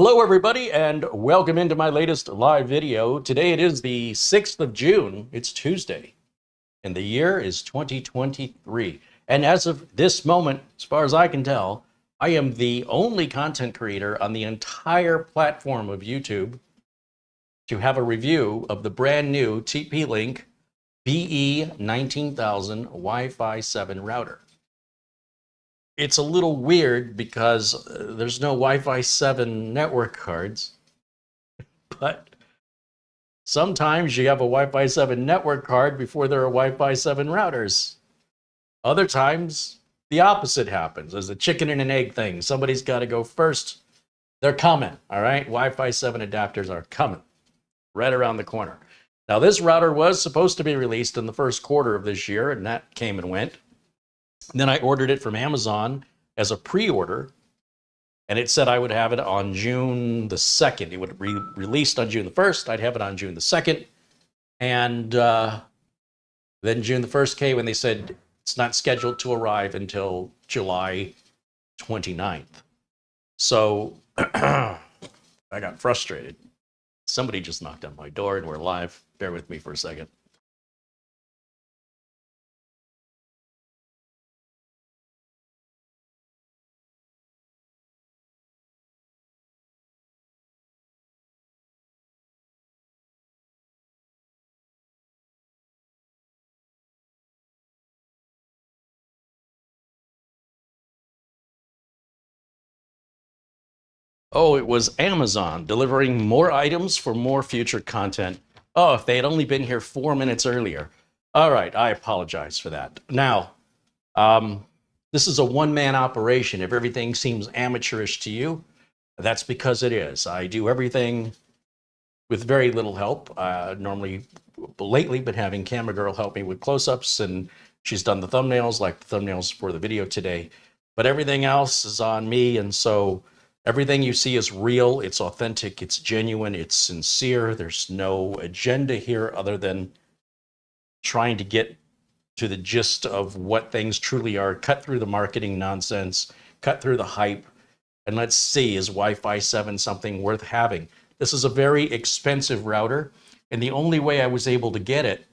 Hello everybody and welcome into my latest live video. Today it is the 6th of June, it's Tuesday, and the year is 2023. And as of this moment, as far as I can tell, I am the only content creator on the entire platform of YouTube to have a review of the brand new TP-Link BE19000 Wi-Fi 7 router. It's a little weird because there's no Wi-Fi 7 network cards, but sometimes you have a Wi-Fi 7 network card before there are Wi-Fi 7 routers. Other times, the opposite happens. There's a chicken and an egg thing. Somebody's got to go first. They're coming, all right? Wi-Fi 7 adapters are coming right around the corner. Now, this router was supposed to be released in the first quarter of this year, and that came and went. And then I ordered it from Amazon as a pre-order, and it said I would have it on June the 2nd. It would be released on June the 1st. I'd have it on June the 2nd. And then June the 1st came and they said it's not scheduled to arrive until July 29th. So I got frustrated. Somebody just knocked on my door and we're live. Bear with me for a second. Oh, it was Amazon delivering more items for more future content. Oh, if they had only been here 4 minutes earlier. All right, I apologize for that. Now, this is a one-man operation. If everything seems amateurish to you, that's because it is. I do everything with very little help. Normally, lately, been having Camera Girl help me with close-ups, and she's done the thumbnails, like the thumbnails for the video today. But everything else is on me, and so everything you see is real, it's authentic, it's genuine, it's sincere. There's no agenda here other than trying to get to the gist of what things truly are, cut through the marketing nonsense, cut through the hype, and let's see, is Wi-Fi 7 something worth having? This is a very expensive router, and the only way I was able to get it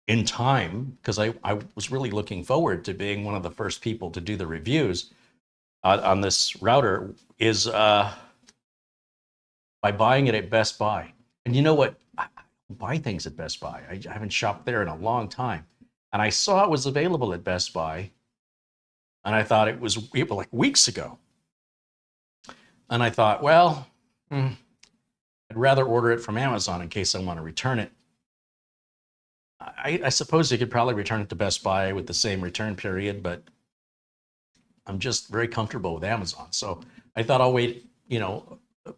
in time, because I was really looking forward to being one of the first people to do the reviews on this router, is by buying it at Best Buy. And you know what? I buy things at Best Buy. I haven't shopped there in a long time. And I saw it was available at Best Buy, and I thought it was like weeks ago. And I thought, well, I'd rather order it from Amazon in case I want to return it. I suppose you could probably return it to Best Buy with the same return period, but I'm just very comfortable with Amazon. So I thought I'll wait,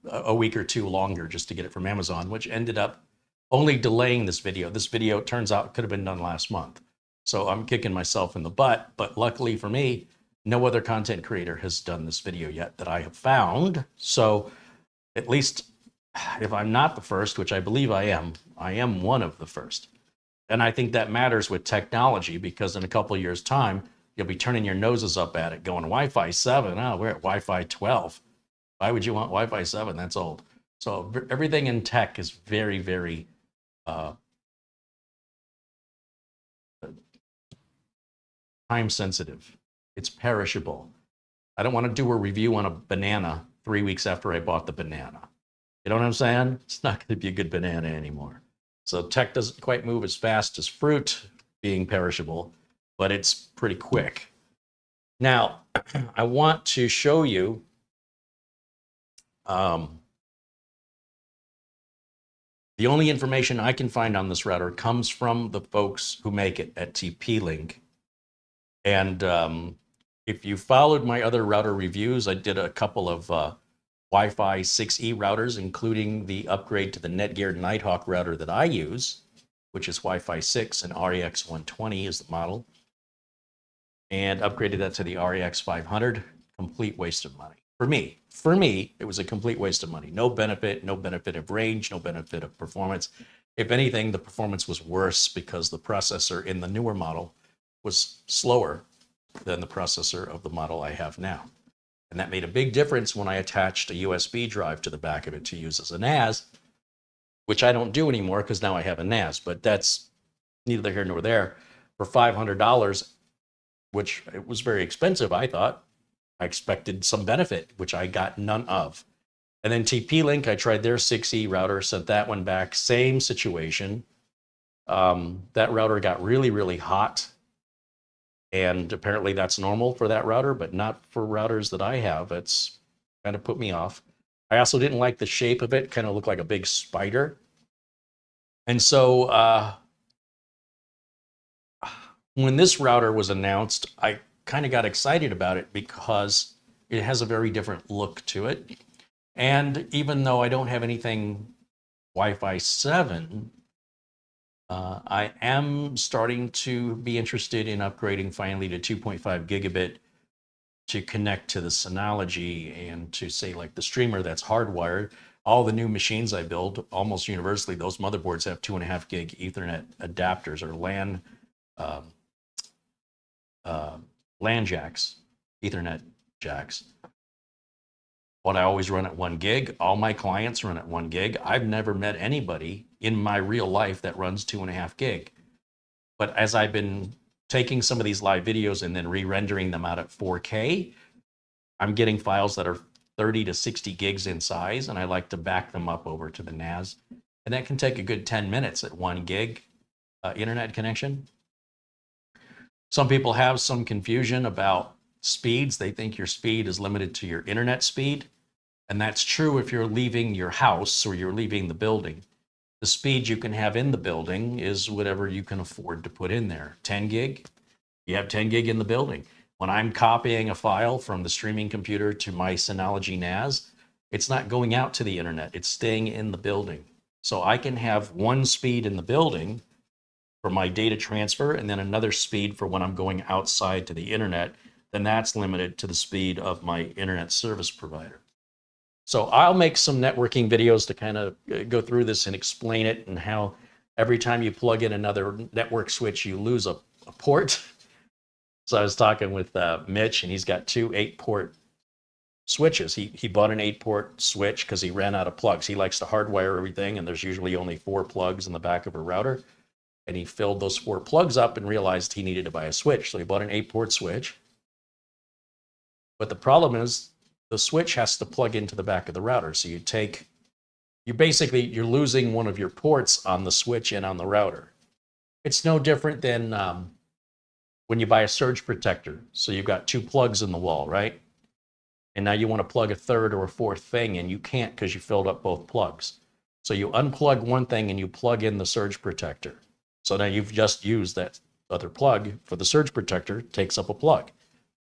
a week or two longer just to get it from Amazon, which ended up only delaying this video. This video, it turns out, could have been done last month. So I'm kicking myself in the butt, but luckily for me, no other content creator has done this video yet that I have found. So at least if I'm not the first, which I believe I am one of the first. And I think that matters with technology, because in a couple of years' time, you'll be turning your noses up at it, going Wi-Fi 7. Oh, we're at Wi-Fi 12. Why would you want Wi-Fi 7? That's old. So everything in tech is very, very time sensitive. It's perishable. I don't want to do a review on a banana 3 weeks after I bought the banana. You know what I'm saying? It's not going to be a good banana anymore. So tech doesn't quite move as fast as fruit being perishable, but it's pretty quick. Now, I want to show you the only information I can find on this router comes from the folks who make it at TP-Link. And if you followed my other router reviews, I did a couple of Wi-Fi 6E routers, including the upgrade to the Netgear Nighthawk router that I use, which is Wi-Fi 6, and REX 120 is the model. And upgraded that to the REX 500. Complete waste of money. For me, it was a complete waste of money. No benefit of range, no benefit of performance. If anything, the performance was worse because the processor in the newer model was slower than the processor of the model I have now. And that made a big difference when I attached a USB drive to the back of it to use as a NAS, which I don't do anymore because now I have a NAS, but that's neither here nor there. For $500, which it was very expensive, I thought, I expected some benefit, which I got none of. And then TP-Link, I tried their 6E router, sent that one back, same situation. That router got really, really hot. And apparently that's normal for that router, but not for routers that I have. It's kind of put me off. I also didn't like the shape of it, kind of looked like a big spider. And so when this router was announced, I kind of got excited about it because it has a very different look to it. And even though I don't have anything Wi-Fi 7, I am starting to be interested in upgrading finally to 2.5 gigabit to connect to the Synology and to say like the streamer that's hardwired. All the new machines I build, almost universally, those motherboards have 2.5 gig Ethernet adapters or LAN jacks, Ethernet jacks. But I always run at 1 gig. All my clients run at 1 gig. I've never met anybody in my real life that runs 2.5 gig. But as I've been taking some of these live videos and then re-rendering them out at 4K, I'm getting files that are 30 to 60 gigs in size, and I like to back them up over to the NAS. And that can take a good 10 minutes at 1 gig internet connection. Some people have some confusion about speeds. They think your speed is limited to your internet speed. And that's true if you're leaving your house or you're leaving the building. The speed you can have in the building is whatever you can afford to put in there. 10 gig, you have 10 gig in the building. When I'm copying a file from the streaming computer to my Synology NAS, it's not going out to the internet, it's staying in the building. So I can have one speed in the building for my data transfer and then another speed for when I'm going outside to the internet. Then that's limited to the speed of my internet service provider. So I'll make some networking videos to kind of go through this and explain it and how every time you plug in another network switch, you lose a port. So I was talking with Mitch, and he's got two 8-port switches. He bought an 8-port switch because he ran out of plugs. He likes to hardwire everything, and there's usually only 4 plugs in the back of a router. And he filled those 4 plugs up and realized he needed to buy a switch. So he bought an 8-port switch. But the problem is the switch has to plug into the back of the router. So you're losing one of your ports on the switch and on the router. It's no different than when you buy a surge protector. So you've got 2 plugs in the wall, right? And now you want to plug a third or a fourth thing, and you can't because you filled up both plugs. So you unplug one thing and you plug in the surge protector. So now you've just used that other plug for the surge protector, takes up a plug.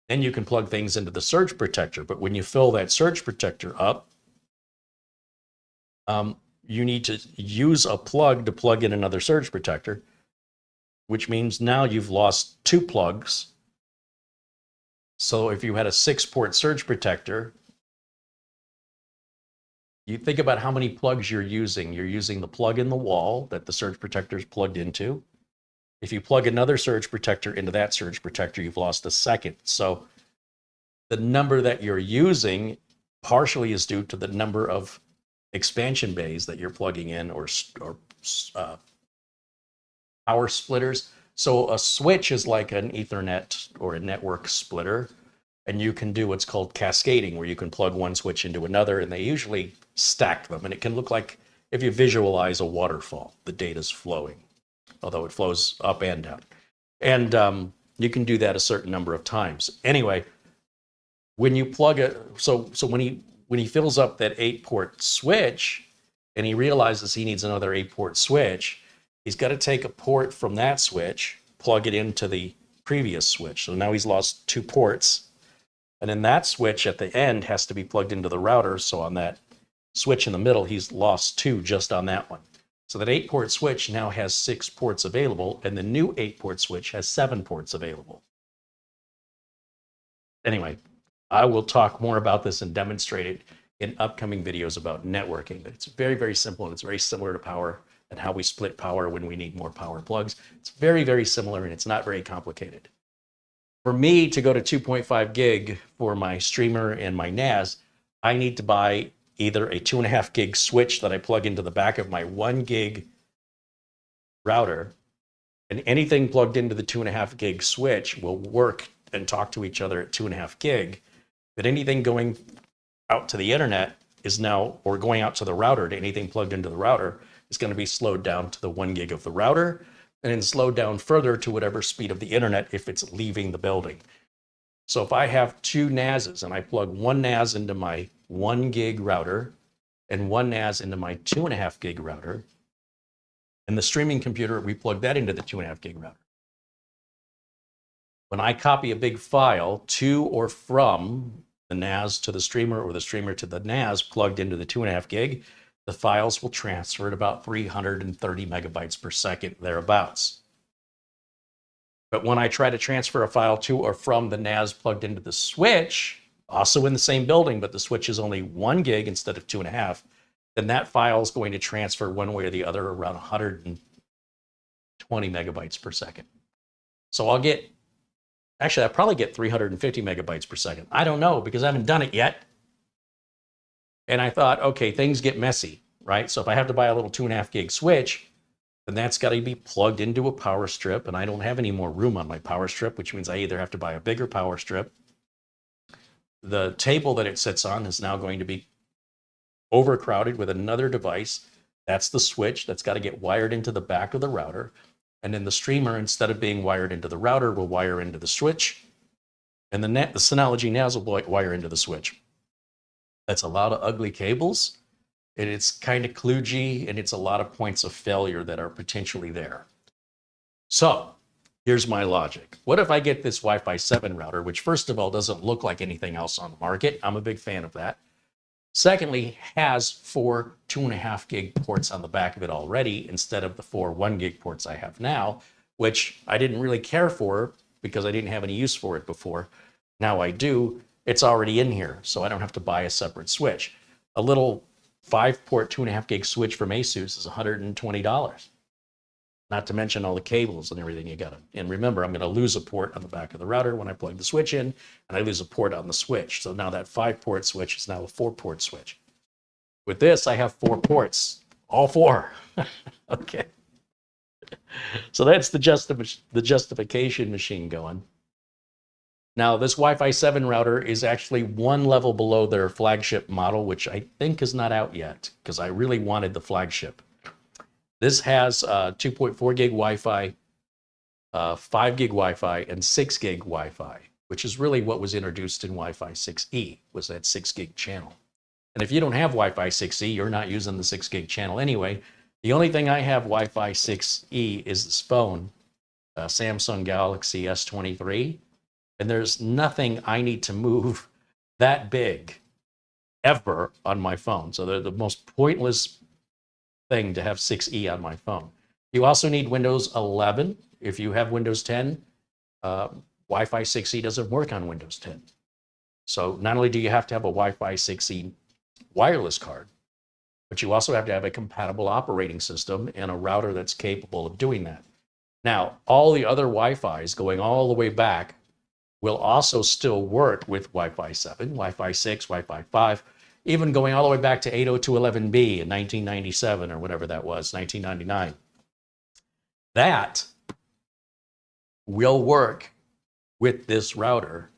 Then you can plug things into the surge protector. But when you fill that surge protector up, you need to use a plug to plug in another surge protector, which means now you've lost 2 plugs. So if you had a 6-port surge protector, you think about how many plugs you're using. You're using the plug in the wall that the surge protector is plugged into. If you plug another surge protector into that surge protector, you've lost a second. So the number that you're using partially is due to the number of expansion bays that you're plugging in or power splitters. So a switch is like an Ethernet or a network splitter, and you can do what's called cascading, where you can plug one switch into another, and they usually stack them. And it can look like, if you visualize a waterfall, the data's flowing, although it flows up and down. And you can do that a certain number of times. Anyway, when you plug it, so when he fills up that 8-port switch and he realizes he needs another 8-port switch, he's got to take a port from that switch, plug it into the previous switch. So now he's lost 2 ports. And then that switch at the end has to be plugged into the router. So on that switch in the middle, he's lost 2 just on that one. So that 8-port switch now has 6 ports available, and the new 8-port switch has 7 ports available. Anyway, I will talk more about this and demonstrate it in upcoming videos about networking. But it's very, very simple, and it's very similar to power and how we split power when we need more power plugs. It's very, very similar, and it's not very complicated. For me to go to 2.5 gig for my streamer and my NAS, I need to buy either a 2.5 gig switch that I plug into the back of my 1 gig router, and anything plugged into the 2.5 gig switch will work and talk to each other at 2.5 gig. But anything going out to the internet is now, or going out to the router, to anything plugged into the router, is going to be slowed down to the 1 gig of the router, and then slowed down further to whatever speed of the internet if it's leaving the building. So if I have two NASs and I plug one NAS into my 1 gig router and one NAS into my 2.5 gig router, and the streaming computer, we plug that into the 2.5 gig router. When I copy a big file to or from the NAS to the streamer, or the streamer to the NAS plugged into the 2.5 gig, the files will transfer at about 330 megabytes per second, thereabouts. But when I try to transfer a file to or from the NAS plugged into the switch, also in the same building, but the switch is only 1 gig instead of 2.5, then that file is going to transfer one way or the other around 120 megabytes per second. So I'll probably get 350 megabytes per second. I don't know, because I haven't done it yet. And I thought, okay, things get messy, right? So if I have to buy a little 2.5 gig switch, then that's got to be plugged into a power strip, and I don't have any more room on my power strip, which means I either have to buy a bigger power strip. The table that it sits on is now going to be overcrowded with another device. That's the switch that's got to get wired into the back of the router. And then the streamer, instead of being wired into the router, will wire into the switch. And the Synology NAS will wire into the switch. That's a lot of ugly cables, and it's kind of kludgy, and it's a lot of points of failure that are potentially there. So here's my logic. What if I get this Wi-Fi 7 router, which first of all doesn't look like anything else on the market? I'm a big fan of that. Secondly, has 4 2.5 gig ports on the back of it already, instead of the 4 1 gig ports I have now, which I didn't really care for because I didn't have any use for it before. Now I do. It's already in here, so I don't have to buy a separate switch. A little 5-port 2.5 gig switch from Asus is $120. Not to mention all the cables and everything you got to. And remember, I'm going to lose a port on the back of the router when I plug the switch in, and I lose a port on the switch. So now that 5-port switch is now a 4-port switch. With this, I have 4 ports, all 4. Okay. So that's the justification machine going. Now, this Wi-Fi 7 router is actually 1 level below their flagship model, which I think is not out yet, because I really wanted the flagship. This has 2.4 gig Wi-Fi, 5 gig Wi-Fi, and 6 gig Wi-Fi, which is really what was introduced in Wi-Fi 6E, was that 6 gig channel. And if you don't have Wi-Fi 6E, you're not using the 6 gig channel anyway. The only thing I have Wi-Fi 6E is this phone, Samsung Galaxy S23. And there's nothing I need to move that big ever on my phone. So they're the most pointless thing to have 6E on my phone. You also need Windows 11. If you have Windows 10, Wi-Fi 6E doesn't work on Windows 10. So not only do you have to have a Wi-Fi 6E wireless card, but you also have to have a compatible operating system and a router that's capable of doing that. Now, all the other Wi-Fis going all the way back will also still work with Wi-Fi 7, Wi-Fi 6, Wi-Fi 5, even going all the way back to 802.11b in 1997 or whatever that was, 1999. That will work with this router.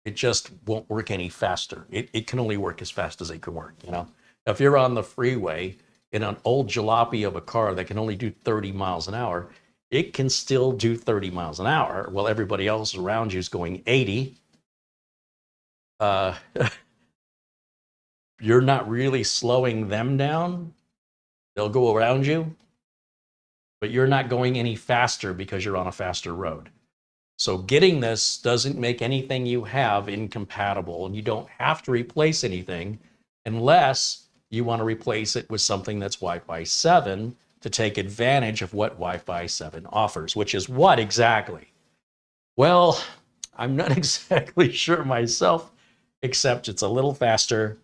It just won't work any faster. It can only work as fast as it can work, you know? If you're on the freeway in an old jalopy of a car that can only do 30 miles an hour, it can still do 30 miles an hour while everybody else around you is going 80. You're not really slowing them down. They'll go around you, but you're not going any faster because you're on a faster road. So getting this doesn't make anything you have incompatible, and you don't have to replace anything unless you want to replace it with something that's Wi-Fi 7 to take advantage of what Wi-Fi 7 offers, which is what exactly? Well, I'm not exactly sure myself, except it's a little faster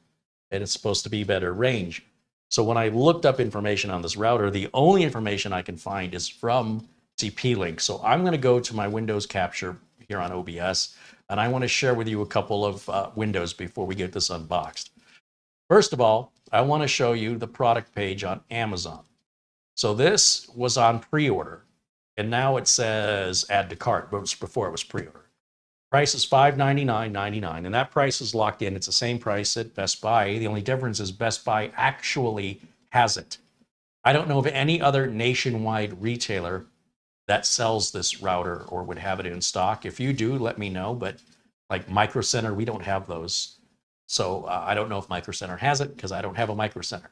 and it's supposed to be better range. So when I looked up information on this router, the only information I can find is from TP-Link. So I'm going to go to my Windows capture here on OBS, and I want to share with you a couple of windows before we get this unboxed. First of all, I want to show you the product page on Amazon. So this was on pre-order, and now it says add to cart, but before it was pre-order. Price is $599.99, and that price is locked in. It's the same price at Best Buy. The only difference is Best Buy actually has it. I don't know of any other nationwide retailer that sells this router or would have it in stock. If you do, let me know. But like Micro Center, we don't have those. So I don't know if Micro Center has it because I don't have a Micro Center.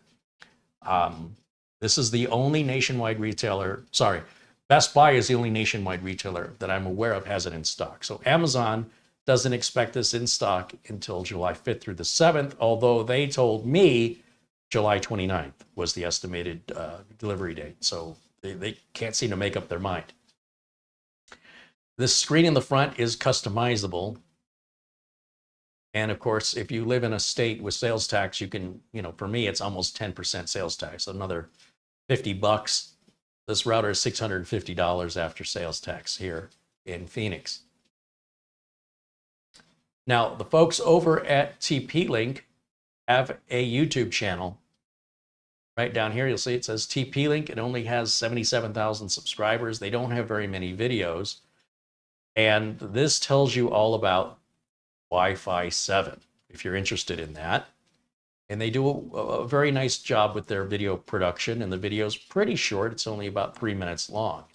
This is the only nationwide retailer. Sorry, Best Buy is the only nationwide retailer that I'm aware of has it in stock. So Amazon doesn't expect this in stock until July 5th through the 7th, although they told me July 29th was the estimated delivery date. So they can't seem to make up their mind. This screen in the front is customizable. And of course, if you live in a state with sales tax, you can, for me, it's almost 10% sales tax, another $50. This router is $650 after sales tax here in Phoenix. Now, the folks over at TP-Link have a YouTube channel. Right down here, you'll see it says TP-Link. It only has 77,000 subscribers. They don't have very many videos. And this tells you all about Wi-Fi 7, if you're interested in that. And they do a very nice job with their video production, and the video's pretty short. It's only about 3 minutes long.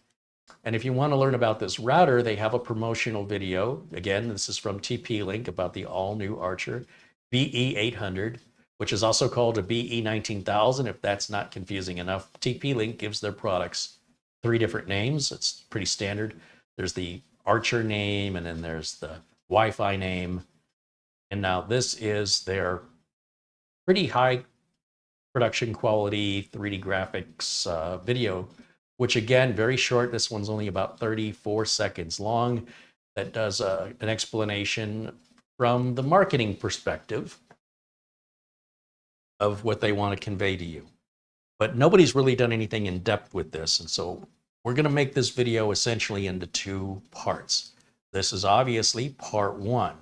And if you want to learn about this router, they have a promotional video. Again, this is from TP-Link about the all-new Archer BE800, which is also called a BE19000, if that's not confusing enough. TP-Link gives their products 3 different names. It's pretty standard. There's the Archer name, and then there's the Wi-Fi name. And now this is their pretty high production quality 3D graphics video, which again, very short. This one's only about 34 seconds long. That does an explanation from the marketing perspective of what they want to convey to you. But nobody's really done anything in depth with this. And so we're going to make this video essentially into 2 parts. This is obviously part 1.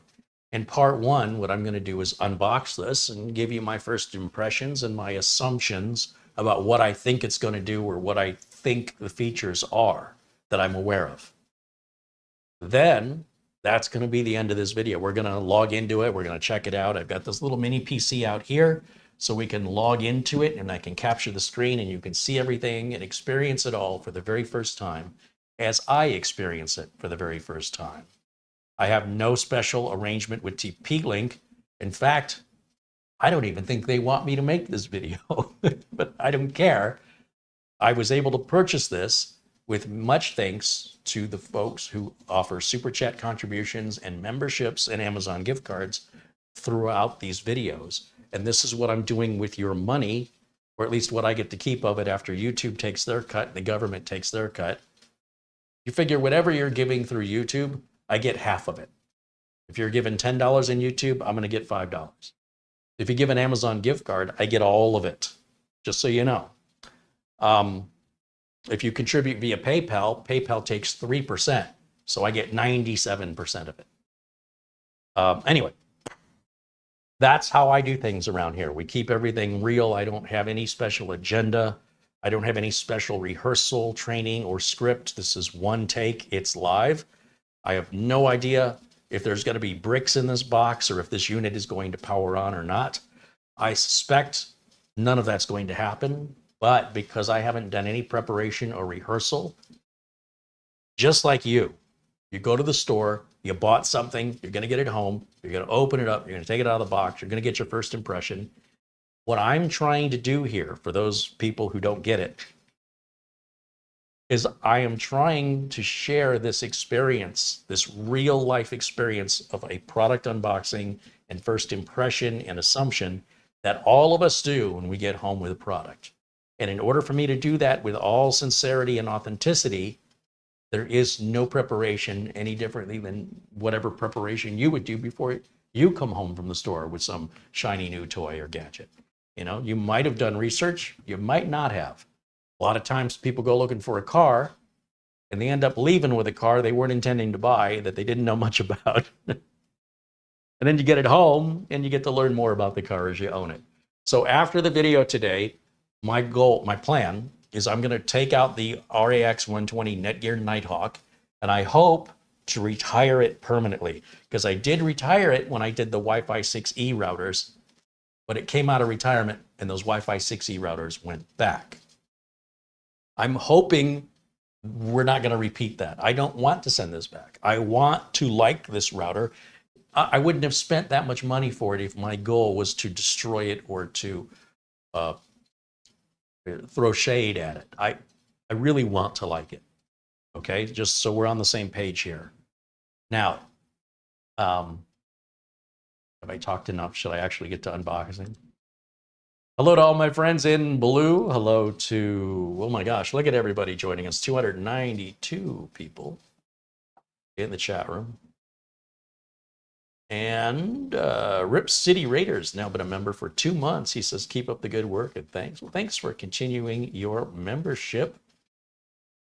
In part 1, what I'm going to do is unbox this and give you my first impressions and my assumptions about what I think it's going to do or what I think the features are that I'm aware of. Then that's going to be the end of this video. We're going to log into it. We're going to check it out. I've got this little mini PC out here so we can log into it and I can capture the screen and you can see everything and experience it all for the very first time as I experience it for the very first time. I have no special arrangement with TP-Link. In fact, I don't even think they want me to make this video, but I don't care. I was able to purchase this with much thanks to the folks who offer super chat contributions and memberships and Amazon gift cards throughout these videos. And this is what I'm doing with your money, or at least what I get to keep of it after YouTube takes their cut and the government takes their cut. You figure whatever you're giving through YouTube, I get half of it. If you're given $10 in YouTube, I'm going to get $5. If you give an Amazon gift card, I get all of it, just so you know. If you contribute via PayPal, PayPal takes 3%, so I get 97% of it. Anyway, that's how I do things around here. We keep everything real. I don't have any special agenda. I don't have any special rehearsal, training, or script. This is one take. It's live. I have no idea if there's going to be bricks in this box or if this unit is going to power on or not. I suspect none of that's going to happen, but because I haven't done any preparation or rehearsal, just like you go to the store, you bought something, you're going to get it home, you're going to open it up, you're going to take it out of the box, you're going to get your first impression. What I'm trying to do here, for those people who don't get it, is I am trying to share this experience, this real life experience of a product unboxing and first impression and assumption that all of us do when we get home with a product. And in order for me to do that with all sincerity and authenticity, there is no preparation any differently than whatever preparation you would do before you come home from the store with some shiny new toy or gadget. You might have done research, you might not have. A lot of times people go looking for a car and they end up leaving with a car they weren't intending to buy that they didn't know much about. And then you get it home and you get to learn more about the car as you own it. So after the video today, my plan is I'm going to take out the RAX 120 Netgear Nighthawk, and I hope to retire it permanently, because I did retire it when I did the Wi-Fi 6E routers, but it came out of retirement and those Wi-Fi 6E routers went back. I'm hoping we're not going to repeat that. I don't want to send this back. I want to like this router. I wouldn't have spent that much money for it if my goal was to destroy it or to throw shade at it. I really want to like it. Okay, just so we're on the same page here. Now, have I talked enough? Should I actually get to unboxing? Hello to all my friends in blue. Hello to, oh my gosh, look at everybody joining us. 292 people in the chat room. And Rip City Raiders, now been a member for 2 months. He says, keep up the good work and thanks. Well, thanks for continuing your membership.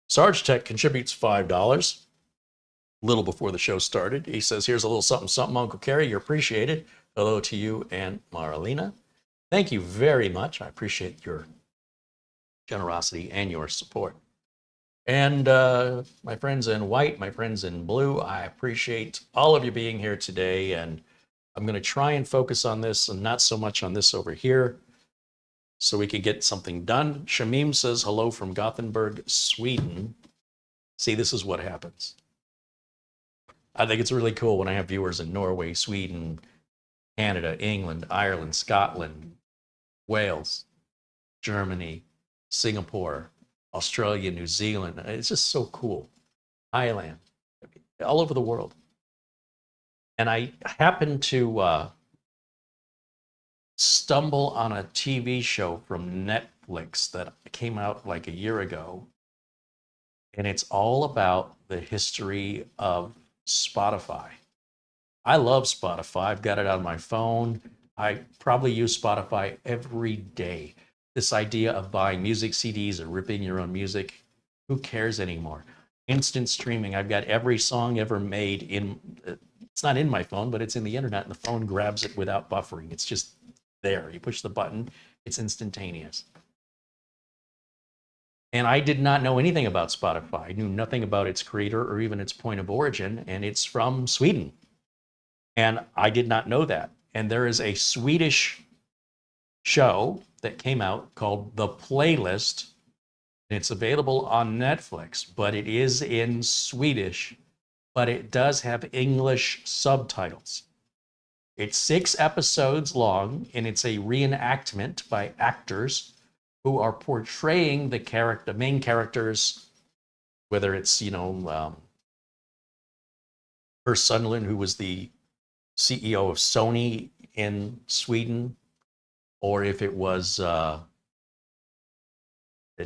Sarge Tech contributes $5 a little before the show started. He says, here's a little something, something, Uncle Carey. You're appreciated. Hello to you and Marlena. Thank you very much. I appreciate your generosity and your support. And my friends in white, my friends in blue, I appreciate all of you being here today. And I'm going to try and focus on this and not so much on this over here, so we can get something done. Shamim says, hello from Gothenburg, Sweden. See, this is what happens. I think it's really cool when I have viewers in Norway, Sweden, Canada, England, Ireland, Scotland, Wales, Germany, Singapore, Australia, New Zealand. It's just so cool. Thailand, all over the world. And I happened to stumble on a TV show from Netflix that came out like a year ago. And it's all about the history of Spotify. I love Spotify. I've got it on my phone. I probably use Spotify every day. This idea of buying music CDs or ripping your own music, who cares anymore? Instant streaming. I've got every song ever made in, it's not in my phone, but it's in the internet, and the phone grabs it without buffering. It's just there. You push the button, it's instantaneous. And I did not know anything about Spotify. I knew nothing about its creator or even its point of origin, and it's from Sweden. And I did not know that. And there is a Swedish show that came out called The Playlist. It's available on Netflix, but it is in Swedish, but it does have English subtitles. It's 6 episodes long, and it's a reenactment by actors who are portraying the main characters, whether it's, Per Sundlund, who was the CEO of Sony in Sweden, or if it was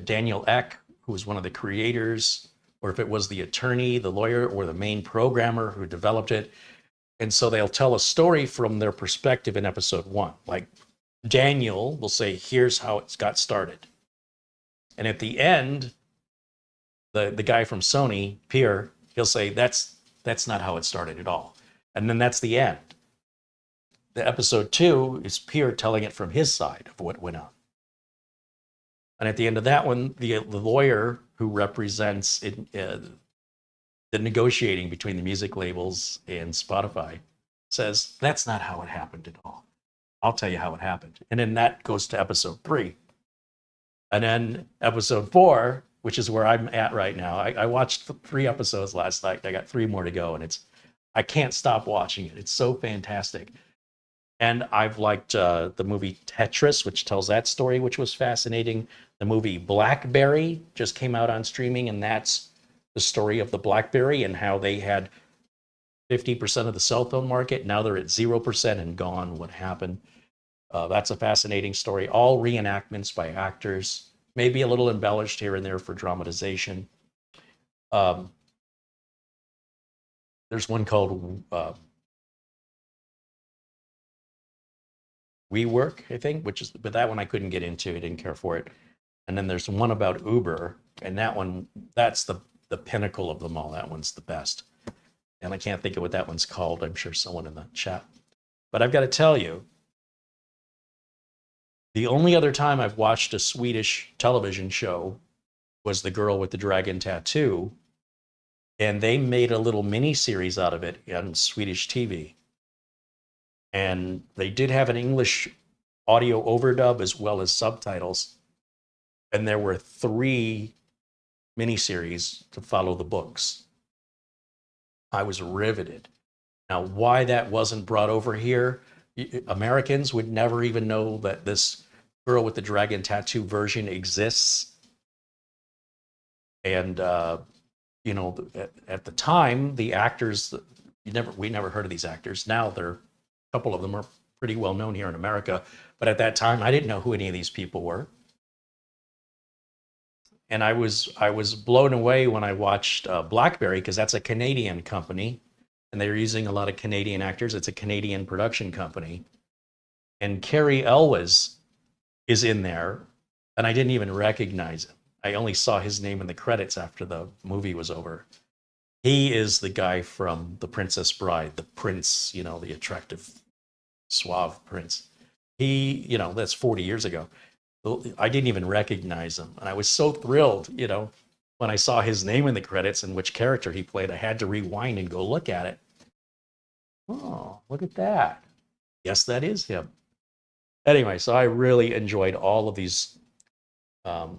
Daniel Ek, who was one of the creators, or if it was the attorney, the lawyer, or the main programmer who developed it. And so they'll tell a story from their perspective in episode 1. Like Daniel will say, here's how it got started. And at the end, the guy from Sony, Pierre, he'll say, that's not how it started at all. And then that's the end. The episode 2 is Pierre telling it from his side of what went on. And at the end of that one, the lawyer who represents the negotiating between the music labels and Spotify says, that's not how it happened at all. I'll tell you how it happened. And then that goes to episode 3. And then episode 4, which is where I'm at right now. I watched 3 episodes last night. I got 3 more to go, and I can't stop watching it. It's so fantastic. And I've liked the movie Tetris, which tells that story, which was fascinating. The movie BlackBerry just came out on streaming, and that's the story of the BlackBerry and how they had 50% of the cell phone market. Now they're at 0% and gone. What happened? That's a fascinating story. All reenactments by actors, maybe a little embellished here and there for dramatization. There's one called WeWork, I think, but that one I couldn't get into. I didn't care for it. And then there's one about Uber, and that one, that's the the pinnacle of them all. That one's the best. And I can't think of what that one's called. I'm sure someone in the chat. But I've got to tell you, the only other time I've watched a Swedish television show was The Girl with the Dragon Tattoo. And they made a little mini series out of it on Swedish TV. And they did have an English audio overdub as well as subtitles. And there were 3 miniseries to follow the books. I was riveted. Now, why that wasn't brought over here, Americans would never even know that this Girl with the Dragon Tattoo version exists. And, you know, at the time, the actors, we never heard of these actors. Now a couple of them are pretty well known here in America. But at that time, I didn't know who any of these people were. And I was blown away when I watched BlackBerry, because that's a Canadian company, and they're using a lot of Canadian actors. It's a Canadian production company. And Carey Elwes is in there, and I didn't even recognize him. I only saw his name in the credits after the movie was over. He is the guy from The Princess Bride, the prince, you know, the attractive, suave prince. He, you know, that's 40 years ago. I didn't even recognize him. And I was so thrilled, you know, when I saw his name in the credits and which character he played. I had to rewind and go look at it. Oh, look at that. Yes, that is him. Anyway, so I really enjoyed all of these. I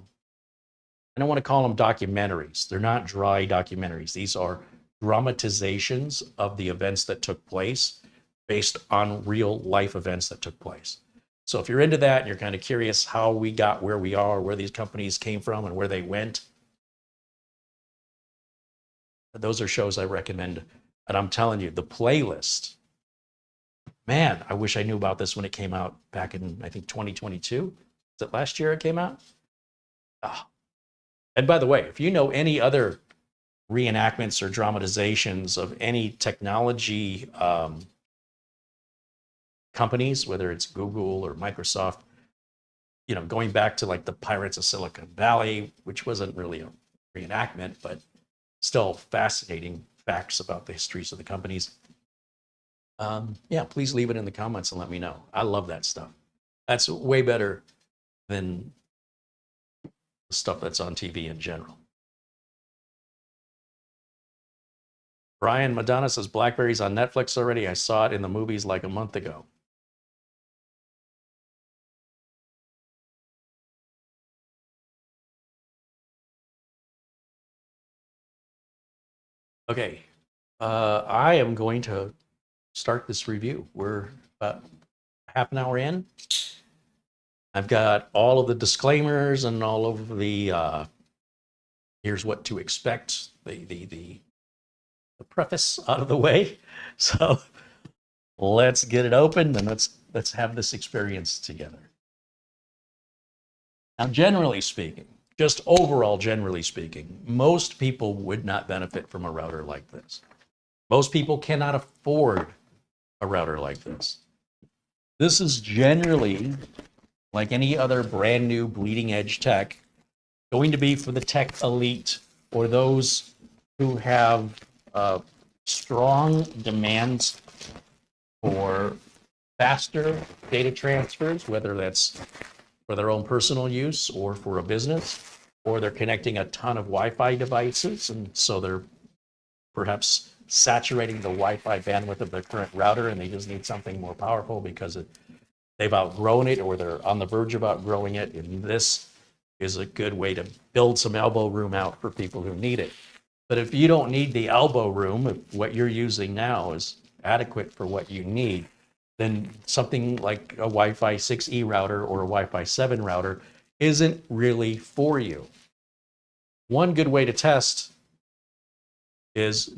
don't want to call them documentaries. They're not dry documentaries. These are dramatizations of the events that took place based on real life events that took place. So if you're into that and you're kind of curious how we got where we are, where these companies came from and where they went, those are shows I recommend. And I'm telling you, the playlist, man, I wish I knew about this when it came out back in, I think, 2022. Is it last year it came out? Oh. And by the way, if you know any other reenactments or dramatizations of any technology companies, whether it's Google or Microsoft, you know, going back to like the Pirates of Silicon Valley, which wasn't really a reenactment, but still fascinating facts about the histories of the companies. Yeah, please leave it in the comments and let me know. I love that stuff. That's way better than the stuff that's on TV in general. Brian Madonna says, BlackBerry's on Netflix already. I saw it in the movies like a month ago. Okay, I am going to start this review. We're about half an hour in. I've got all of the disclaimers and all of the here's what to expect, the preface out of the way. So let's get it open and let's have this experience together. Now, generally speaking, just overall generally speaking, most people would not benefit from a router like this. Most people cannot afford a router like this. This is generally, like any other brand new bleeding edge tech, going to be for the tech elite or those who have strong demands for faster data transfers, whether that's for their own personal use or for a business, or they're connecting a ton of Wi-Fi devices, and so they're perhaps saturating the Wi-Fi bandwidth of their current router and they just need something more powerful because they've outgrown it or they're on the verge of outgrowing it, and this is a good way to build some elbow room out for people who need it. But if you don't need the elbow room, if what you're using now is adequate for what you need, then something like a Wi-Fi 6E router or a Wi-Fi 7 router isn't really for you. One good way to test is,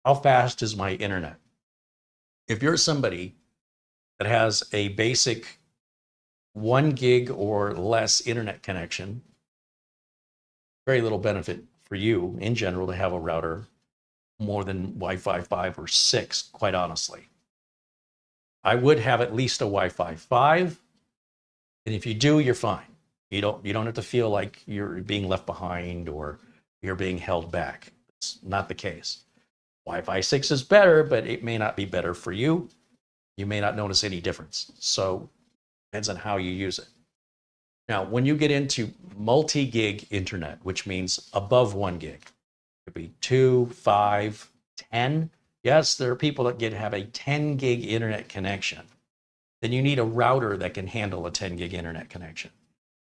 how fast is my internet? If you're somebody that has a basic 1 gig or less internet connection, very little benefit for you in general to have a router more than Wi-Fi 5 or 6, quite honestly. I would have at least a Wi-Fi 5, and if you do, you're fine. You don't have to feel like you're being left behind or you're being held back. It's not the case. Wi-Fi 6 is better, but it may not be better for you. You may not notice any difference. So it depends on how you use it. Now, when you get into multi-gig internet, which means above 1 gig, it could be 2, 5, 10. Yes, there are people that have a 10 gig internet connection. Then you need a router that can handle a 10 gig internet connection.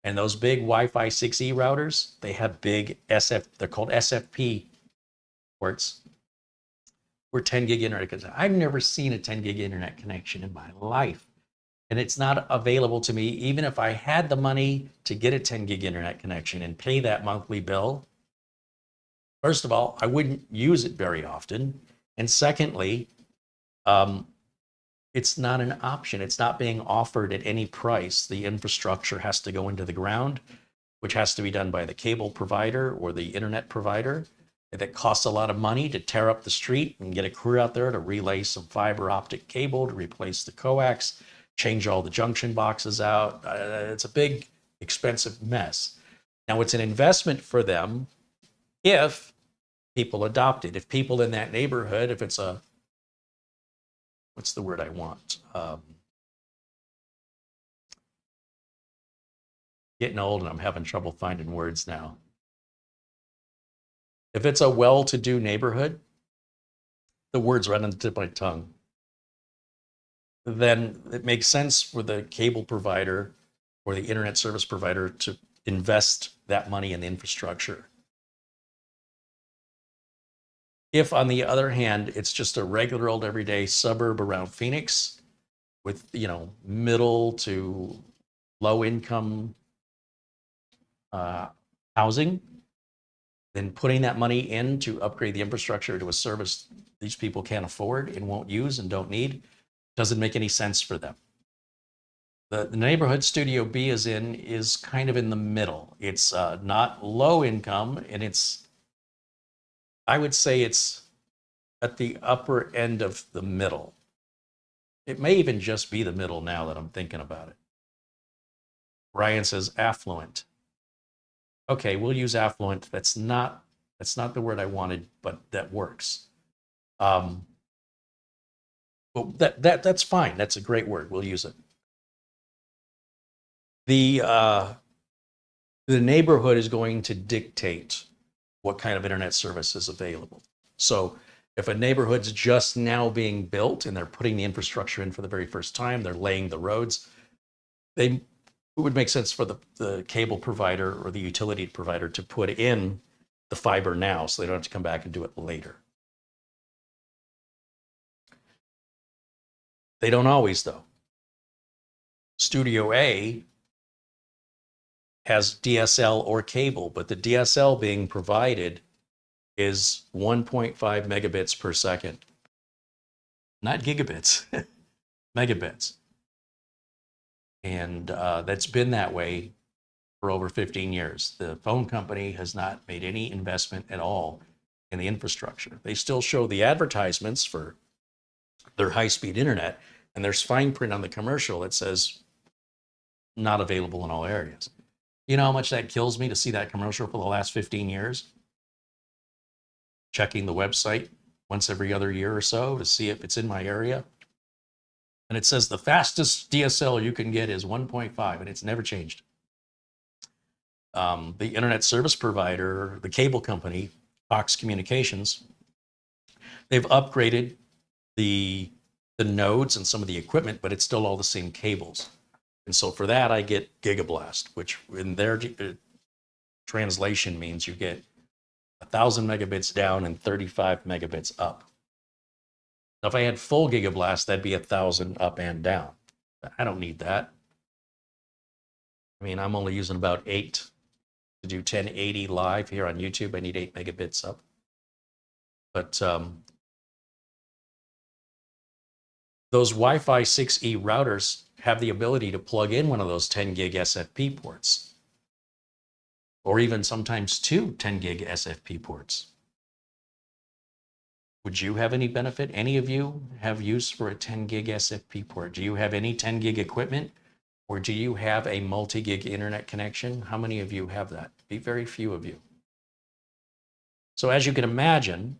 And those big Wi-Fi 6E routers, they have big they're called SFP ports. We're 10 gig internet connection. I've never seen a 10 gig internet connection in my life. And it's not available to me, even if I had the money to get a 10 gig internet connection and pay that monthly bill. First of all, I wouldn't use it very often. And secondly, it's not an option. It's not being offered at any price. The infrastructure has to go into the ground, which has to be done by the cable provider or the internet provider. That costs a lot of money to tear up the street and get a crew out there to relay some fiber optic cable to replace the coax, change all the junction boxes out. It's a big, expensive mess. Now, it's an investment for them if people adopt it. If people in that neighborhood, if it's a, what's the word I want? Getting old and I'm having trouble finding words now. If it's a well-to-do neighborhood, the words right on the tip of my tongue, then it makes sense for the cable provider or the internet service provider to invest that money in the infrastructure. If, on the other hand, it's just a regular old everyday suburb around Phoenix with, middle to low income housing, then putting that money in to upgrade the infrastructure to a service these people can't afford and won't use and don't need doesn't make any sense for them. The neighborhood Studio B is in is kind of in the middle. It's not low income, and I would say it's at the upper end of the middle. It may even just be the middle now that I'm thinking about it. Ryan says affluent. Okay, we'll use affluent. That's not the word I wanted, but that works. But that's fine. That's a great word. We'll use it. The neighborhood is going to dictate what kind of internet service is available. So if a neighborhood's just now being built and they're putting the infrastructure in for the very first time, they're laying the roads, it would make sense for the cable provider or the utility provider to put in the fiber now so they don't have to come back and do it later. They don't always, though. Studio A has DSL or cable, but the DSL being provided is 1.5 megabits per second. Not gigabits, megabits. And that's been that way for over 15 years. The phone company has not made any investment at all in the infrastructure. They still show the advertisements for their high-speed internet, and there's fine print on the commercial that says not available in all areas. You know how much that kills me to see that commercial for the last 15 years? Checking the website once every other year or so to see if it's in my area. And it says the fastest DSL you can get is 1.5, and it's never changed. The internet service provider, the cable company, Fox Communications, they've upgraded the nodes and some of the equipment, but it's still all the same cables. And so for that, I get Gigablast, which in their translation means you get 1,000 megabits down and 35 megabits up. Now, if I had full Gigablast, that'd be 1,000 up and down. I don't need that. I mean, I'm only using about 8 to do 1080 live here on YouTube. I need 8 megabits up. But those Wi-Fi 6E routers have the ability to plug in one of those 10 gig SFP ports, or even sometimes 2 10 gig SFP ports. Would you have any benefit? Any of you have use for a 10 gig SFP port? Do you have any 10 gig equipment, or do you have a multi-gig internet connection? How many of you have that? Be very few of you. So as you can imagine,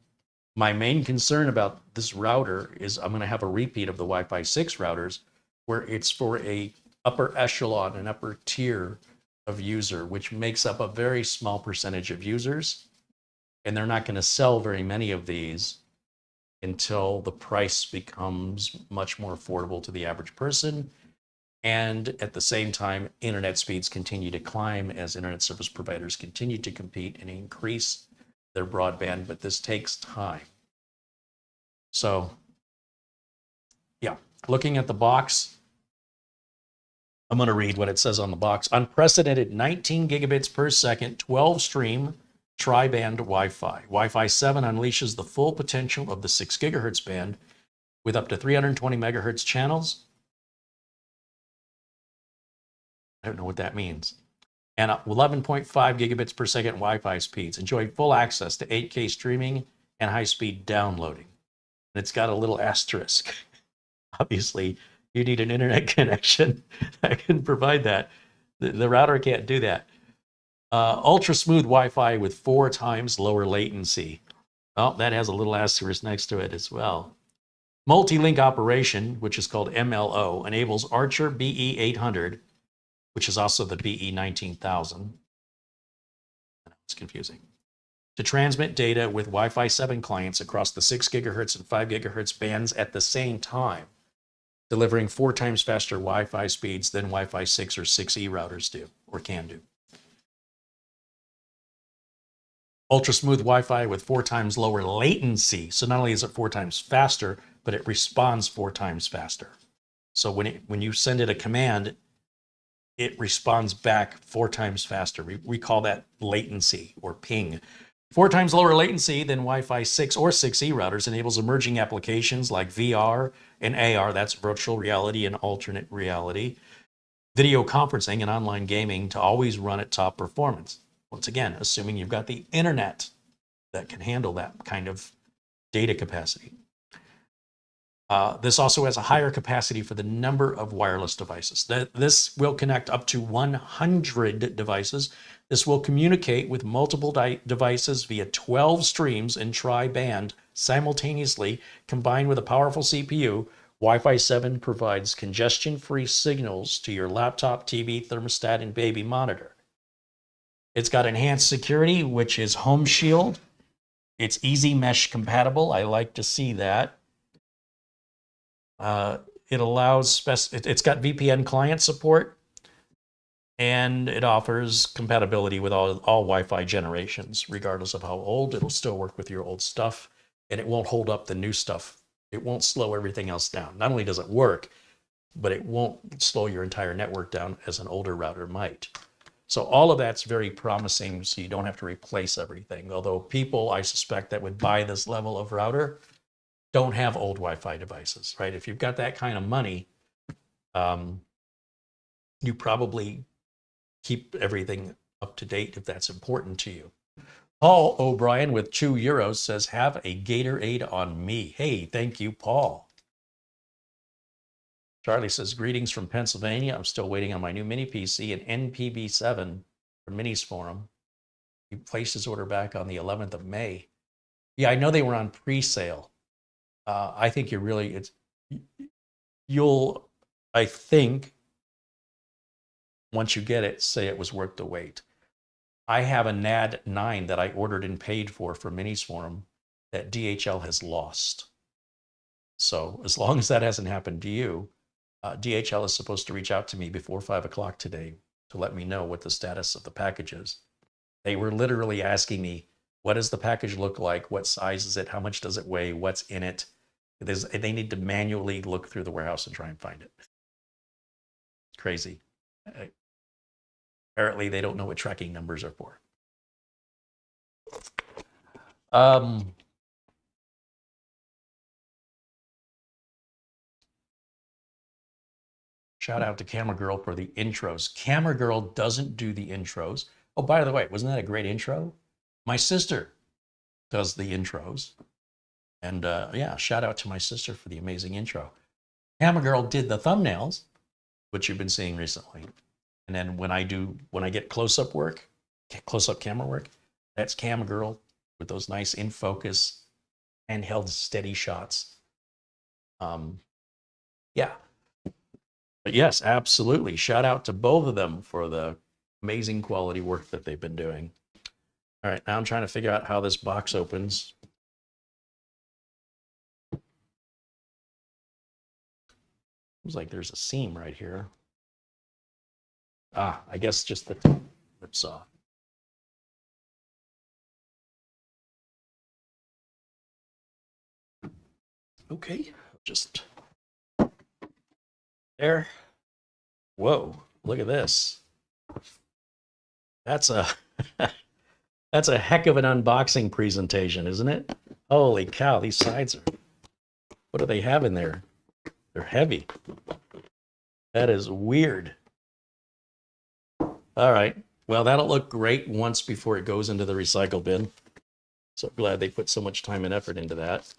my main concern about this router is I'm going to have a repeat of the Wi-Fi 6 routers where it's for a upper echelon, an upper tier of user, which makes up a very small percentage of users. And they're not going to sell very many of these until the price becomes much more affordable to the average person. And at the same time, internet speeds continue to climb as internet service providers continue to compete and increase their broadband, but this takes time. So yeah, looking at the box, I'm going to read what it says on the box. Unprecedented 19 gigabits per second, 12 stream tri-band Wi-Fi. Wi-Fi 7 unleashes the full potential of the 6 gigahertz band with up to 320 megahertz channels. I don't know what that means. And 11.5 gigabits per second Wi-Fi speeds. Enjoy full access to 8K streaming and high-speed downloading. And it's got a little asterisk. Obviously, you need an internet connection that can provide that. The router can't do that. Ultra smooth Wi-Fi with 4 times lower latency. Well, that has a little asterisk next to it as well. Multi-link operation, which is called MLO, enables Archer BE800, which is also the BE19000. It's confusing. To transmit data with Wi-Fi 7 clients across the 6 gigahertz and 5 gigahertz bands at the same time, delivering 4 times faster Wi-Fi speeds than Wi-Fi 6 or 6E routers do, or can do. Ultra smooth Wi-Fi with 4 times lower latency. So not only is it 4 times faster, but it responds 4 times faster. So when you send it a command, it responds back 4 times faster. We call that latency or ping. 4 times lower latency than Wi-Fi 6 or 6E routers enables emerging applications like VR and AR, that's virtual reality and alternate reality, video conferencing and online gaming to always run at top performance. Once again, assuming you've got the internet that can handle that kind of data capacity. This also has a higher capacity for the number of wireless devices. This will connect up to 100 devices. This will communicate with multiple devices via 12 streams in tri-band simultaneously, combined with a powerful CPU. Wi-Fi 7 provides congestion-free signals to your laptop, TV, thermostat, and baby monitor. It's got enhanced security, which is HomeShield. It's easy mesh compatible. I like to see that. It allows, it's got VPN client support, and it offers compatibility with all Wi-Fi generations. Regardless of how old, it'll still work with your old stuff, and it won't hold up the new stuff. It won't slow everything else down. Not only does it work, but it won't slow your entire network down as an older router might. So all of that's very promising, so you don't have to replace everything. Although people, I suspect, that would buy this level of router don't have old Wi-Fi devices, right? If you've got that kind of money, you probably keep everything up to date if that's important to you. Paul O'Brien with €2 says, have a Gatorade on me. Hey, thank you, Paul. Charlie says, greetings from Pennsylvania. I'm still waiting on my new mini PC and NPB7 for Minis Forum. He placed his order back on the 11th of May. Yeah, I know they were on pre-sale. I think you'll, I think, once you get it, say it was worth the wait. I have a NAD 9 that I ordered and paid for Minis Forum that DHL has lost. So as long as that hasn't happened to you, DHL is supposed to reach out to me before 5 o'clock today to let me know what the status of the package is. They were literally asking me, what does the package look like? What size is it? How much does it weigh? What's in it? They need to manually look through the warehouse and try and find it. Crazy. Apparently, they don't know what tracking numbers are for. Shout out to Camera Girl for the intros. Camera Girl doesn't do the intros. Oh, by the way, wasn't that a great intro? My sister does the intros. And yeah, shout out to my sister for the amazing intro. Camera Girl did the thumbnails, which you've been seeing recently. And then when I get close-up work, close-up camera work, that's Camera Girl with those nice in focus, handheld steady shots. Yeah. But yes, absolutely. Shout out to both of them for the amazing quality work that they've been doing. All right, now I'm trying to figure out how this box opens. Seems like there's a seam right here. Ah, I guess just the rips off. Okay, just there. Whoa, look at this. That's a that's a heck of an unboxing presentation, isn't it? Holy cow, these sides are, what do they have in there? They're heavy. That is weird. All right. Well, that'll look great once before it goes into the recycle bin. So glad they put so much time and effort into that.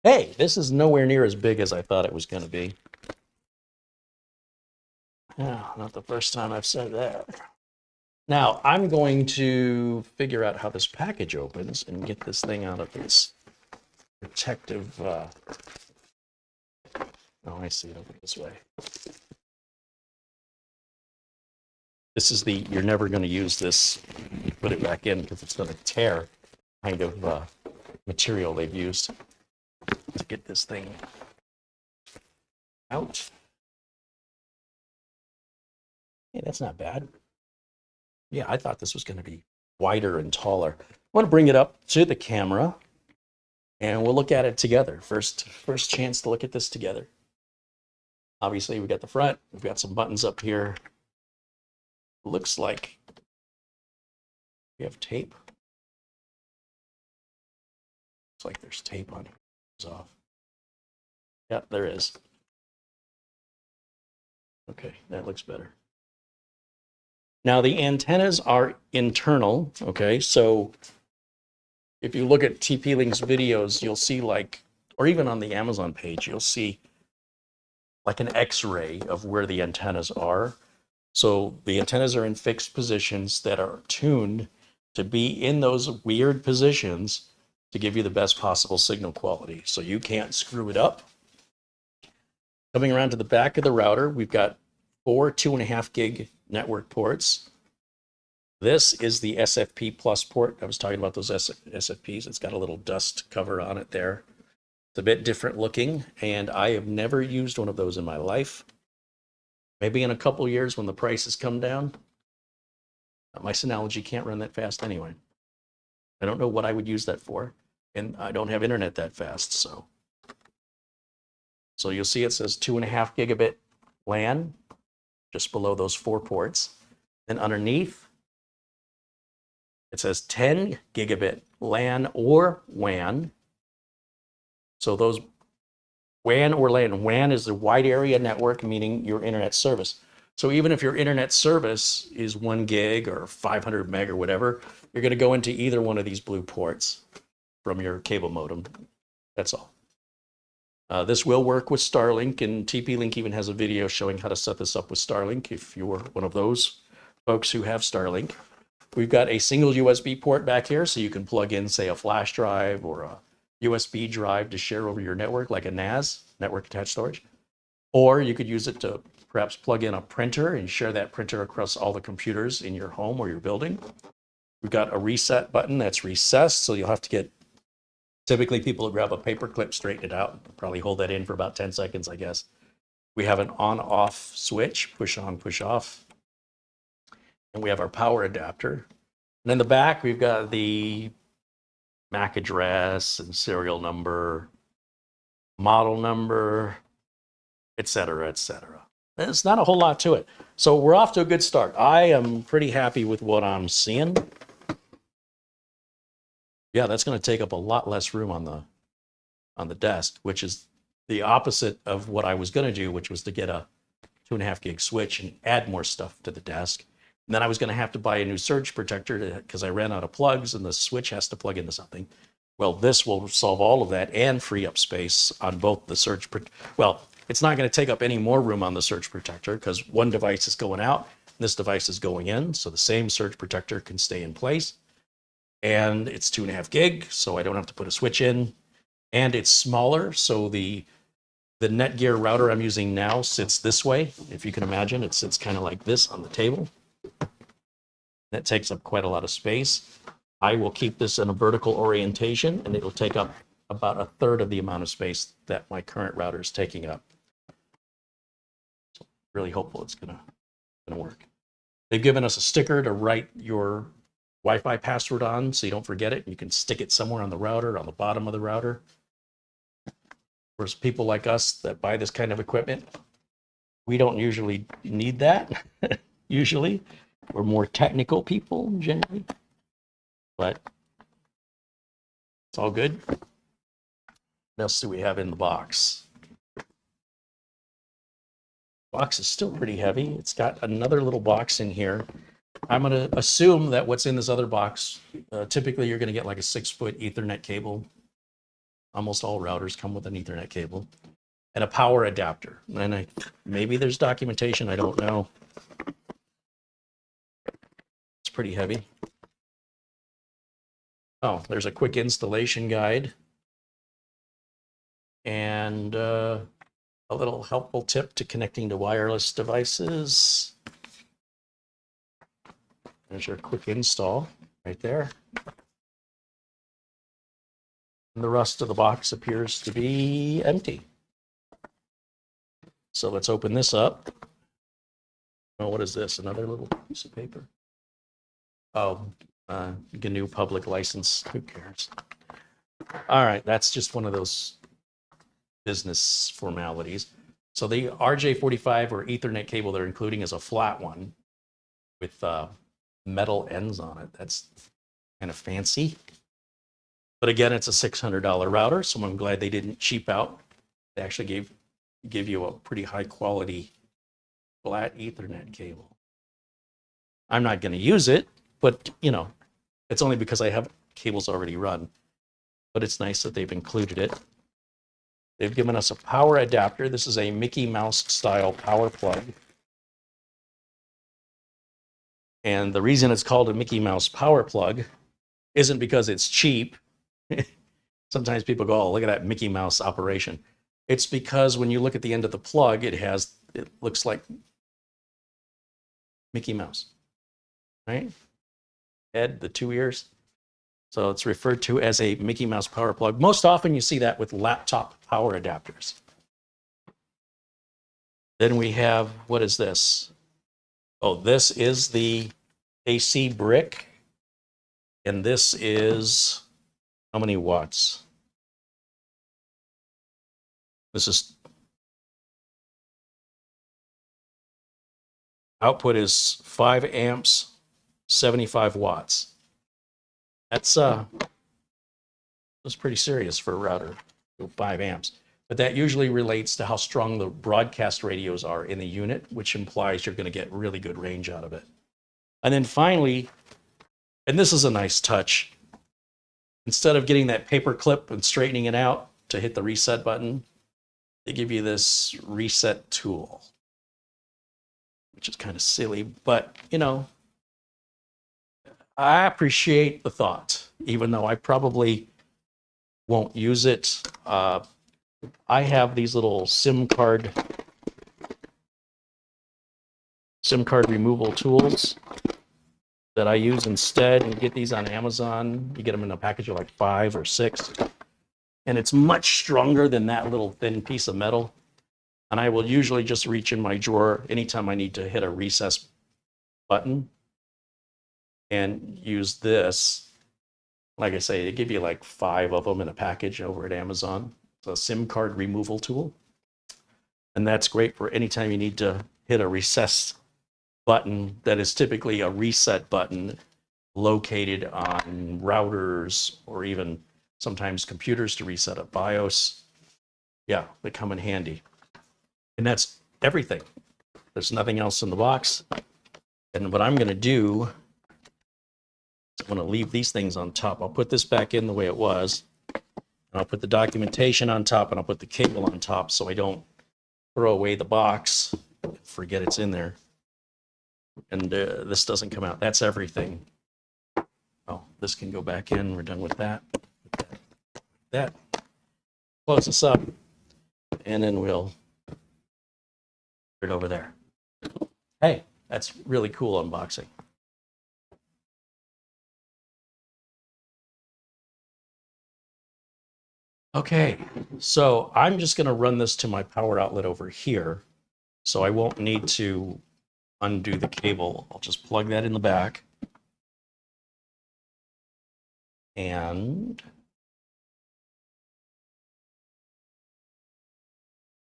Hey, this is nowhere near as big as I thought it was going to be. Oh, not the first time I've said that. Now, I'm going to figure out how this package opens and get this thing out of this protective... Oh, I see it over this way. This is the, you're never going to use this, put it back in because it's going to tear kind of material they've used to get this thing out. Hey, that's not bad. Yeah, I thought this was going to be wider and taller. I want to bring it up to the camera and we'll look at it together. First chance to look at this together. Obviously, we've got the front. We've got some buttons up here. Looks like we have tape. Looks like there's tape on here. It's off. Yeah, there is. Okay, that looks better. Now the antennas are internal, okay? So if you look at TP-Link's videos, you'll see like, or even on the Amazon page, you'll see like an X-ray of where the antennas are. So the antennas are in fixed positions that are tuned to be in those weird positions to give you the best possible signal quality. So you can't screw it up. Coming around to the back of the router, we've got 4 2.5 gig network ports. This is the SFP plus port. I was talking about those SFPs. It's got a little dust cover on it there. It's a bit different looking, and I have never used one of those in my life. Maybe in a couple years when the prices come down. My Synology can't run that fast anyway. I don't know what I would use that for, and I don't have internet that fast, so. So you'll see it says 2.5 gigabit LAN, just below those 4 ports. Then underneath, it says 10 gigabit LAN or WAN. So those WAN or LAN. WAN is the wide area network, meaning your internet service. So even if your internet service is 1 gig or 500 meg or whatever, you're going to go into either one of these blue ports from your cable modem. That's all. This will work with Starlink, and TP-Link even has a video showing how to set this up with Starlink if you're one of those folks who have Starlink. We've got a single USB port back here, so you can plug in, say, a flash drive or a USB drive to share over your network, like a NAS, network attached storage. Or you could use it to perhaps plug in a printer and share that printer across all the computers in your home or your building. We've got a reset button that's recessed, so you'll have to get, typically people will grab a paper clip, straighten it out, probably hold that in for about 10 seconds, I guess. We have an on-off switch, push on, push off. And we have our power adapter. And in the back, we've got the MAC address and serial number, model number, et cetera, et cetera. There's not a whole lot to it. So we're off to a good start. I am pretty happy with what I'm seeing. Yeah, that's going to take up a lot less room on the desk, which is the opposite of what I was going to do, which was to get a 2.5 gig switch and add more stuff to the desk. And then I was going to have to buy a new surge protector because I ran out of plugs and the switch has to plug into something. Well, this will solve all of that and free up space on both the surge. Well, it's not going to take up any more room on the surge protector because one device is going out and this device is going in. So the same surge protector can stay in place. and it's 2.5 gig, so I don't have to put a switch in, and it's smaller, so the Netgear router I'm using now sits this way. If you can imagine, it sits kind of like this on the table. That takes up quite a lot of space. I will keep this in a vertical orientation, and it'll take up about 1/3 of the amount of space that my current router is taking up. So really hopeful it's gonna work. They've given us a sticker to write your Wi-Fi password on so you don't forget it. You can stick it somewhere on the router, on the bottom of the router. For people like us that buy this kind of equipment, we don't usually need that. Usually, we're more technical people generally, but it's all good. What else do we have in the box? Box is still pretty heavy. It's got another little box in here. I'm going to assume that what's in this other box, typically you're going to get like a 6-foot Ethernet cable. Almost all routers come with an Ethernet cable and a power adapter. And maybe there's documentation, I don't know. It's pretty heavy. Oh, there's a quick installation guide and a little helpful tip to connecting to wireless devices. There's your quick install right there. And the rest of the box appears to be empty. So let's open this up. Oh, what is this? Another little piece of paper? Oh, GNU public license. Who cares? All right, that's just one of those business formalities. So the RJ45 or Ethernet cable they're including is a flat one with metal ends on it. That's kind of fancy. But again, it's a $600 router, so I'm glad they didn't cheap out. They actually give you a pretty high quality flat Ethernet cable. I'm not going to use it, but you know, it's only because I have cables already run. But it's nice that they've included it. They've given us a power adapter. This is a Mickey Mouse style power plug. And the reason it's called a Mickey Mouse power plug isn't because it's cheap. Sometimes people go, oh, look at that Mickey Mouse operation. It's because when you look at the end of the plug, it looks like Mickey Mouse, right? Head, the 2 ears. So it's referred to as a Mickey Mouse power plug. Most often you see that with laptop power adapters. Then we have, what is this? Oh, this is the AC brick. And this is, how many watts? This is, output is 5 amps, 75 watts. That's pretty serious for a router, 5 amps. But that usually relates to how strong the broadcast radios are in the unit, which implies you're going to get really good range out of it. And then finally, and this is a nice touch, instead of getting that paper clip and straightening it out to hit the reset button, they give you this reset tool, which is kind of silly, but you know, I appreciate the thought, even though I probably won't use it. I have these little SIM card removal tools that I use instead. You get these on Amazon. You get them in a package of like 5 or 6. And it's much stronger than that little thin piece of metal. And I will usually just reach in my drawer anytime I need to hit a recess button and use this. Like I say, they give you like 5 of them in a package over at Amazon. It's a SIM card removal tool. And that's great for anytime you need to hit a recess button that is typically a reset button located on routers or even sometimes computers to reset a BIOS. Yeah, they come in handy. And that's everything. There's nothing else in the box. And what I'm going to do, I'm going to leave these things on top. I'll put this back in the way it was. And I'll put the documentation on top, and I'll put the cable on top so I don't throw away the box, forget it's in there. And this doesn't come out. That's everything. Oh, This can go back in. We're done with that. That. Close this up. And then we'll put it over there. Hey, that's really cool unboxing. Okay, so I'm just going to run this to my power outlet over here, so I won't need to undo the cable. I'll just plug that in the back. And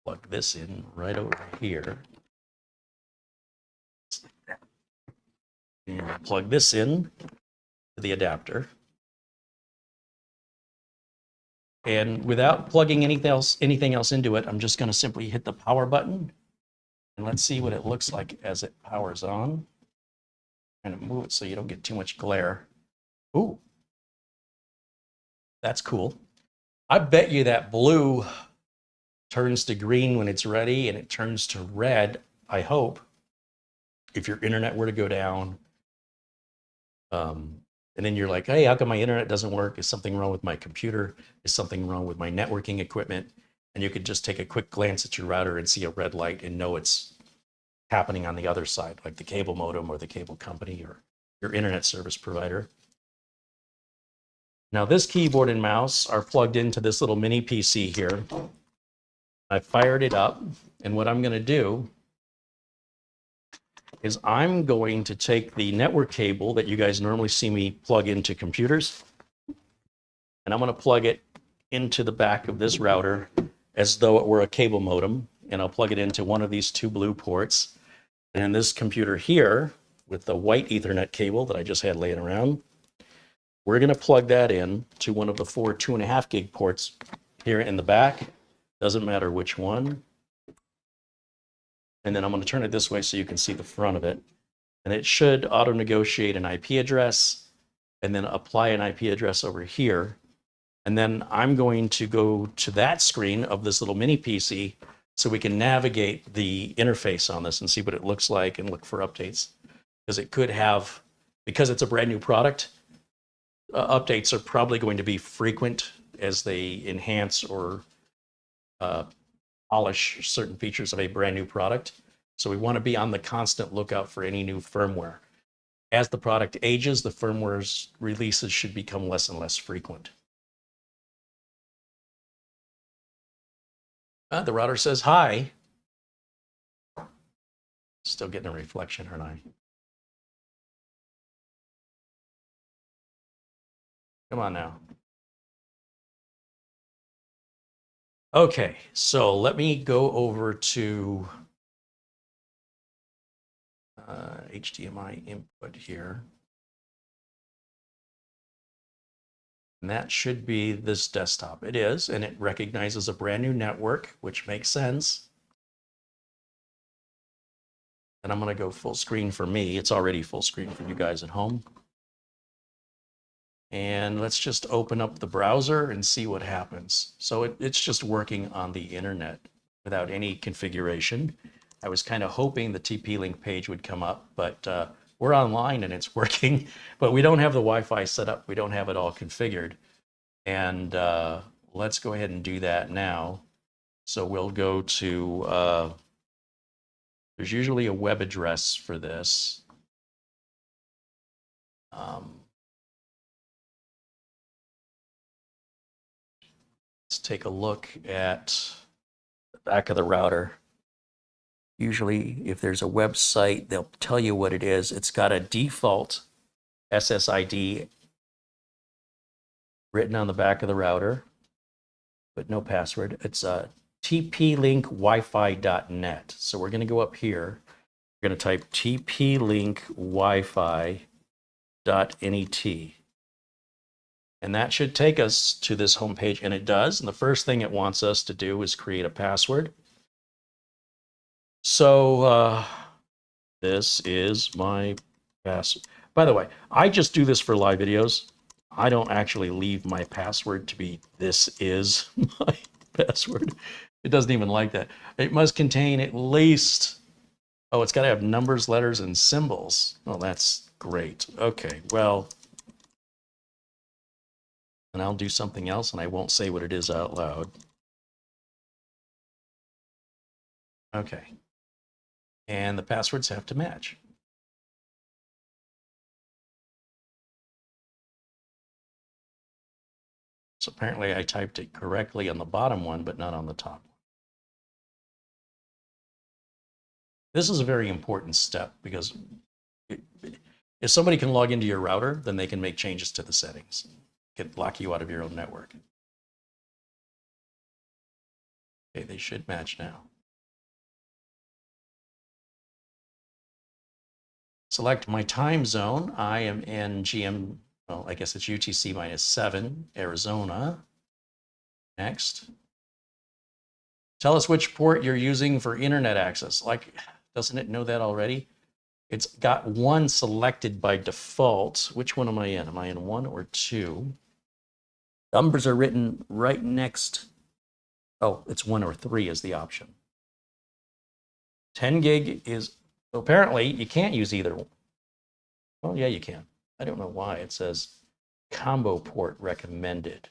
plug this in right over here. And plug this in to the adapter. And without plugging anything else into it, I'm just going to simply hit the power button. And let's see what it looks like as it powers on. Kind of move it so you don't get too much glare. Ooh, that's cool. I bet you that blue turns to green when it's ready, and it turns to red, I hope, if your internet were to go down. And then you're like, hey, how come my internet doesn't work? Is something wrong with my computer? Is something wrong with my networking equipment? And you could just take a quick glance at your router and see a red light and know it's happening on the other side, like the cable modem or the cable company or your internet service provider. Now this keyboard and mouse are plugged into this little mini PC here. I fired it up, and what I'm going to do is I'm going to take the network cable that you guys normally see me plug into computers, and I'm going to plug it into the back of this router as though it were a cable modem, and I'll plug it into one of these two blue ports. And this computer here, with the white Ethernet cable that I just had laying around, we're going to plug that in to one of the four 2.5 gig ports here in the back. Doesn't matter which one. And then I'm going to turn it this way so you can see the front of it. And it should auto-negotiate an IP address and then apply an IP address over here. And then I'm going to go to that screen of this little mini PC so we can navigate the interface on this and see what it looks like and look for updates. Because it could have, because it's a brand new product, updates are probably going to be frequent as they enhance or polish certain features of a brand new product. So we want to be on the constant lookout for any new firmware. As the product ages, the firmware's releases should become less and less frequent. The router says hi. Still getting a reflection, aren't I? Come on now. Okay, so let me go over to HDMI input here. And that should be this desktop. It is, and it recognizes a brand new network, which makes sense. And I'm going to go full screen for me. It's already full screen for you guys at home. And let's just open up the browser and see what happens. So it's just working on the internet without any configuration. I was kind of hoping the TP-Link page would come up, but we're online and it's working, but we don't have the Wi-Fi set up. We don't have it all configured. And let's go ahead and do that now. So we'll go to, there's usually a web address for this. Let's take a look at the back of the router. Usually, if there's a website, they'll tell you what it is. It's got a default SSID written on the back of the router, but no password. It's tplinkwifi.net. So we're going to go up here. We're going to type tplinkwifi.net. And that should take us to this homepage, and it does. And the first thing it wants us to do is create a password. So this is my password. By the way, I just do this for live videos. I don't actually leave my password to be this is my password. It doesn't even like that. It must contain at least, oh, it's got to have numbers, letters, and symbols. Oh, that's great. Okay, well, And I'll do something else and I won't say what it is out loud. Okay. And the passwords have to match. So apparently I typed it correctly on the bottom one, but not on the top one. This is a very important step because if somebody can log into your router, then they can make changes to the settings. Can lock you out of your own network. Okay, they should match now. Select my time zone. I am in GM, well, I guess it's UTC -7, Arizona. Next. Tell us which port you're using for internet access. Like, doesn't it know that already? It's got one selected by default. Which one am I in? Am I in 1 or 2? Numbers are written right next. Oh, it's 1 or 3 is the option. 10 gig is, apparently you can't use either one. Well, yeah, you can. I don't know why. It says combo port recommended.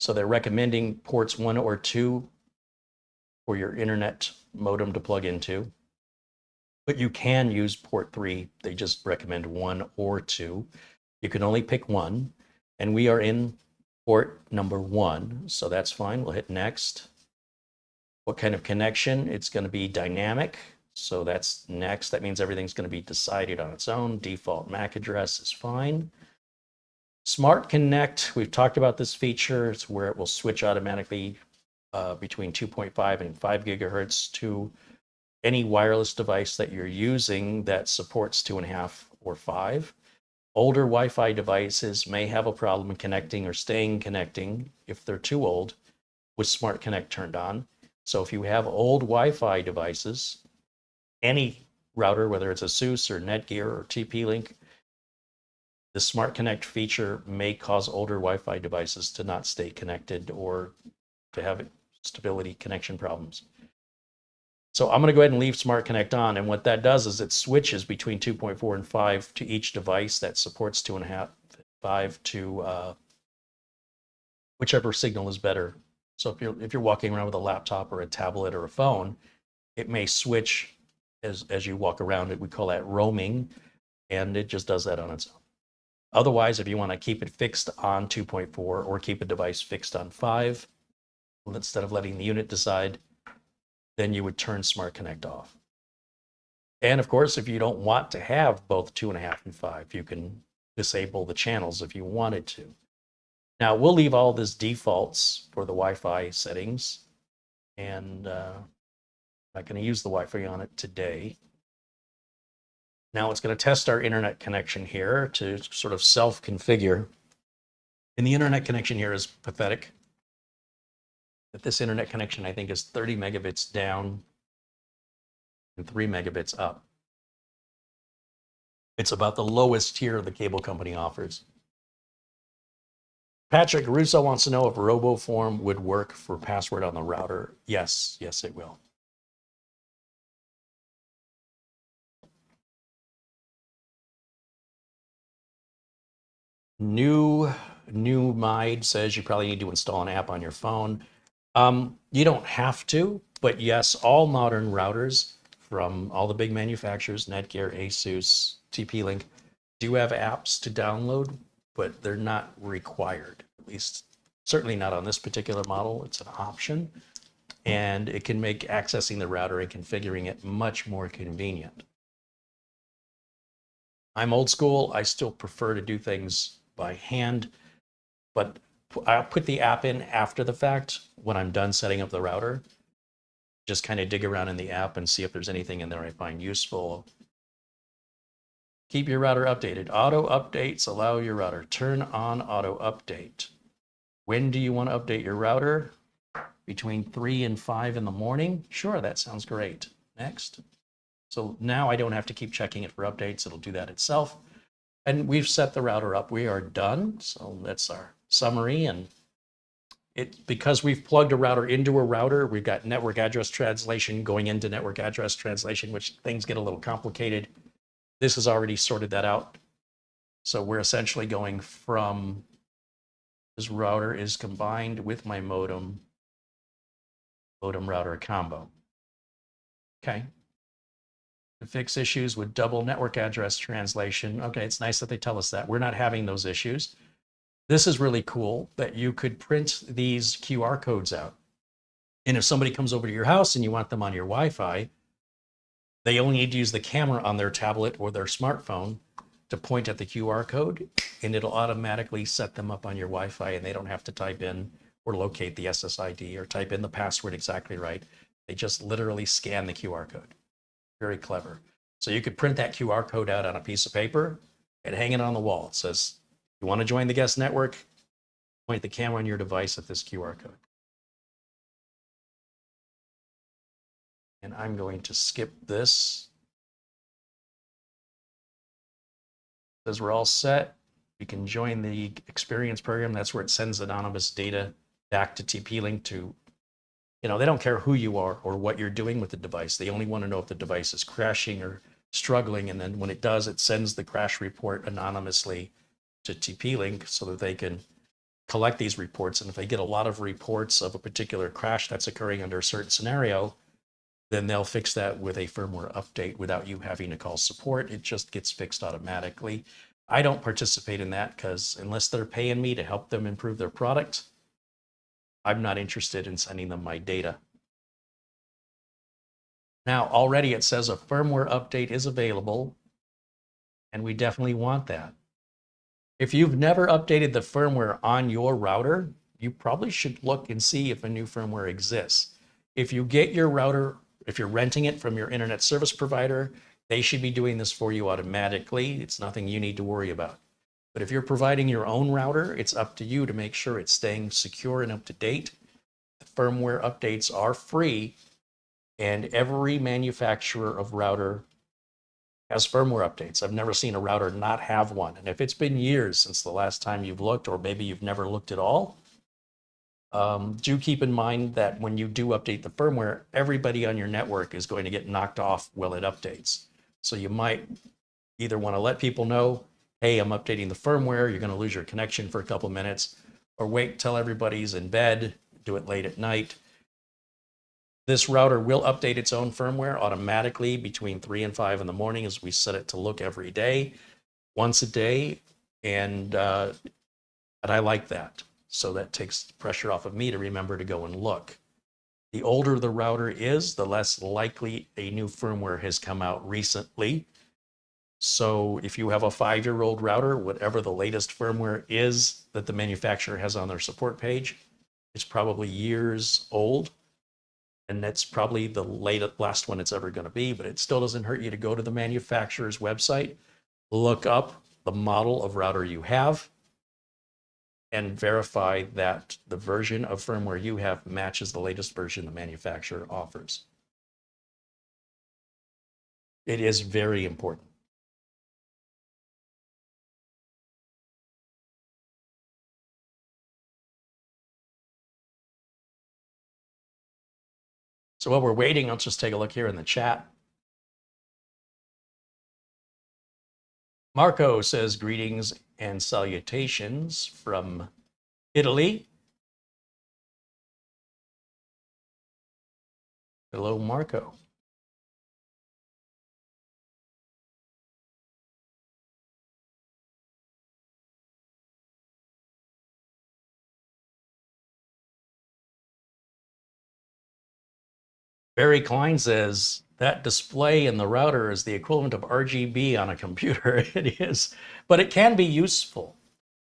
So they're recommending ports 1 or 2 for your internet modem to plug into. But you can use port 3. They just recommend 1 or 2. You can only pick one. And we are in port number 1. So that's fine. We'll hit next. What kind of connection? It's going to be dynamic. So that's next. That means everything's going to be decided on its own. Default MAC address is fine. Smart Connect, we've talked about this feature. It's where it will switch automatically between 2.5 and 5 gigahertz to any wireless device that you're using that supports 2.5 or 5. Older Wi-Fi devices may have a problem connecting or staying connecting if they're too old with Smart Connect turned on. So if you have old Wi-Fi devices, any router, whether it's ASUS or Netgear or TP-Link, the Smart Connect feature may cause older Wi-Fi devices to not stay connected or to have stability connection problems. So I'm going to go ahead and leave Smart Connect on. And what that does is it switches between 2.4 and 5 to each device that supports 2.5, 5 to whichever signal is better. So if you're walking around with a laptop or a tablet or a phone, it may switch as you walk around it. We call that roaming, and it just does that on its own. Otherwise, if you want to keep it fixed on 2.4 or keep a device fixed on 5, instead of letting the unit decide, then you would turn Smart Connect off. And of course, if you don't want to have both 2.5 and 5, you can disable the channels if you wanted to. Now, we'll leave all this defaults for the Wi-Fi settings, and I'm not going to use the Wi-Fi on it today. Now it's going to test our internet connection here to sort of self-configure. And the internet connection here is pathetic. But this internet connection, I think, is 30 megabits down and 3 megabits up. It's about the lowest tier the cable company offers. Patrick Russo wants to know if RoboForm would work for password on the router. Yes, yes, it will. New Mide says you probably need to install an app on your phone. You don't have to, but yes, all modern routers from all the big manufacturers, Netgear, ASUS, TP-Link, do have apps to download, but they're not required, at least certainly not on this particular model. It's an option, and it can make accessing the router and configuring it much more convenient. I'm old school. I still prefer to do things by hand, but I'll put the app in after the fact when I'm done setting up the router. Just kind of dig around in the app and see if there's anything in there I find useful. Keep your router updated. Auto updates allow your router. Turn on auto update. When do you want to update your router? Between 3 and 5 in the morning? Sure, that sounds great. Next. So now I don't have to keep checking it for updates. It'll do that itself. And we've set the router up. We are done. So that's our summary. And because we've plugged a router into a router, we've got network address translation going into network address translation, which things get a little complicated. This has already sorted that out. So we're essentially going from this router is combined with my modem router combo. Okay. To fix issues with double network address translation. Okay, it's nice that they tell us that. We're not having those issues. This is really cool that you could print these QR codes out. And if somebody comes over to your house and you want them on your Wi-Fi, they only need to use the camera on their tablet or their smartphone to point at the QR code, and it'll automatically set them up on your Wi-Fi, and they don't have to type in or locate the SSID or type in the password exactly right. They just literally scan the QR code. Very clever. So you could print that QR code out on a piece of paper and hang it on the wall. It says, you want to join the guest network, point the camera on your device at this QR code. And I'm going to skip this. As we're all set, we can join the experience program. That's where it sends anonymous data back to TP-Link to, they don't care who you are or what you're doing with the device. They only want to know if the device is crashing or struggling. And then when it does, it sends the crash report anonymously to TP-Link so that they can collect these reports. And if they get a lot of reports of a particular crash that's occurring under a certain scenario, then they'll fix that with a firmware update without you having to call support. It just gets fixed automatically. I don't participate in that because unless they're paying me to help them improve their product, I'm not interested in sending them my data. Now, already it says a firmware update is available, and we definitely want that. If you've never updated the firmware on your router, you probably should look and see if a new firmware exists. If you get your router, if you're renting it from your internet service provider, they should be doing this for you automatically. It's nothing you need to worry about. But if you're providing your own router, it's up to you to make sure it's staying secure and up to date. The firmware updates are free, and every manufacturer of router has firmware updates. I've never seen a router not have one. And if it's been years since the last time you've looked, or maybe you've never looked at all, do keep in mind that when you do update the firmware, everybody on your network is going to get knocked off while it updates. So you might either want to let people know, hey, I'm updating the firmware, you're going to lose your connection for a couple minutes, or wait till everybody's in bed, do it late at night. This router will update its own firmware automatically between 3 and 5 in the morning as we set it to look every day, once a day, and I like that. So that takes the pressure off of me to remember to go and look. The older the router is, the less likely a new firmware has come out recently. So if you have a 5-year-old router, whatever the latest firmware is that the manufacturer has on their support page, it's probably years old. And that's probably the last one it's ever going to be, but it still doesn't hurt you to go to the manufacturer's website, look up the model of router you have, and verify that the version of firmware you have matches the latest version the manufacturer offers. It is very important. So while we're waiting, let's just take a look here in the chat. Marco says, greetings and salutations from Italy. Hello, Marco. Barry Klein says, that display in the router is the equivalent of RGB on a computer. It is, but it can be useful.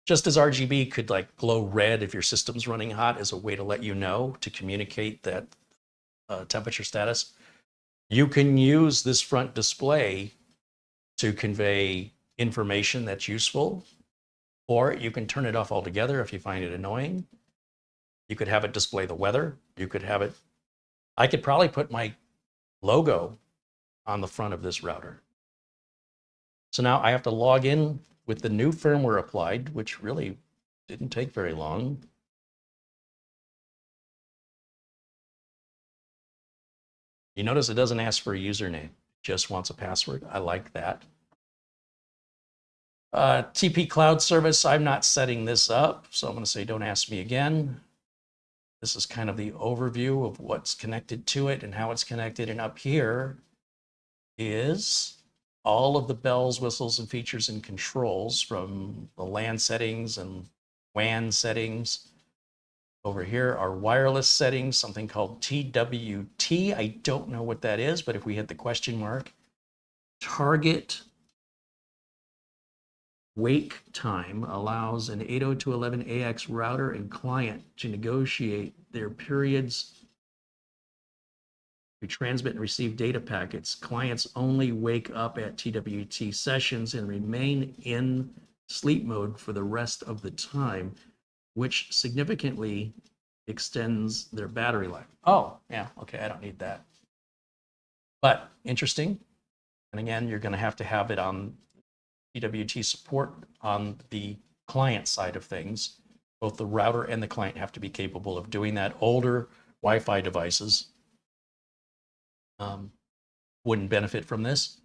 Just as RGB could like glow red if your system's running hot as a way to let you know, to communicate that temperature status, you can use this front display to convey information that's useful, or you can turn it off altogether if you find it annoying. You could have it display the weather. You could have it, I could probably put my logo on the front of this router. So now I have to log in with the new firmware applied, which really didn't take very long. You notice it doesn't ask for a username, it just wants a password. I like that. TP Cloud Service, I'm not setting this up, so I'm going to say don't ask me again. This is kind of the overview of what's connected to it and how it's connected. And up here is all of the bells, whistles, and features and controls from the LAN settings and WAN settings. Over here are wireless settings, something called TWT. I don't know what that is, but if we hit the question mark, target wake time allows an 802.11ax router and client to negotiate their periods to transmit and receive data packets. Clients only wake up at TWT sessions and remain in sleep mode for the rest of the time, which significantly extends their battery life. Oh, yeah, okay, I don't need that. But interesting. And again, you're going to have it on TWT support on the client side of things. Both the router and the client have to be capable of doing that. Older Wi-Fi devices wouldn't benefit from this.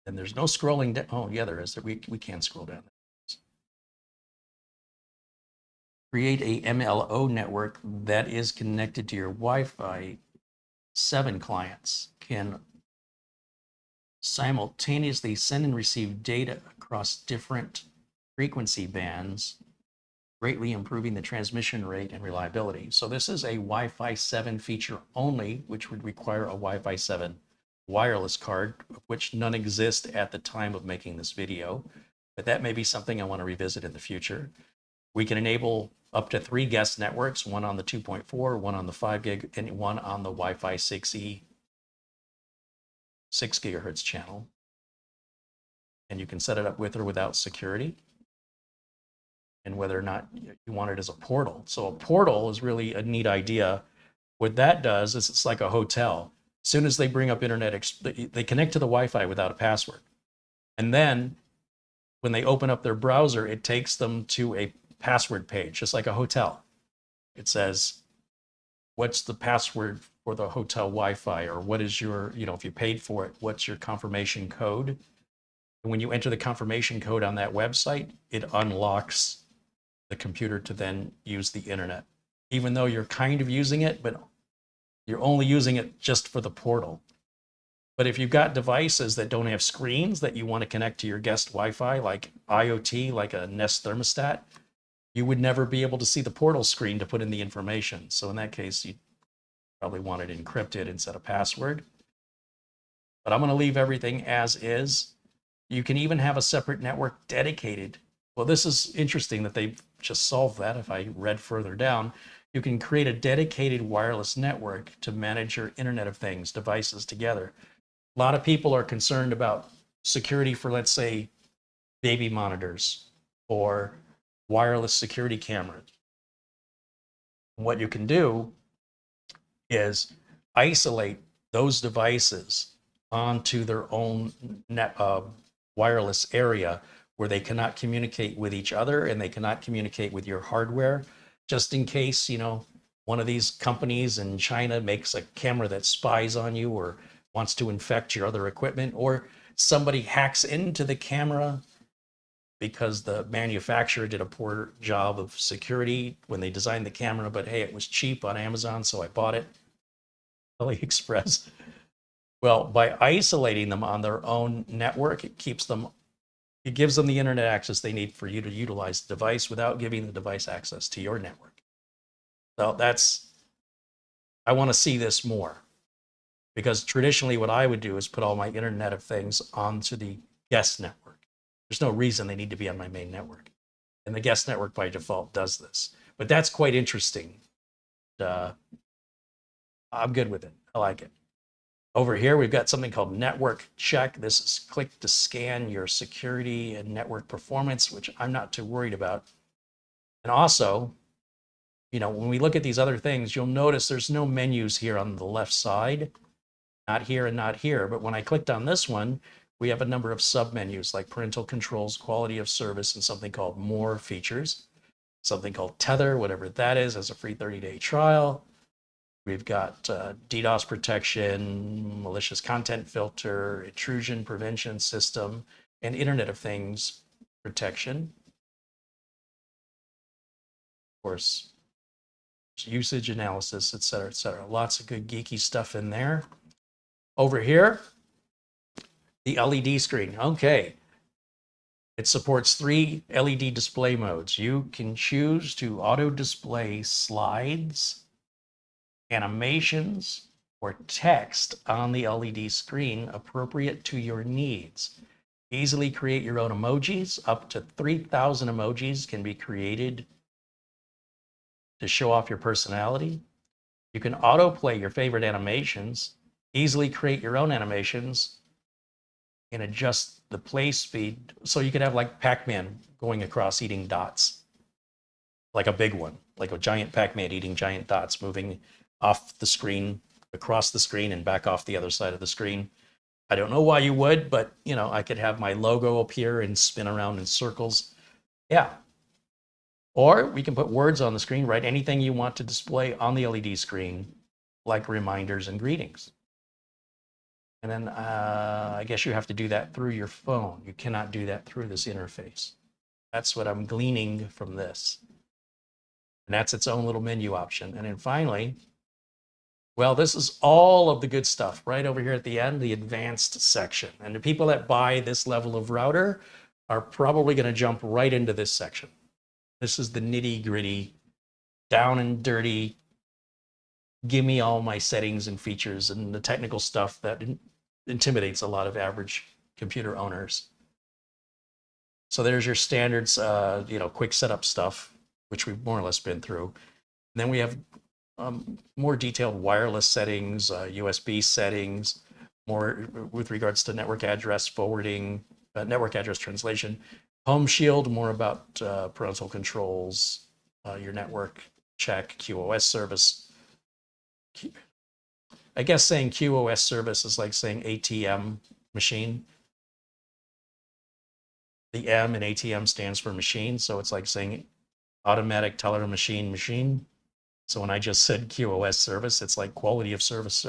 And there's no scrolling down. Oh, yeah, there is. We can scroll down. Create a MLO network that is connected to your Wi-Fi. 7 clients can simultaneously send and receive data across different frequency bands, greatly improving the transmission rate and reliability. So this is a Wi-Fi 7 feature only, which would require a Wi-Fi 7 wireless card, of which none exist at the time of making this video. But that may be something I want to revisit in the future. We can enable up to 3 guest networks, one on the 2.4, one on the 5 gig, and one on the Wi-Fi 6E 6 gigahertz channel. And you can set it up with or without security, and whether or not you want it as a portal. So a portal is really a neat idea. What that does is it's like a hotel. As soon as they bring up internet, they connect to the Wi-Fi without a password. And then when they open up their browser, it takes them to a password page, just like a hotel. It says, what's the password for the hotel Wi-Fi? Or what is your, if you paid for it, what's your confirmation code? And when you enter the confirmation code on that website, it unlocks the computer to then use the internet, even though you're kind of using it, but you're only using it just for the portal. But if you've got devices that don't have screens that you want to connect to your guest Wi-Fi, like IoT, like a Nest thermostat, you would never be able to see the portal screen to put in the information. So in that case, you probably want it encrypted and set a password. But I'm going to leave everything as is. You can even have a separate network dedicated. Well, this is interesting that they've just solved that. If I read further down, you can create a dedicated wireless network to manage your Internet of Things devices together. A lot of people are concerned about security for, let's say, baby monitors or wireless security cameras. What you can do is isolate those devices onto their own wireless area where they cannot communicate with each other and they cannot communicate with your hardware, just in case, one of these companies in China makes a camera that spies on you or wants to infect your other equipment, or somebody hacks into the camera because the manufacturer did a poor job of security when they designed the camera, but hey, it was cheap on Amazon, so I bought it. AliExpress. Well, by isolating them on their own network, it gives them the internet access they need for you to utilize the device without giving the device access to your network. So I want to see this more, because traditionally what I would do is put all my Internet of Things onto the guest network. There's no reason they need to be on my main network. And the guest network by default does this. But that's quite interesting. I'm good with it. I like it. Over here, we've got something called network check. This is click to scan your security and network performance, which I'm not too worried about. And also, when we look at these other things, you'll notice there's no menus here on the left side, not here and not here. But when I clicked on this one, we have a number of submenus like parental controls, quality of service, and something called more features, something called tether, whatever that is, as a free 30-day trial. We've got DDoS protection, malicious content filter, intrusion prevention system, and Internet of Things protection. Of course, usage analysis, et cetera, et cetera. Lots of good geeky stuff in there. Over here, the LED screen. Okay. It supports 3 LED display modes. You can choose to auto display slides, animations, or text on the LED screen appropriate to your needs. Easily create your own emojis. Up to 3,000 emojis can be created to show off your personality. You can autoplay your favorite animations, easily create your own animations, and adjust the play speed. So you could have like Pac-Man going across eating dots, like a big one, like a giant Pac-Man eating giant dots, moving off the screen, across the screen, and back off the other side of the screen. I don't know why you would, but you know, I could have my logo appear and spin around in circles. Yeah. Or we can put words on the screen, write anything you want to display on the LED screen, like reminders and greetings. And then I guess you have to do that through your phone. You cannot do that through this interface. That's what I'm gleaning from this. And that's its own little menu option. And then finally, well, this is all of the good stuff right over here at the end, the advanced section. And the people that buy this level of router are probably going to jump right into this section. This is the nitty gritty, down and dirty, give me all my settings and features and the technical stuff that intimidates a lot of average computer owners. So there's your standards, quick setup stuff, which we've more or less been through. And then we have more detailed wireless settings, USB settings, more with regards to network address forwarding, network address translation. HomeShield, more about parental controls, your network check, QoS service. I guess saying QoS service is like saying ATM machine. The M in ATM stands for machine, so it's like saying automatic teller machine. So when I just said QoS service, it's like quality of service.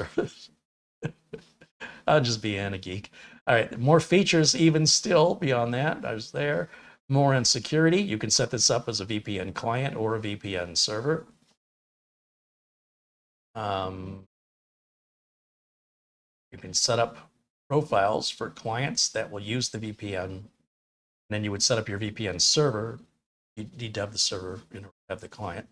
I'll just be a geek. All right, more features even still beyond that. I was there. More on security. You can set this up as a VPN client or a VPN server. You can set up profiles for clients that will use the VPN. And then you would set up your VPN server. You need to have the server, have the client.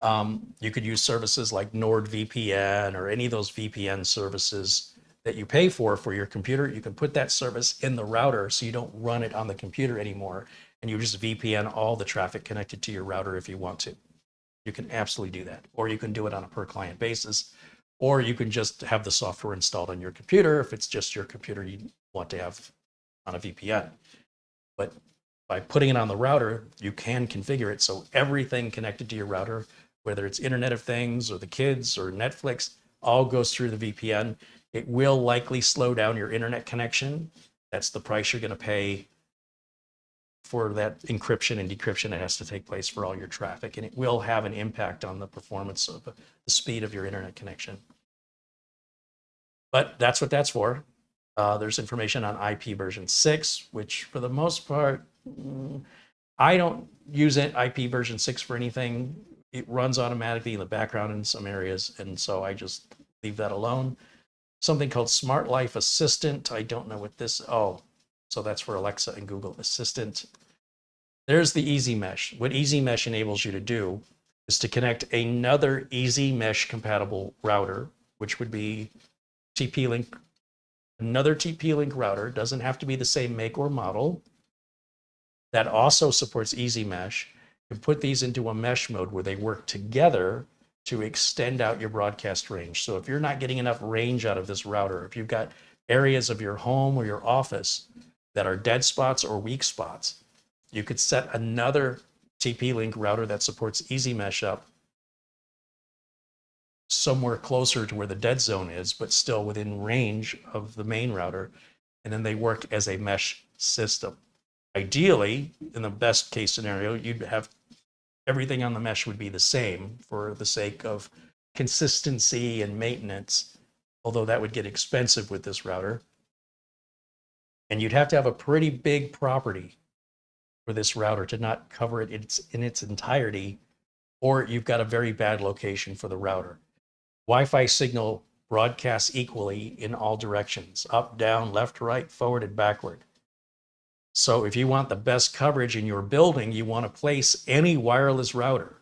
You could use services like NordVPN or any of those VPN services that you pay for your computer. You can put that service in the router so you don't run it on the computer anymore. And you just VPN all the traffic connected to your router if you want to. You can absolutely do that. Or you can do it on a per client basis. Or you can just have the software installed on your computer if it's just your computer you want to have on a VPN. But by putting it on the router, you can configure it so everything connected to your router, whether it's Internet of Things or the kids or Netflix, all goes through the VPN. It will likely slow down your internet connection. That's the price you're going to pay for that encryption and decryption that has to take place for all your traffic. And it will have an impact on the performance of the speed of your internet connection. But that's what that's for. There's information on IP version 6, which for the most part, I don't use it, IP version 6 for anything. It runs automatically in the background in some areas, and so I just leave that alone. Something called Smart Life Assistant. I don't know what this, so that's for Alexa and Google Assistant. There's the Easy Mesh. What Easy Mesh enables you to do is to connect another Easy Mesh compatible router, which would be TP-Link. Another TP-Link router, doesn't have to be the same make or model, that also supports Easy Mesh. You put these into a mesh mode where they work together to extend out your broadcast range. So if you're not getting enough range out of this router, if you've got areas of your home or your office that are dead spots or weak spots, you could set another TP-Link router that supports Easy Mesh up somewhere closer to where the dead zone is, but still within range of the main router. And then they work as a mesh system. Ideally, in the best case scenario, you'd have everything on the mesh would be the same for the sake of consistency and maintenance, although that would get expensive with this router. And you'd have to have a pretty big property for this router to not cover it in its entirety, or you've got a very bad location for the router. Wi-Fi signal broadcasts equally in all directions, up, down, left, right, forward, and backward. So if you want the best coverage in your building, you want to place any wireless router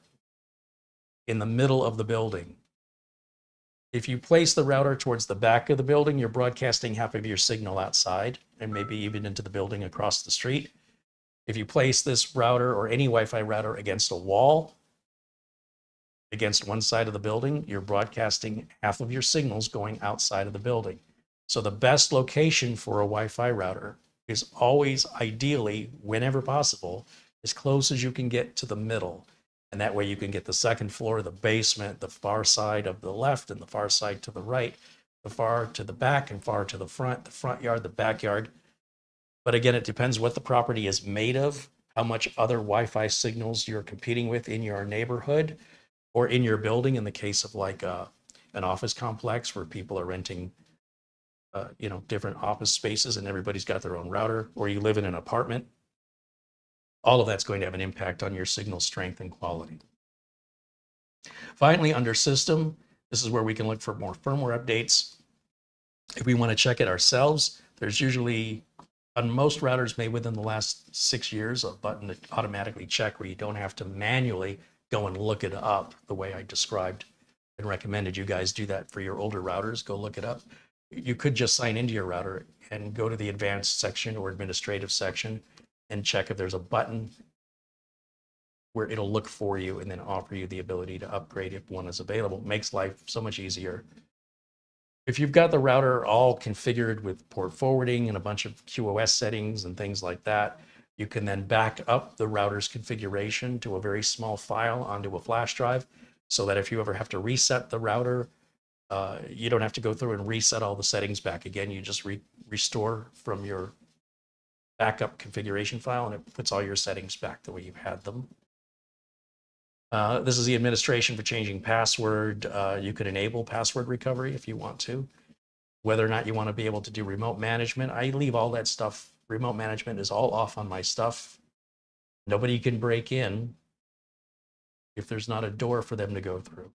in the middle of the building. If you place the router towards the back of the building, you're broadcasting half of your signal outside and maybe even into the building across the street. If you place this router or any Wi-Fi router against a wall, against one side of the building, you're broadcasting half of your signals going outside of the building. So the best location for a Wi-Fi router is always, ideally, whenever possible, as close as you can get to the middle. And that way you can get the second floor, the basement, the far side of the left and the far side to the right, the far to the back and far to the front yard, the backyard. But again, it depends what the property is made of, how much other Wi-Fi signals you're competing with in your neighborhood or in your building, in the case of like an office complex where people are renting different office spaces and everybody's got their own router, or you live in an apartment. All of that's going to have an impact on your signal strength and quality. Finally, under system, this is where we can look for more firmware updates. If we want to check it ourselves, there's usually, on most routers made within the last 6 years, a button to automatically check where you don't have to manually go and look it up the way I described and recommended you guys do that for your older routers. Go look it up. You could just sign into your router and go to the advanced section or administrative section and check if there's a button where it'll look for you and then offer you the ability to upgrade if one is available. It makes life so much easier. If you've got the router all configured with port forwarding and a bunch of QoS settings and things like that, you can then back up the router's configuration to a very small file onto a flash drive, so that if you ever have to reset the router, you don't have to go through and reset all the settings back again. You just restore from your backup configuration file and it puts all your settings back the way you had them. This is the administration for changing password. You could enable password recovery if you want to. Whether or not you want to be able to do remote management, I leave all that stuff. Remote management is all off on my stuff. Nobody can break in if there's not a door for them to go through.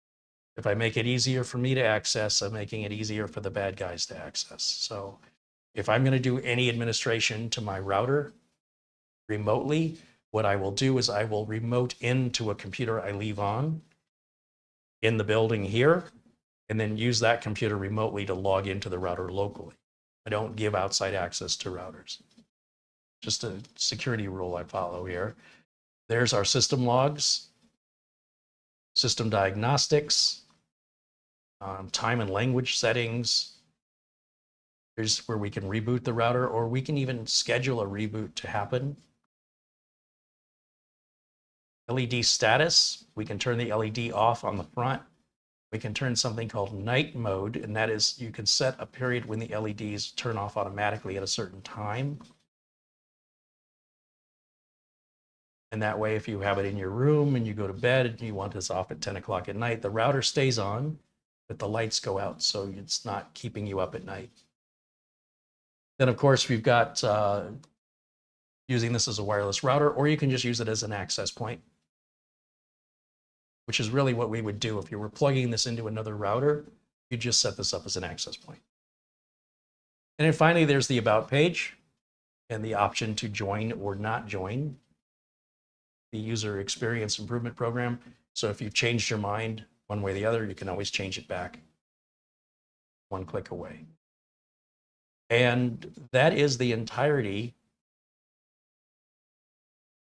If I make it easier for me to access, I'm making it easier for the bad guys to access. So if I'm going to do any administration to my router remotely, what I will do is I will remote into a computer I leave on in the building here, and then use that computer remotely to log into the router locally. I don't give outside access to routers. Just a security rule I follow here. There's our system logs, system diagnostics, time and language settings. Here's where we can reboot the router, or we can even schedule a reboot to happen. LED status, we can turn the LED off on the front. We can turn something called night mode, and that is you can set a period when the LEDs turn off automatically at a certain time. And that way, if you have it in your room and you go to bed and you want this off at 10 o'clock at night, the router stays on, but the lights go out, so it's not keeping you up at night. Then, of course, we've got using this as a wireless router, or you can just use it as an access point, which is really what we would do if you were plugging this into another router. You just set this up as an access point. And then finally, there's the About page and the option to join or not join the User Experience Improvement Program. So if you've changed your mind one way or the other, you can always change it back one click away. And that is the entirety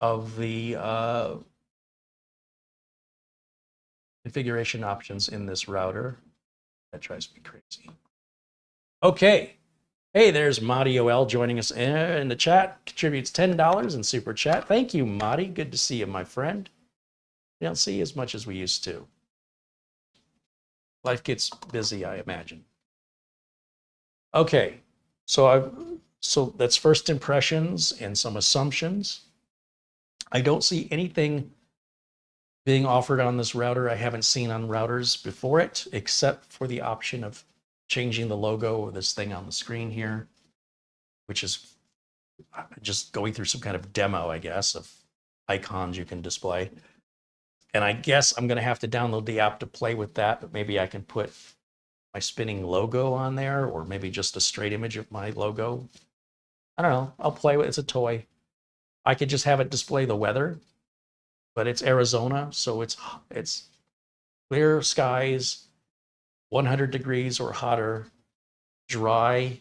of the configuration options in this router. That drives me crazy. Okay. Hey, there's Madi OL joining us in the chat. Contributes $10 in Super Chat. Thank you, Madi. Good to see you, my friend. We don't see you as much as we used to. Life gets busy, I imagine. Okay, so that's first impressions and some assumptions. I don't see anything being offered on this router I haven't seen on routers before it, except for the option of changing the logo of this thing on the screen here, which is just going through some kind of demo, I guess, of icons you can display. And I guess I'm going to have to download the app to play with that, but maybe I can put my spinning logo on there, or maybe just a straight image of my logo. I don't know. I'll play with it. It's a toy. I could just have it display the weather, but it's Arizona, so it's clear skies, 100 degrees or hotter, dry,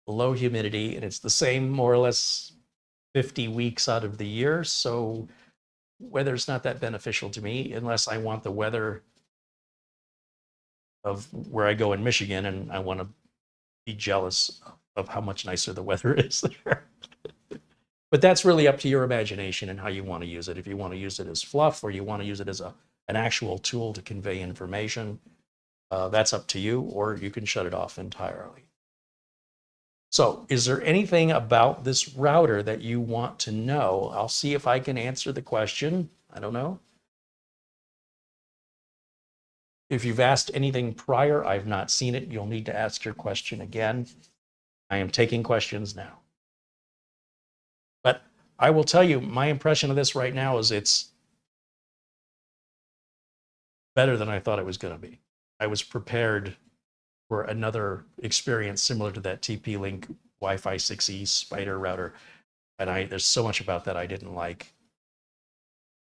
low humidity, and it's the same more or less 50 weeks out of the year. So weather's not that beneficial to me unless I want the weather of where I go in Michigan and I want to be jealous of how much nicer the weather is there. But that's really up to your imagination and how you want to use it. If you want to use it as fluff or you want to use it as an actual tool to convey information, that's up to you, or you can shut it off entirely. So is there anything about this router that you want to know? I'll see if I can answer the question. I don't know. If you've asked anything prior, I've not seen it. You'll need to ask your question again. I am taking questions now. But I will tell you, my impression of this right now is it's better than I thought it was going to be. I was prepared for another experience similar to that TP-Link Wi-Fi 6E spider router. And there's so much about that I didn't like.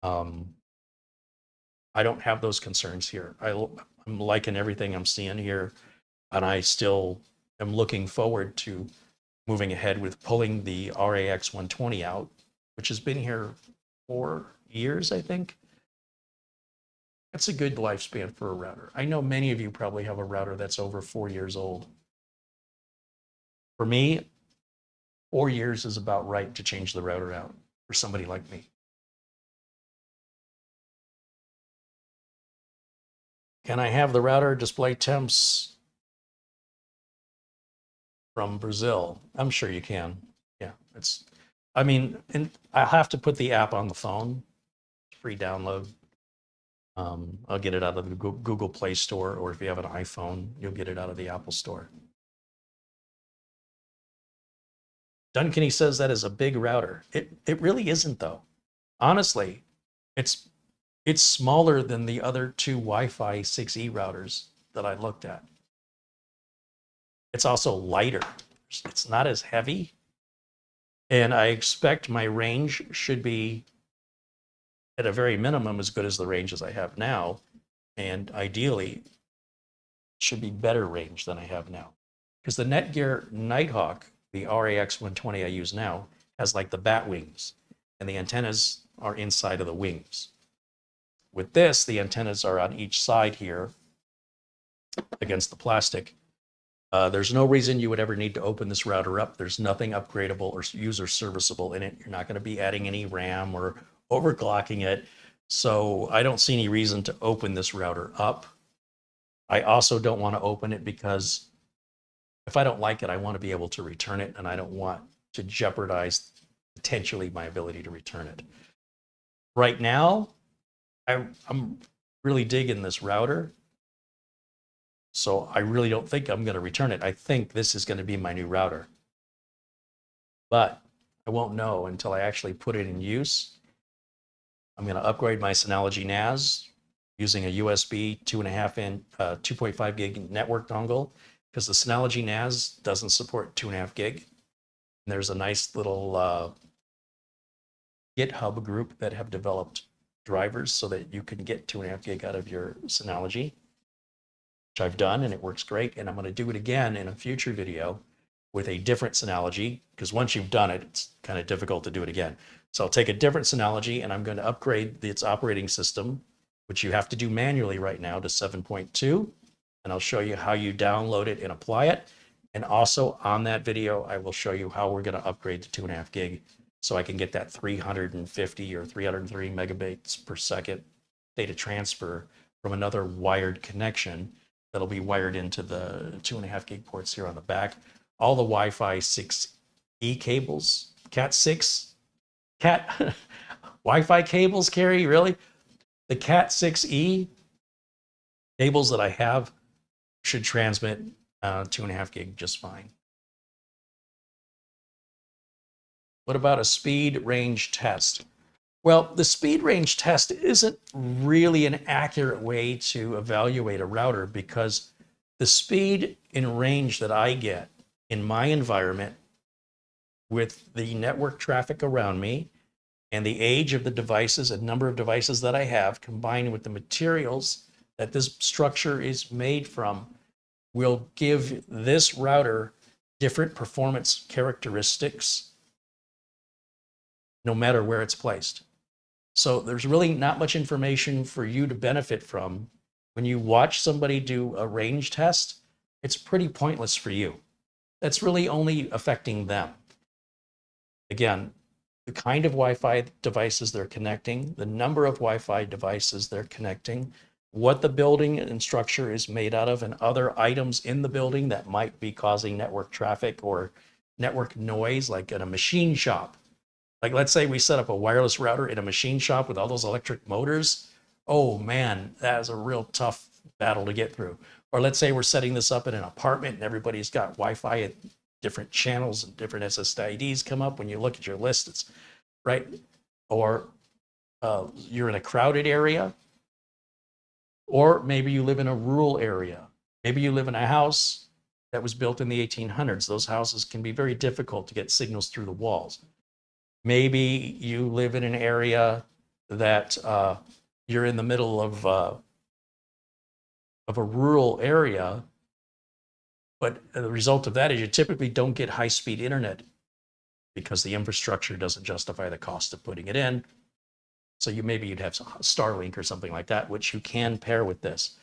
I don't have those concerns here. I'm liking everything I'm seeing here. And I still am looking forward to moving ahead with pulling the RAX 120 out, which has been here 4 years, I think. That's a good lifespan for a router. I know many of you probably have a router that's over 4 years old. For me, 4 years is about right to change the router out for somebody like me. Can I have the router display temps from Brazil? I'm sure you can. Yeah, and I'll have to put the app on the phone, free download. I'll get it out of the Google Play Store, or if you have an iPhone, you'll get it out of the Apple Store. Duncan says that is a big router. It really isn't, though. Honestly, it's smaller than the other two Wi-Fi 6E routers that I looked at. It's also lighter. It's not as heavy. And I expect my range should be, at a very minimum, as good as the ranges I have now. And ideally, should be better range than I have now. Because the Netgear Nighthawk, the RAX 120 I use now, has like the bat wings. And the antennas are inside of the wings. With this, the antennas are on each side here against the plastic. There's no reason you would ever need to open this router up. There's nothing upgradable or user serviceable in it. You're not going to be adding any RAM or overclocking it. So I don't see any reason to open this router up. I also don't want to open it because if I don't like it, I want to be able to return it, and I don't want to jeopardize potentially my ability to return it. Right now, I'm really digging this router. So I really don't think I'm going to return it. I think this is going to be my new router. But I won't know until I actually put it in use. I'm going to upgrade my Synology NAS using a USB 2.5 gig network dongle, because the Synology NAS doesn't support 2.5 gig. And there's a nice little GitHub group that have developed drivers so that you can get 2.5 gig out of your Synology, which I've done, and it works great. And I'm going to do it again in a future video with a different Synology, because once you've done it, it's kind of difficult to do it again. So I'll take a different Synology and I'm going to upgrade its operating system, which you have to do manually right now, to 7.2. And I'll show you how you download it and apply it. And also on that video, I will show you how we're going to upgrade to 2.5 gig so I can get that 350 or 303 megabits per second data transfer from another wired connection that'll be wired into the 2.5 gig ports here on the back. All the Wi-Fi 6E cables, Cat 6, Wi-Fi cables, Carey, really? The Cat6e cables that I have should transmit 2.5 gig just fine. What about a speed range test? Well, the speed range test isn't really an accurate way to evaluate a router because the speed and range that I get in my environment with the network traffic around me and the age of the devices and number of devices that I have combined with the materials that this structure is made from will give this router different performance characteristics no matter where it's placed. So there's really not much information for you to benefit from. When you watch somebody do a range test, it's pretty pointless for you. That's really only affecting them. Again, the kind of Wi-Fi devices they're connecting, the number of Wi-Fi devices they're connecting, what the building and structure is made out of, and other items in the building that might be causing network traffic or network noise, like in a machine shop. Like let's say we set up a wireless router in a machine shop with all those electric motors. Oh man, that is a real tough battle to get through. Or let's say we're setting this up in an apartment and everybody's got Wi-Fi at different channels and different SSIDs come up. When you look at your list, it's right. Or you're in a crowded area. Or maybe you live in a rural area. Maybe you live in a house that was built in the 1800s. Those houses can be very difficult to get signals through the walls. Maybe you live in an area that you're in the middle of a rural area, but the result of that is you typically don't get high-speed internet because the infrastructure doesn't justify the cost of putting it in. So you'd have Starlink or something like that, which you can pair with this.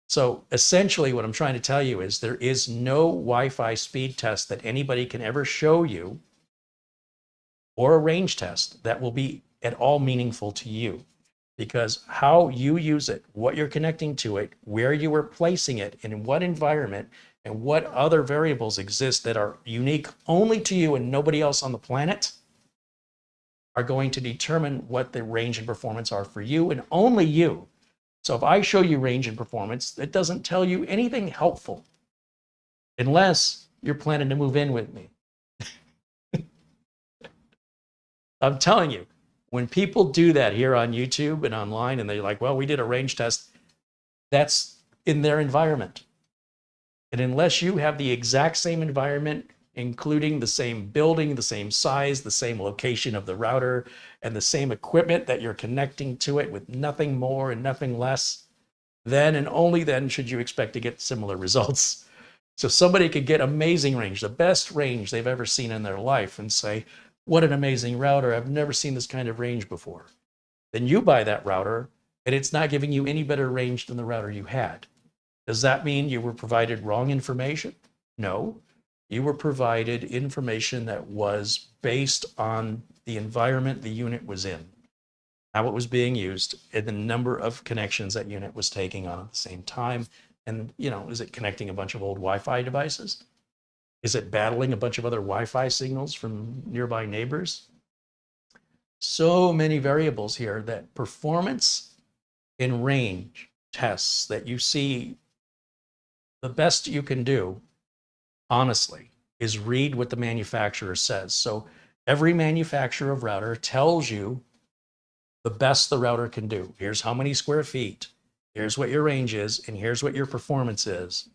So essentially what I'm trying to tell you is there is no Wi-Fi speed test that anybody can ever show you or a range test that will be at all meaningful to you, because how you use it, what you're connecting to it, where you are placing it, and in what environment, and what other variables exist that are unique only to you and nobody else on the planet are going to determine what the range and performance are for you and only you. So if I show you range and performance, it doesn't tell you anything helpful unless you're planning to move in with me. I'm telling you, when people do that here on YouTube and online and they're like, well, we did a range test, that's in their environment. And unless you have the exact same environment, including the same building, the same size, the same location of the router, and the same equipment that you're connecting to it with nothing more and nothing less, then and only then should you expect to get similar results. So somebody could get amazing range, the best range they've ever seen in their life, and say, what an amazing router, I've never seen this kind of range before. Then you buy that router and it's not giving you any better range than the router you had. Does that mean you were provided wrong information? No, you were provided information that was based on the environment the unit was in, how it was being used, and the number of connections that unit was taking on at the same time. And, is it connecting a bunch of old Wi-Fi devices? Is it battling a bunch of other Wi-Fi signals from nearby neighbors? So many variables here that performance and range tests that you see, the best you can do, honestly, is read what the manufacturer says. So every manufacturer of router tells you the best the router can do. Here's how many square feet, here's what your range is, and here's what your performance is.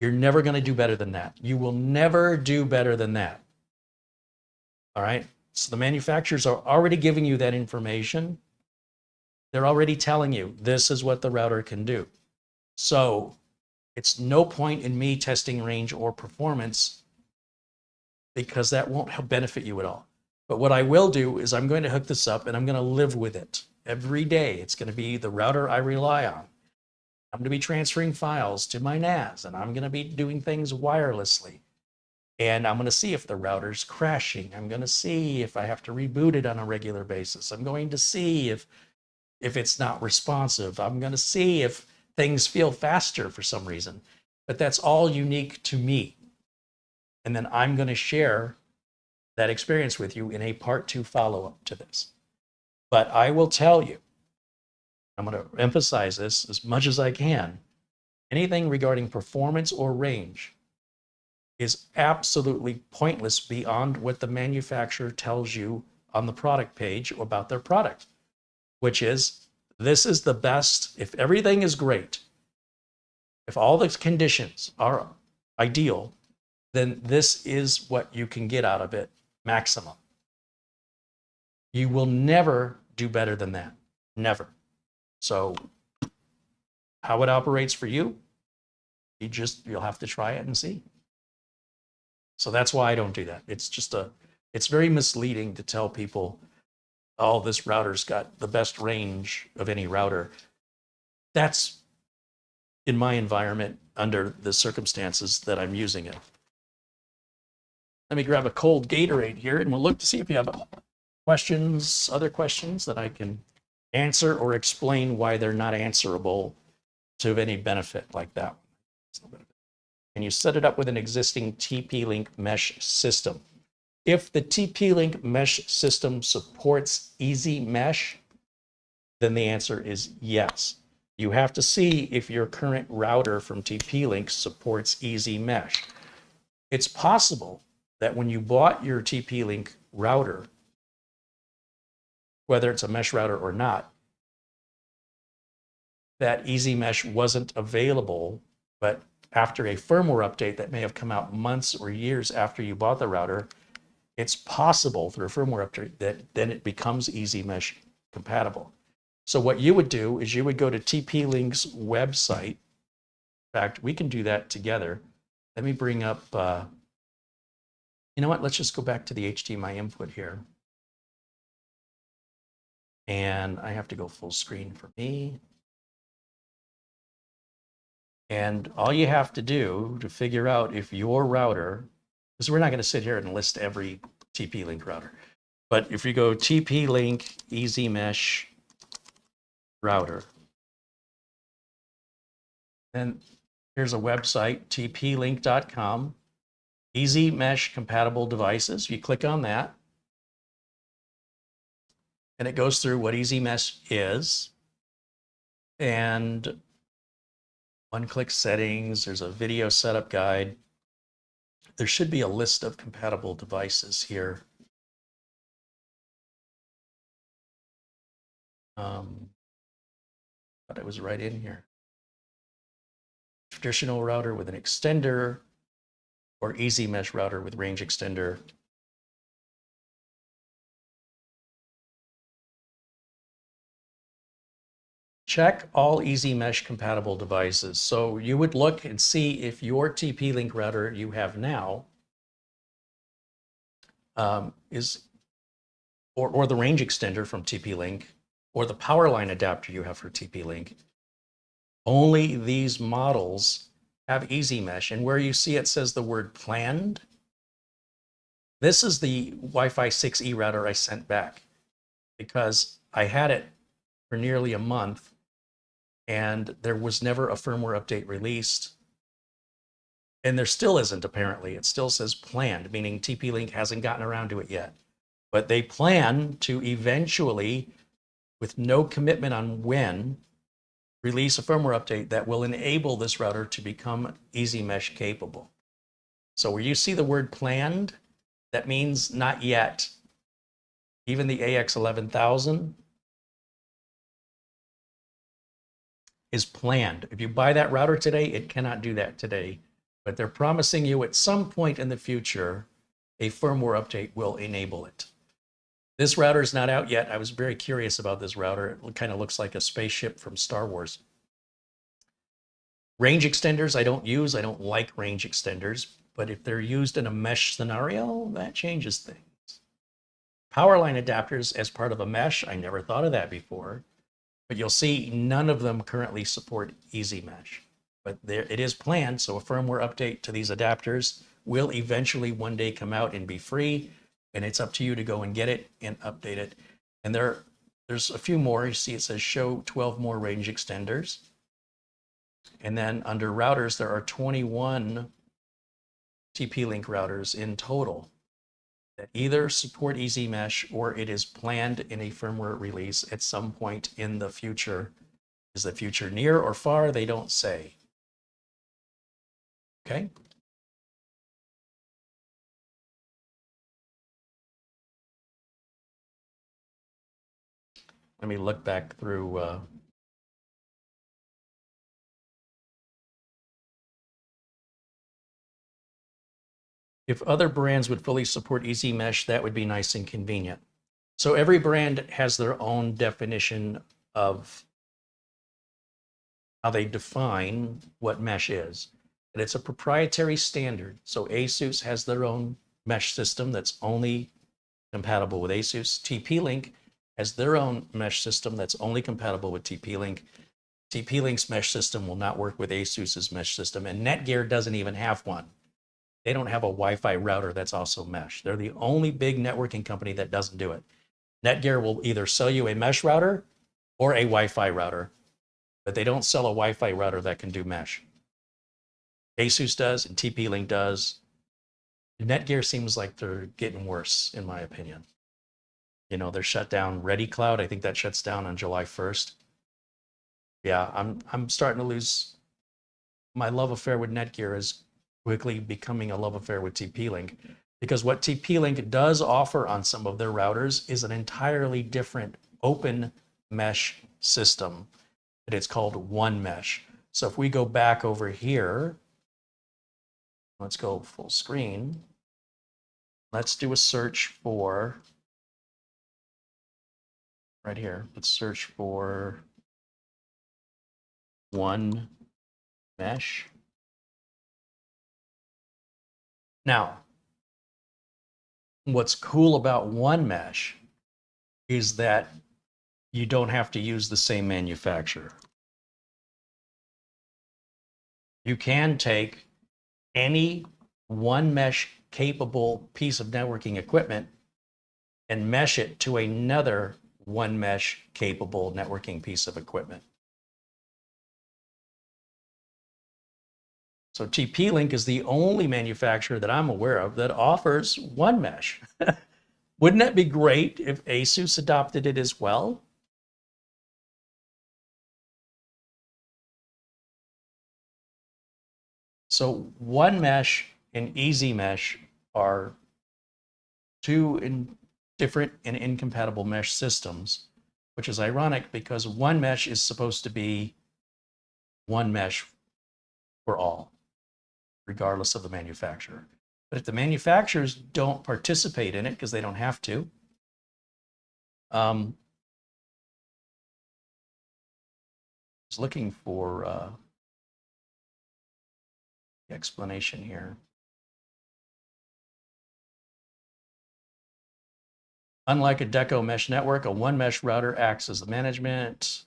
You're never going to do better than that. You will never do better than that. All right? So the manufacturers are already giving you that information. They're already telling you this is what the router can do. So it's no point in me testing range or performance because that won't benefit you at all. But what I will do is I'm going to hook this up and I'm going to live with it every day. It's going to be the router I rely on. I'm going to be transferring files to my NAS, and I'm going to be doing things wirelessly. And I'm going to see if the router's crashing. I'm going to see if I have to reboot it on a regular basis. I'm going to see if it's not responsive. I'm going to see if things feel faster for some reason. But that's all unique to me. And then I'm going to share that experience with you in a part 2 follow-up to this. But I will tell you, I'm going to emphasize this as much as I can. Anything regarding performance or range is absolutely pointless beyond what the manufacturer tells you on the product page about their product, which is, this is the best. If everything is great, if all the conditions are ideal, then this is what you can get out of it maximum. You will never do better than that. Never. So how it operates for you, you'll have to try it and see. So that's why I don't do that. It's very misleading to tell people, oh, this router's got the best range of any router. That's in my environment under the circumstances that I'm using it. Let me grab a cold Gatorade here and we'll look to see if you have questions, other questions that I can answer or explain why they're not answerable to any benefit like that. And you set it up with an existing TP-Link mesh system. If the TP-Link mesh system supports Easy Mesh, then the answer is yes. You have to see if your current router from TP-Link supports Easy Mesh. It's possible that when you bought your TP-Link router, whether it's a mesh router or not, that Easy Mesh wasn't available, but after a firmware update that may have come out months or years after you bought the router, it's possible through a firmware update that then it becomes Easy Mesh compatible. So what you would do is you would go to TP-Link's website. In fact, we can do that together. Let me bring up, you know what? Let's just go back to the HDMI input here. And I have to go full screen for me. And all you have to do to figure out if your router, because we're not going to sit here and list every TP-Link router, but if you go TP-Link Easy Mesh router, then here's a website, tplink.com, Easy Mesh compatible devices. You click on that, and it goes through what Easy Mesh is, and one-click settings, there's a video setup guide. There should be a list of compatible devices here. But it was right in here. Traditional router with an extender, or Easy Mesh router with range extender. Check all Easy Mesh compatible devices. So you would look and see if your TP-Link router you have now is, or the range extender from TP-Link, or the power line adapter you have for TP-Link. Only these models have Easy Mesh. And where you see it says the word planned, this is the Wi-Fi 6E router I sent back because I had it for nearly a month and there was never a firmware update released. And there still isn't, apparently. It still says planned, meaning TP-Link hasn't gotten around to it yet. But they plan to eventually, with no commitment on when, release a firmware update that will enable this router to become Easy Mesh capable. So where you see the word planned, that means not yet. Even the AX11000 is planned. If you buy that router today, it cannot do that today. But they're promising you at some point in the future, a firmware update will enable it. This router is not out yet. I was very curious about this router. It kind of looks like a spaceship from Star Wars. Range extenders I don't use. I don't like range extenders. But if they're used in a mesh scenario, that changes things. Power line adapters as part of a mesh, I never thought of that before. But you'll see none of them currently support Easy Mesh. But there, it is planned, so a firmware update to these adapters will eventually one day come out and be free. And it's up to you to go and get it and update it. And there's a few more. You see it says show 12 more range extenders. And then under routers, there are 21 TP-Link routers in total that either support Easy Mesh or it is planned in a firmware release at some point in the future Is the future near or far? They don't say. Okay. Let me look back through. If other brands would fully support Easy Mesh, that would be nice and convenient. So every brand has their own definition of how they define what mesh is. And it's a proprietary standard. So ASUS has their own mesh system that's only compatible with ASUS. TP-Link has their own mesh system that's only compatible with TP-Link. TP-Link's mesh system will not work with ASUS's mesh system, and Netgear doesn't even have one. They don't have a Wi-Fi router that's also mesh. They're the only big networking company that doesn't do it. Netgear will either sell you a mesh router or a Wi-Fi router, but they don't sell a Wi-Fi router that can do mesh. ASUS does and TP-Link does. Netgear seems like they're getting worse, in my opinion. You know, they're shut down. Ready Cloud, I think that shuts down on July 1st. Yeah, I'm starting to lose my love affair with Netgear is quickly becoming a love affair with TP-Link, because what TP-Link does offer on some of their routers is an entirely different open mesh system. And it's called One Mesh. So if we go back over here, let's go full screen. Let's do a search for, right here, let's search for One Mesh. Now, what's cool about One Mesh is that you don't have to use the same manufacturer. You can take any One Mesh capable piece of networking equipment and mesh it to another One Mesh capable networking piece of equipment. So TP-Link is the only manufacturer that I'm aware of that offers One Mesh. Wouldn't that be great if ASUS adopted it as well? So One Mesh and Easy Mesh are two different and incompatible mesh systems, which is ironic because One Mesh is supposed to be one mesh for all, regardless of the manufacturer. But if the manufacturers don't participate in it because they don't have to, I was looking for the explanation here. Unlike a Deco mesh network, a One Mesh router acts as the management.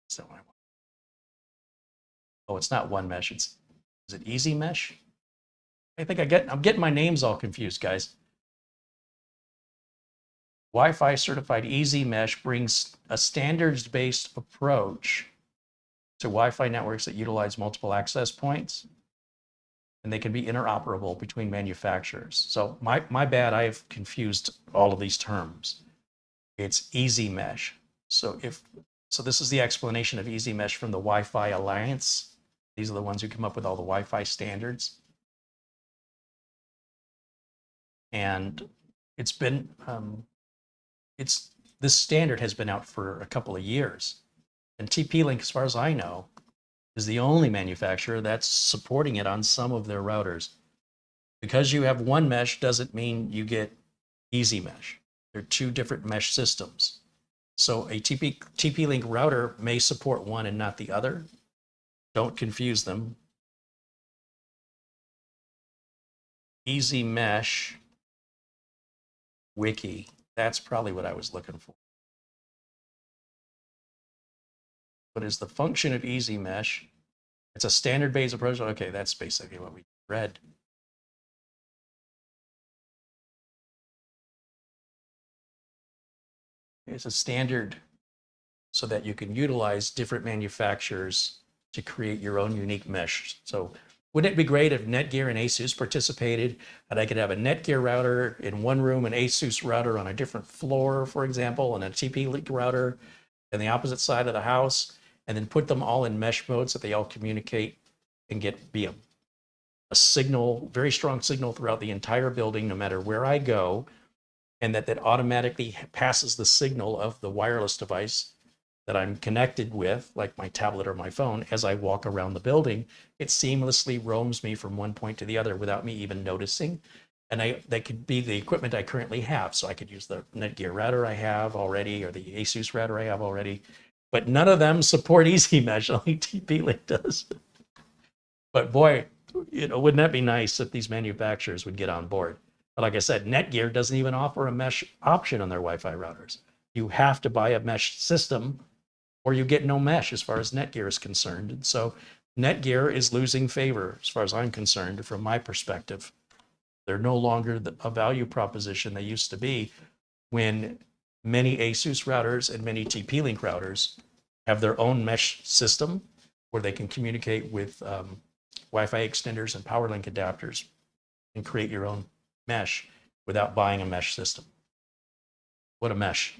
Is that what I want? Oh, it's not One Mesh. Is it Easy Mesh? I think I'm getting my names all confused, guys. Wi-Fi certified Easy Mesh brings a standards-based approach to Wi-Fi networks that utilize multiple access points, and they can be interoperable between manufacturers. So my bad, I have confused all of these terms. It's Easy Mesh. So this is the explanation of Easy Mesh from the Wi-Fi Alliance. These are the ones who come up with all the Wi-Fi standards. And it's been, this standard has been out for a couple of years. And TP-Link, as far as I know, is the only manufacturer that's supporting it on some of their routers. Because you have One Mesh doesn't mean you get Easy Mesh. They're two different mesh systems. So a TP-Link router may support one and not the other. Don't confuse them. Easy Mesh Wiki. That's probably what I was looking for. What is the function of Easy Mesh? It's a standard-based approach. Okay, that's basically what we read. It's a standard so that you can utilize different manufacturers to create your own unique mesh. So wouldn't it be great if Netgear and ASUS participated, and I could have a Netgear router in one room, an ASUS router on a different floor, for example, and a TP-Link router and the opposite side of the house, and then put them all in mesh mode so they all communicate and be a signal, very strong signal throughout the entire building, no matter where I go, and that automatically passes the signal of the wireless device that I'm connected with, like my tablet or my phone, as I walk around the building. It seamlessly roams me from one point to the other without me even noticing. And that could be the equipment I currently have. So I could use the Netgear router I have already, or the Asus router I have already, but none of them support Easy Mesh, only TP-Link does. But boy, wouldn't that be nice if these manufacturers would get on board? But like I said, Netgear doesn't even offer a mesh option on their Wi-Fi routers. You have to buy a mesh system or you get no mesh as far as Netgear is concerned. And so Netgear is losing favor as far as I'm concerned from my perspective. They're no longer a value proposition they used to be when many Asus routers and many TP-Link routers have their own mesh system where they can communicate with Wi-Fi extenders and power link adapters and create your own mesh without buying a mesh system. What a mesh.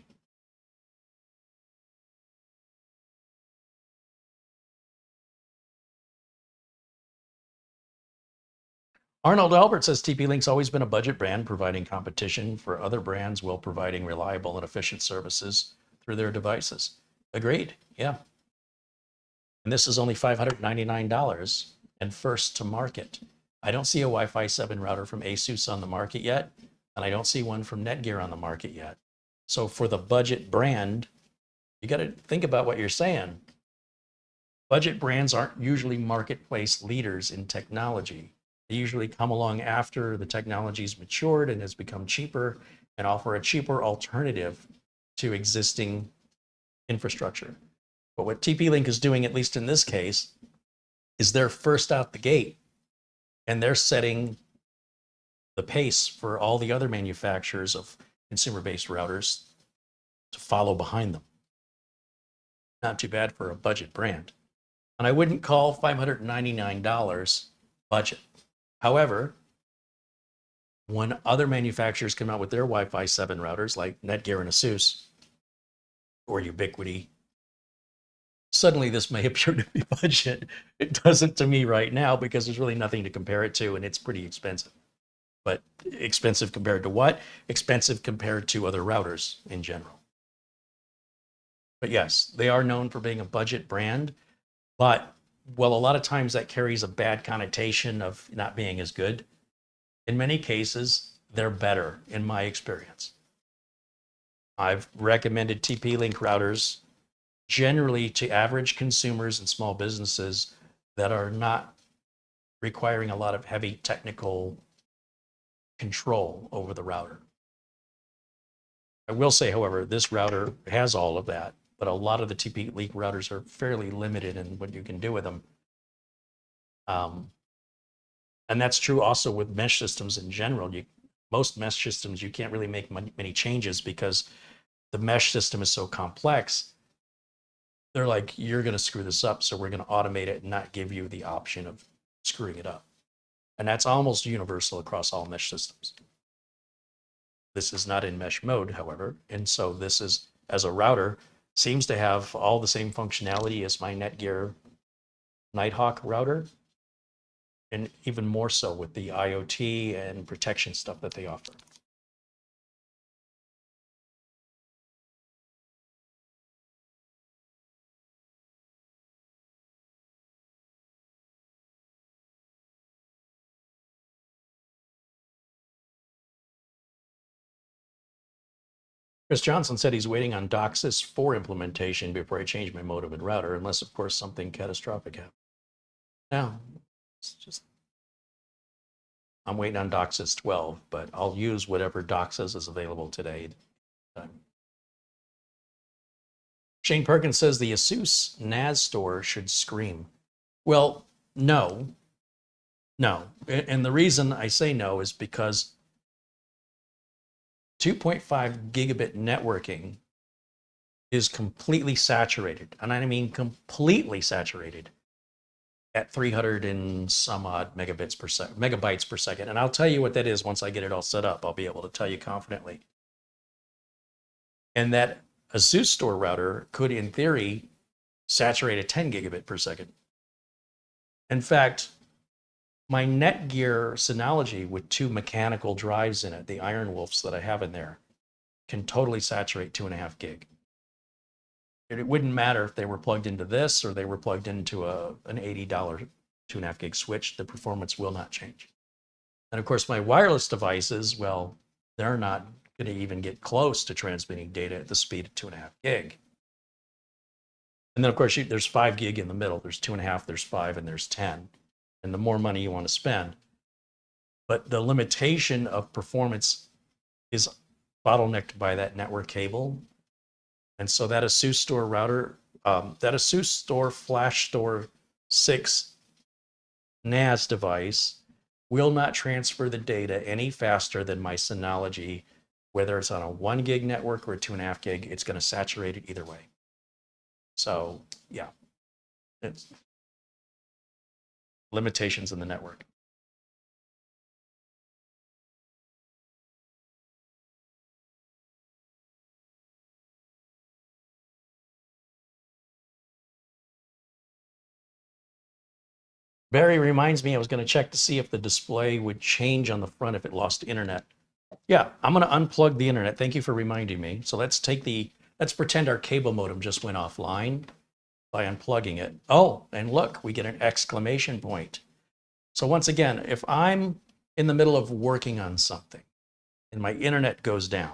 Arnold Albert says TP-Link's always been a budget brand, providing competition for other brands while providing reliable and efficient services through their devices. Agreed, yeah. And this is only $599 and first to market. I don't see a Wi-Fi 7 router from Asus on the market yet, and I don't see one from Netgear on the market yet. So for the budget brand, you got to think about what you're saying. Budget brands aren't usually marketplace leaders in technology. They usually come along after the technology's matured and has become cheaper and offer a cheaper alternative to existing infrastructure. But what TP-Link is doing, at least in this case, is they're first out the gate and they're setting the pace for all the other manufacturers of consumer-based routers to follow behind them. Not too bad for a budget brand. And I wouldn't call $599 budget. However, when other manufacturers come out with their Wi-Fi 7 routers, like Netgear and Asus, or Ubiquiti, suddenly this may appear to be budget. It doesn't to me right now because there's really nothing to compare it to, and it's pretty expensive. But expensive compared to what? Expensive compared to other routers in general. But yes, they are known for being a budget brand, but well, a lot of times that carries a bad connotation of not being as good. In many cases, they're better in my experience. I've recommended TP-Link routers generally to average consumers and small businesses that are not requiring a lot of heavy technical control over the router. I will say, however, this router has all of that, but a lot of the TP-Link routers are fairly limited in what you can do with them. And that's true also with mesh systems in general. Most mesh systems, you can't really make many changes because the mesh system is so complex. They're like, you're going to screw this up, so we're going to automate it and not give you the option of screwing it up. And that's almost universal across all mesh systems. This is not in mesh mode, however, and so this is, as a router, seems to have all the same functionality as my Netgear Nighthawk router, and even more so with the IoT and protection stuff that they offer. Chris Johnson said he's waiting on DOCSIS 4 implementation before I change my modem and router, unless, of course, something catastrophic happens. No, it's just, I'm waiting on DOCSIS 12, but I'll use whatever DOCSIS is available today. Shane Perkins says the Asus NAS store should scream. Well, no. And the reason I say no is because 2.5 gigabit networking is completely saturated. And I mean completely saturated at 300 and some odd megabytes per second. And I'll tell you what that is once I get it all set up. I'll be able to tell you confidently. And that a Zeus store router could, in theory, saturate at 10 gigabit per second. In fact, my Netgear Synology with 2 mechanical drives in it, the Iron Wolves that I have in there, can totally saturate 2.5 gig. It wouldn't matter if they were plugged into this or they were plugged into an $80 2.5 gig switch, the performance will not change. And of course, my wireless devices, well, they're not going to even get close to transmitting data at the speed of 2.5 gig. And then of course, there's 5 gig in the middle. There's 2.5, there's 5, and there's 10. And the more money you want to spend. But the limitation of performance is bottlenecked by that network cable. And so that ASUS Store router, that ASUS Store Flash Store 6 NAS device will not transfer the data any faster than my Synology, whether it's on a 1 gig network or a 2.5 gig, it's going to saturate it either way. So yeah, it's limitations in the network. Barry reminds me I was going to check to see if the display would change on the front if it lost internet. Yeah, I'm going to unplug the internet. Thank you for reminding me. So let's pretend our cable modem just went offline by unplugging it. Oh, and look, we get an exclamation point. So once again, if I'm in the middle of working on something and my internet goes down,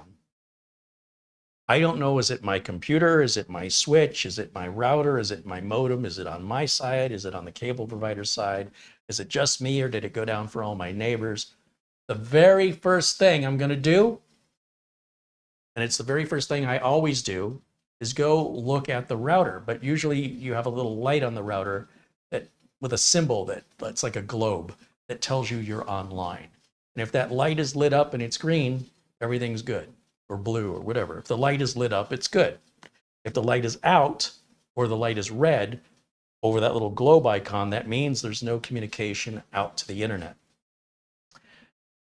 I don't know, is it my computer? Is it my switch? Is it my router? Is it my modem? Is it on my side? Is it on the cable provider side? Is it just me, or did it go down for all my neighbors? The very first thing I'm going to do, and it's the very first thing I always do, is go look at the router. But usually you have a little light on the router that with a symbol that's like a globe that tells you you're online. And if that light is lit up and it's green, everything's good. Or blue or whatever. If the light is lit up, it's good. If the light is out or the light is red over that little globe icon, that means there's no communication out to the internet.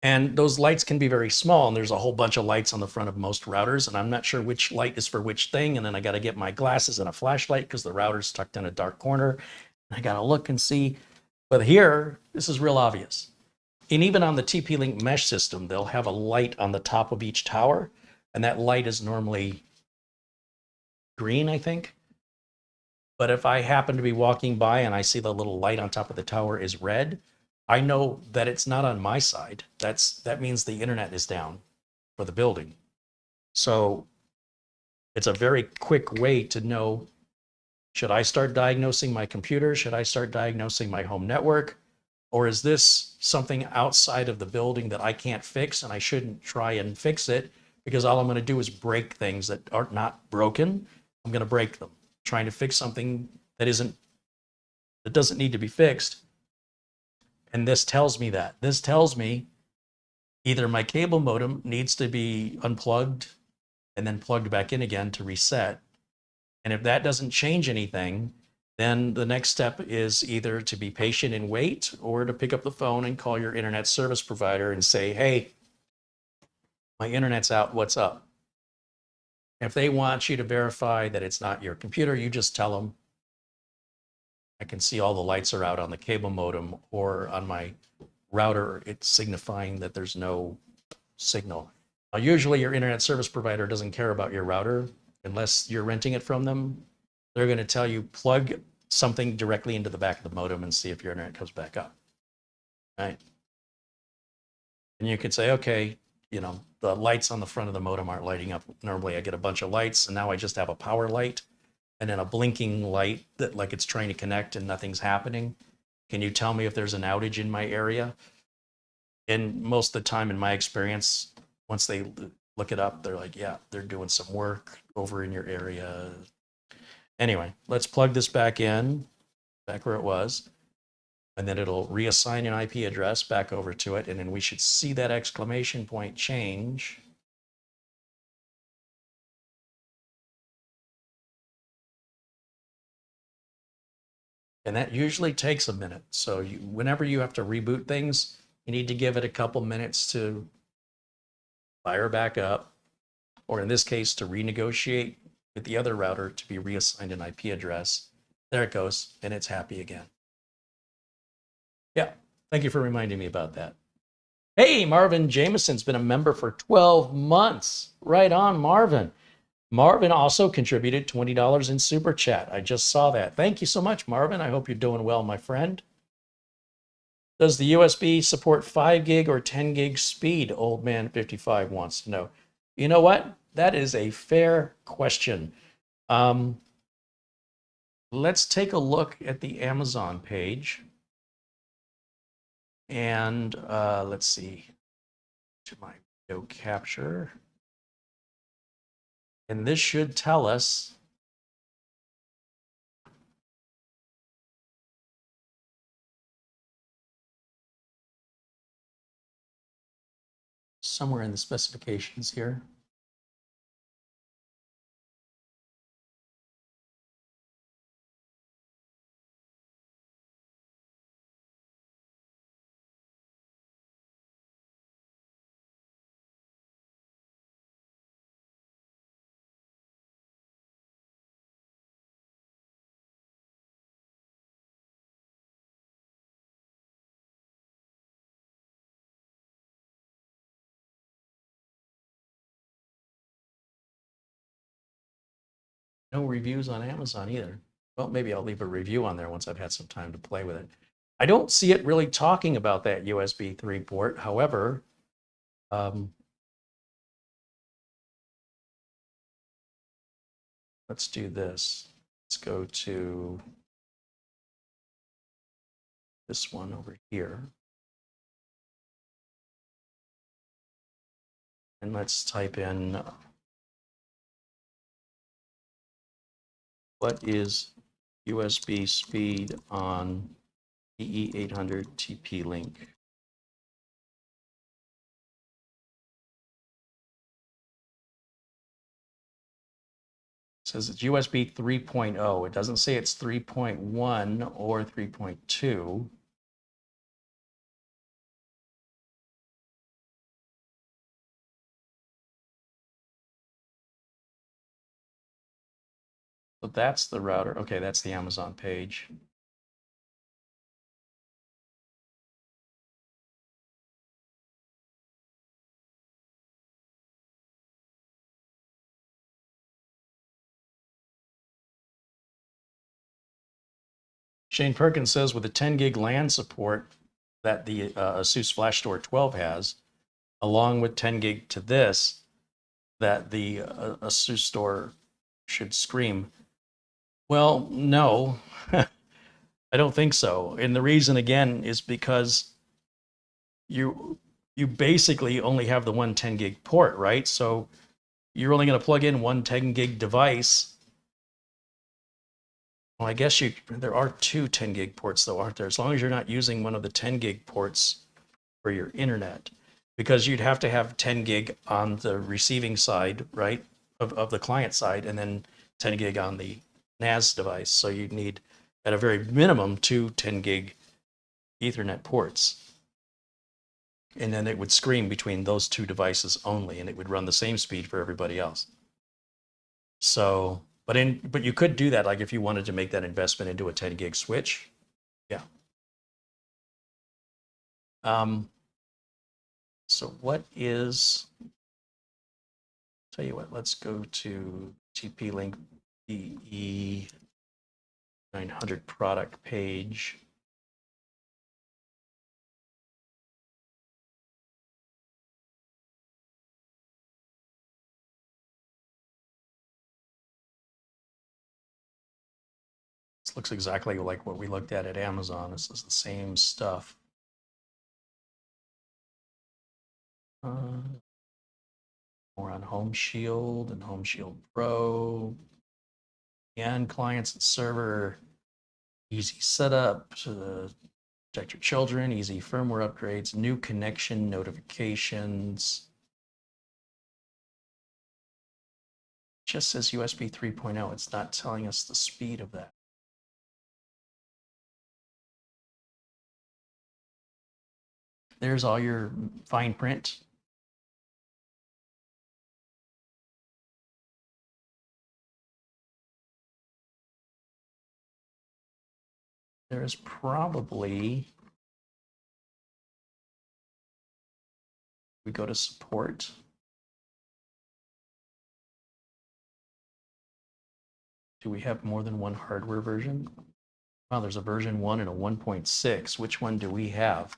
And those lights can be very small, and there's a whole bunch of lights on the front of most routers, and I'm not sure which light is for which thing, and then I got to get my glasses and a flashlight because the router's tucked in a dark corner. And I got to look and see. But here, this is real obvious. And even on the TP-Link mesh system, they'll have a light on the top of each tower. And that light is normally green, I think. But if I happen to be walking by and I see the little light on top of the tower is red, I know that it's not on my side. That means the internet is down for the building. So it's a very quick way to know, should I start diagnosing my computer? Should I start diagnosing my home network? Or is this something outside of the building that I can't fix and I shouldn't try and fix it? Because all I'm going to do is break things that are not broken. I'm going to break them, trying to fix something that doesn't need to be fixed. And this tells me that. This tells me either my cable modem needs to be unplugged and then plugged back in again to reset. And if that doesn't change anything, then the next step is either to be patient and wait, or to pick up the phone and call your internet service provider and say, hey, my internet's out, what's up? If they want you to verify that it's not your computer, you just tell them, I can see all the lights are out on the cable modem, or on my router, it's signifying that there's no signal. Now, usually your internet service provider doesn't care about your router unless you're renting it from them. They're going to tell you plug something directly into the back of the modem and see if your internet comes back up. Right? And you could say, okay, you know, the lights on the front of the modem aren't lighting up. Normally I get a bunch of lights, and now I just have a power light and then a blinking light that like it's trying to connect and nothing's happening. Can you tell me if there's an outage in my area? And most of the time, in my experience, once they look it up, they're like, yeah, they're doing some work over in your area. Anyway, let's plug this back in, back where it was. And then it'll reassign an IP address back over to it. And then we should see that exclamation point change. And that usually takes a minute. So whenever you have to reboot things, you need to give it a couple minutes to fire back up, or in this case, to renegotiate with the other router to be reassigned an IP address. There it goes, and it's happy again. Yeah, thank you for reminding me about that. Hey, Marvin Jameson's been a member for 12 months. Right on, Marvin. Marvin also contributed $20 in Super Chat. I just saw that. Thank you so much, Marvin. I hope you're doing well, my friend. Does the USB support 5 gig or 10 gig speed? Old man 55 wants to know. You know what? That is a fair question. Let's take a look at the Amazon page. And let's see, to my video capture. And this should tell us somewhere in the specifications here. No reviews on Amazon either. Well, maybe I'll leave a review on there once I've had some time to play with it. I don't see it really talking about that USB 3 port. However, let's do this. Let's go to this one over here. And let's type in what is USB speed on BE800 TP-Link. It says it's USB 3.0. It doesn't say it's 3.1 or 3.2. So that's the router. Okay, that's the Amazon page. Shane Perkins says with the 10 gig LAN support that the ASUS FlashStore 12 has, along with 10 gig to this, that the ASUS store should scream. Well, no, I don't think so. And the reason, again, is because you basically only have the one 10 gig port, right? So you're only going to plug in one 10 gig device. Well, I guess there are two 10 gig ports though, aren't there? As long as you're not using one of the 10 gig ports for your internet, because you'd have to have 10 gig on the receiving side, right, of the client side, and then 10 gig on the NAS device. So you'd need, at a very minimum, two 10 gig Ethernet ports. And then it would scream between those two devices only, and it would run the same speed for everybody else. So, but you could do that, like if you wanted to make that investment into a 10 gig switch. Yeah. So what is, tell you what, let's go to TP-Link BE900 product page. This looks exactly like what we looked at Amazon. This is the same stuff. More on HomeShield and HomeShield Pro. And clients and server, easy setup to protect your children, easy firmware upgrades, new connection notifications. Just says USB 3.0. It's not telling us the speed of that. There's all your fine print. there is probably, we go to support. Do we have more than one hardware version? Well, there's a version 1 and a 1.6. Which one do we have?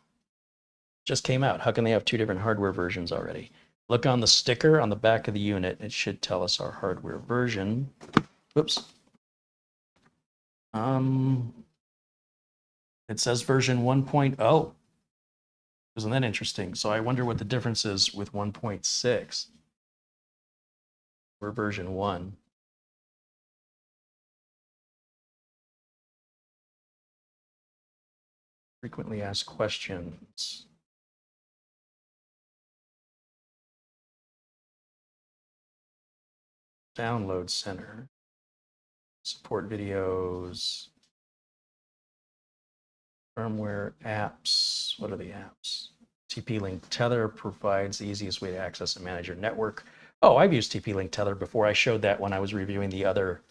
Just came out. How can they have two different hardware versions already? Look on the sticker on the back of the unit. It should tell us our hardware version. Whoops. It says version 1.0. Isn't that interesting? So I wonder what the difference is with 1.6. We're version 1. Frequently asked questions. Download center. Support videos. Firmware apps. What are the apps? TP-Link Tether provides the easiest way to access and manage your network. Oh, I've used TP-Link Tether before. I showed that when I was reviewing the other,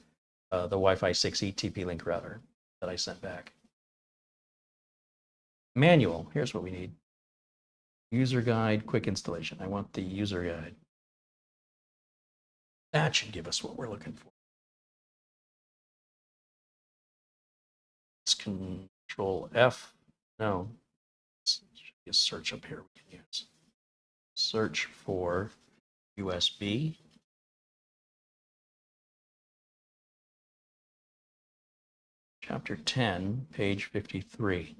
the Wi-Fi 6E TP-Link router that I sent back. Manual, here's what we need. User guide, quick installation. I want the user guide. That should give us what we're looking for. Let's Control F. No, should be a search up here we can use. Search for USB. Chapter 10, page 53.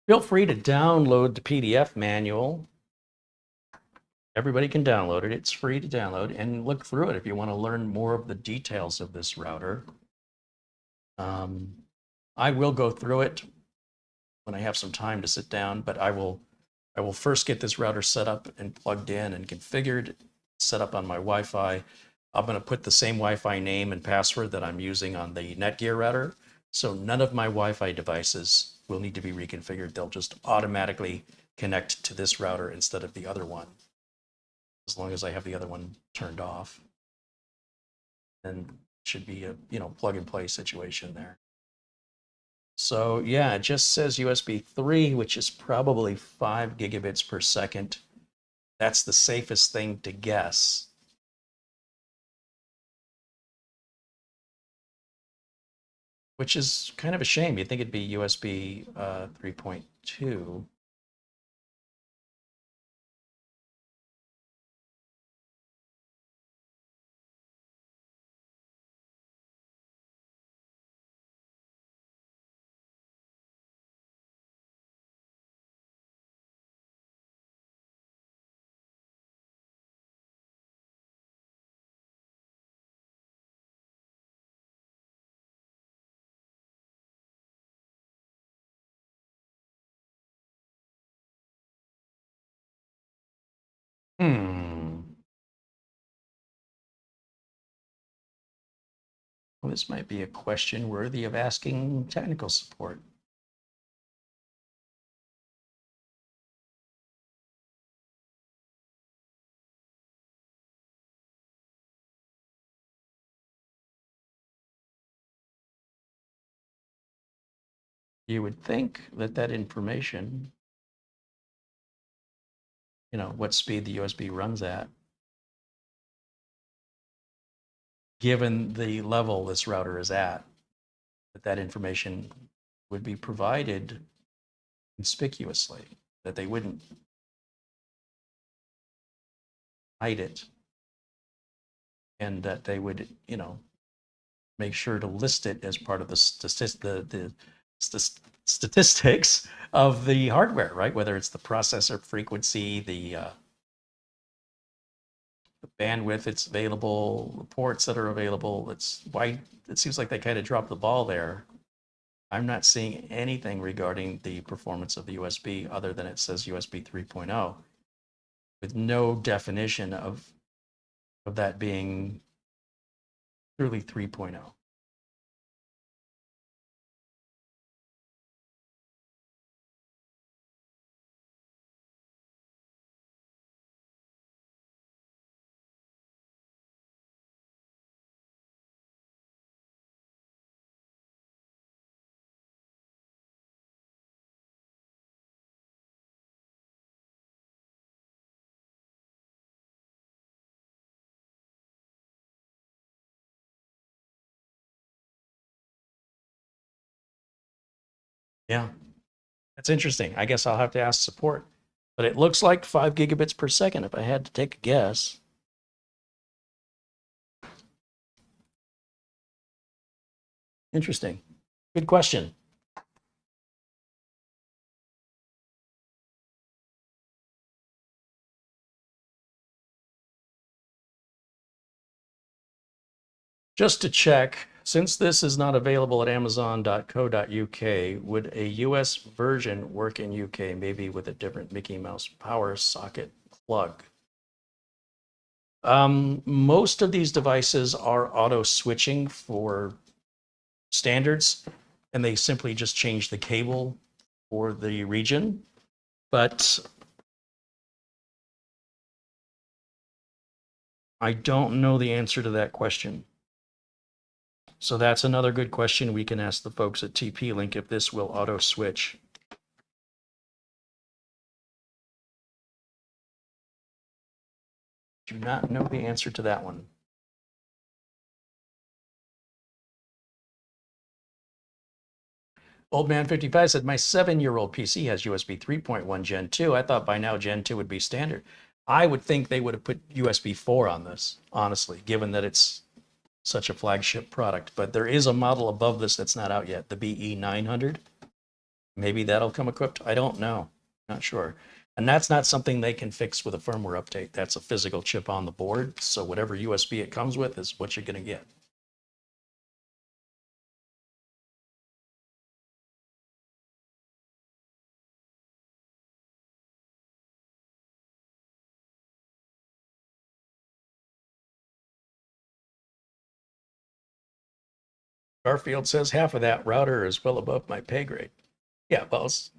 Feel free to download the PDF manual. Everybody can download it. It's free to download and look through it if you want to learn more of the details of this router. I will go through it when I have some time to sit down, but I will first get this router set up and plugged in and configured, set up on my Wi-Fi. I'm going to put the same Wi-Fi name and password that I'm using on the Netgear router. So none of my Wi-Fi devices will need to be reconfigured. They'll just automatically connect to this router instead of the other one, as long as I have the other one turned off. And it should be a plug and play situation there. So yeah, it just says USB 3, which is probably 5 gigabits per second. That's the safest thing to guess. Which is kind of a shame. You'd think it'd be USB 3.2. Well, this might be a question worthy of asking technical support. You would think that that information, what speed the USB runs at, given the level this router is at, that information would be provided conspicuously, that they wouldn't hide it, and that they would, make sure to list it as part of the statistics of the hardware, right? Whether it's the processor frequency, the the bandwidth it's available, reports that are available. It's why it seems like they kind of dropped the ball there. I'm not seeing anything regarding the performance of the USB other than it says USB 3.0 with no definition of that being truly 3.0. Yeah, that's interesting. I guess I'll have to ask support. But it looks like 5 gigabits per second if I had to take a guess. Interesting. Good question. Just to check, since this is not available at amazon.co.uk, would a US version work in UK, maybe with a different Mickey Mouse power socket plug? Most of these devices are auto switching for standards, and they simply just change the cable for the region. But I don't know the answer to that question. So that's another good question we can ask the folks at TP-Link if this will auto switch. Do not know the answer to that one. Old Man 55 said, my 7-year-old PC has USB 3.1 Gen 2. I thought by now Gen 2 would be standard. I would think they would have put USB 4 on this, honestly, given that it's such a flagship product. But there is a model above this that's not out yet, the BE900. Maybe that'll come equipped. I don't know. Not sure. And that's not something they can fix with a firmware update. That's a physical chip on the board. So whatever USB it comes with is what you're going to get. Garfield says half of that router is well above my pay grade. Yeah, well, it's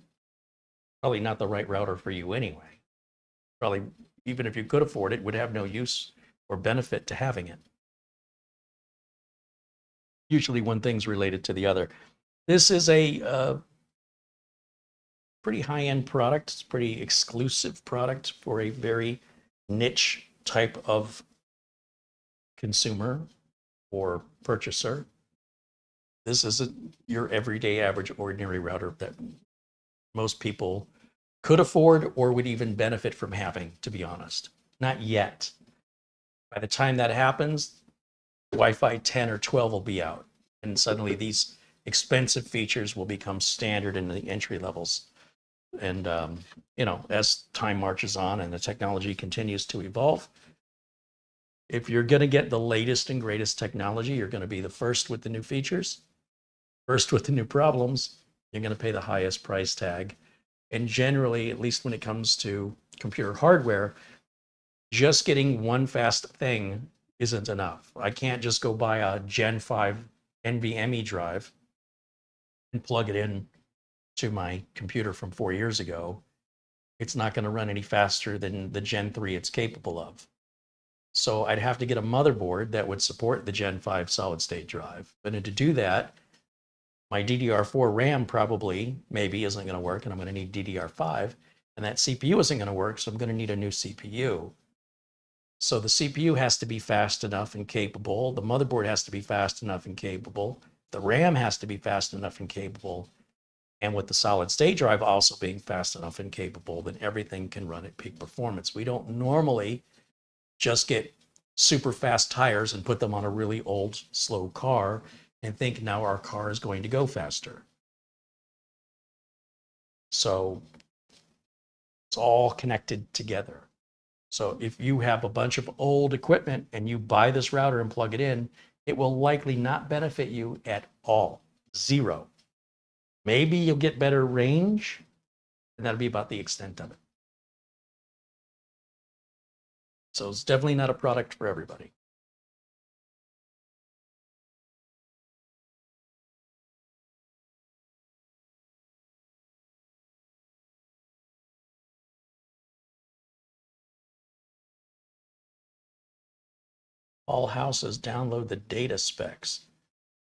probably not the right router for you anyway. Probably, even if you could afford it, would have no use or benefit to having it. Usually one thing's related to the other. This is a pretty high-end product. It's a pretty exclusive product for a very niche type of consumer or purchaser. This isn't your everyday average ordinary router that most people could afford or would even benefit from having, to be honest. Not yet. By the time that happens, Wi-Fi 10 or 12 will be out. And suddenly these expensive features will become standard in the entry levels. And, you know, as time marches on and the technology continues to evolve, if you're going to get the latest and greatest technology, you're going to be the first with the new features, first with the new problems. You're going to pay the highest price tag. And generally, at least when it comes to computer hardware, just getting one fast thing isn't enough. I can't just go buy a Gen 5 NVMe drive and plug it in to my computer from 4 years ago. It's not going to run any faster than the Gen 3 it's capable of. So I'd have to get a motherboard that would support the Gen 5 solid state drive. And to do that, my DDR4 RAM probably, maybe, isn't going to work, and I'm going to need DDR5. And that CPU isn't going to work, so I'm going to need a new CPU. So the CPU has to be fast enough and capable. The motherboard has to be fast enough and capable. The RAM has to be fast enough and capable. And with the solid state drive also being fast enough and capable, then everything can run at peak performance. We don't normally just get super fast tires and put them on a really old, slow car and think now our car is going to go faster. So it's all connected together. So if you have a bunch of old equipment and you buy this router and plug it in, it will likely not benefit you at all. Zero. Maybe you'll get better range, and that'll be about the extent of it. So it's definitely not a product for everybody. All houses download the data specs.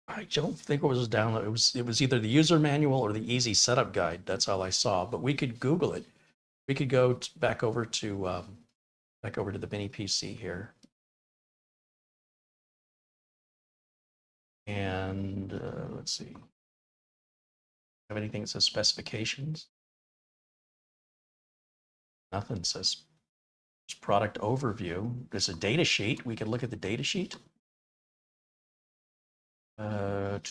I don't think it was download. It was either the user manual or the easy setup guide. That's all I saw. But we could Google it. We could go back over to the mini PC here, and let's see. Have anything that says specifications? Nothing says product overview. There's a data sheet. We could look at the data sheet. This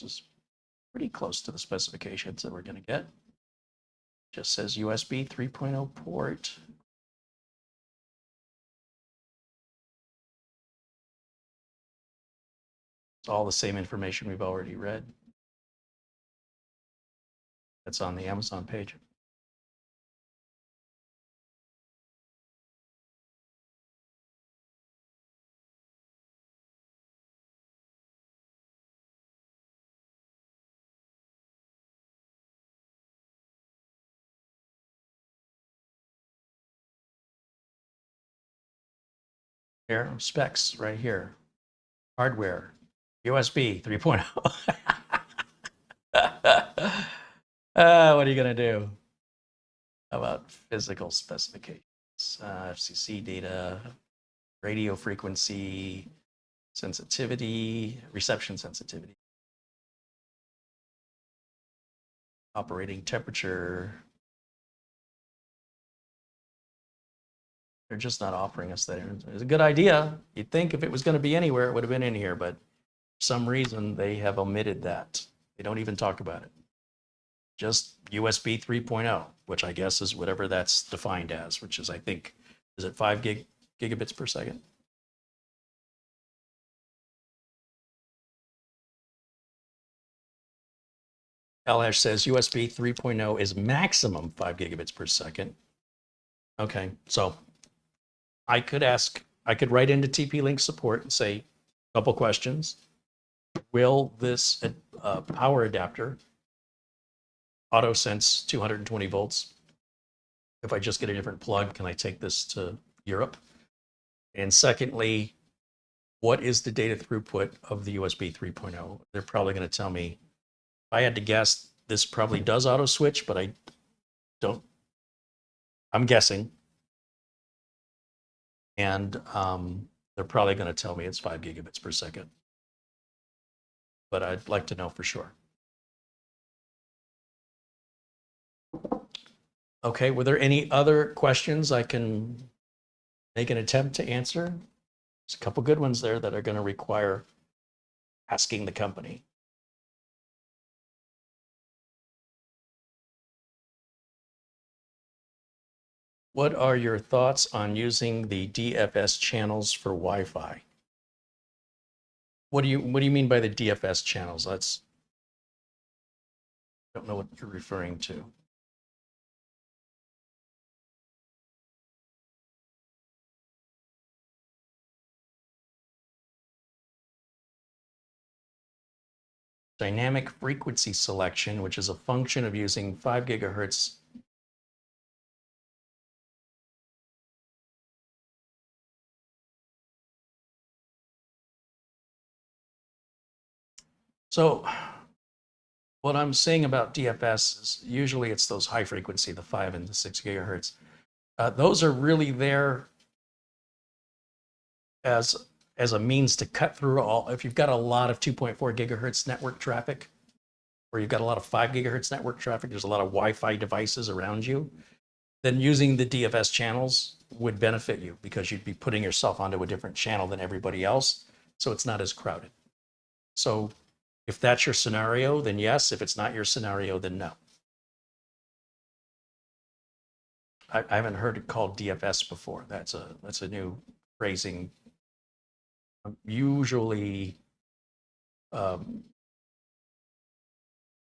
is pretty close to the specifications that we're going to get. Just says USB 3.0 port. It's all the same information we've already read. That's on the Amazon page. Here, specs right here. Hardware, USB 3.0. What are you going to do? How about physical specifications? FCC data, radio frequency, sensitivity, reception sensitivity, operating temperature. They're just not offering us that. It's a good idea. You'd think if it was going to be anywhere, it would have been in here, but for some reason they have omitted that. They don't even talk about it. Just USB 3.0, which I guess is whatever that's defined as, which is, I think, is it 5 gigabits per second? Kalash says USB 3.0 is maximum 5 gigabits per second. Okay, so I could write into TP-Link support and say a couple questions. Will this power adapter auto sense 220 volts? If I just get a different plug, can I take this to Europe? And secondly, what is the data throughput of the USB 3.0? They're probably going to tell me. If I had to guess, this probably does auto switch, but I don't. I'm guessing. And they're probably going to tell me it's 5 gigabits per second. But I'd like to know for sure. Okay, were there any other questions I can make an attempt to answer? There's a couple good ones there that are going to require asking the company. What are your thoughts on using the DFS channels for Wi-Fi? What do you mean by the DFS channels? I don't know what you're referring to. Dynamic frequency selection, which is a function of using 5 gigahertz. So what I'm saying about DFS is usually it's those high frequency, the 5 and the 6 gigahertz. Those are really there as a means to cut through all. If you've got a lot of 2.4 gigahertz network traffic, or you've got a lot of 5 gigahertz network traffic, there's a lot of Wi-Fi devices around you, then using the DFS channels would benefit you because you'd be putting yourself onto a different channel than everybody else, so it's not as crowded. So if that's your scenario, then yes. If it's not your scenario, then no. I haven't heard it called DFS before. That's a new phrasing. Usually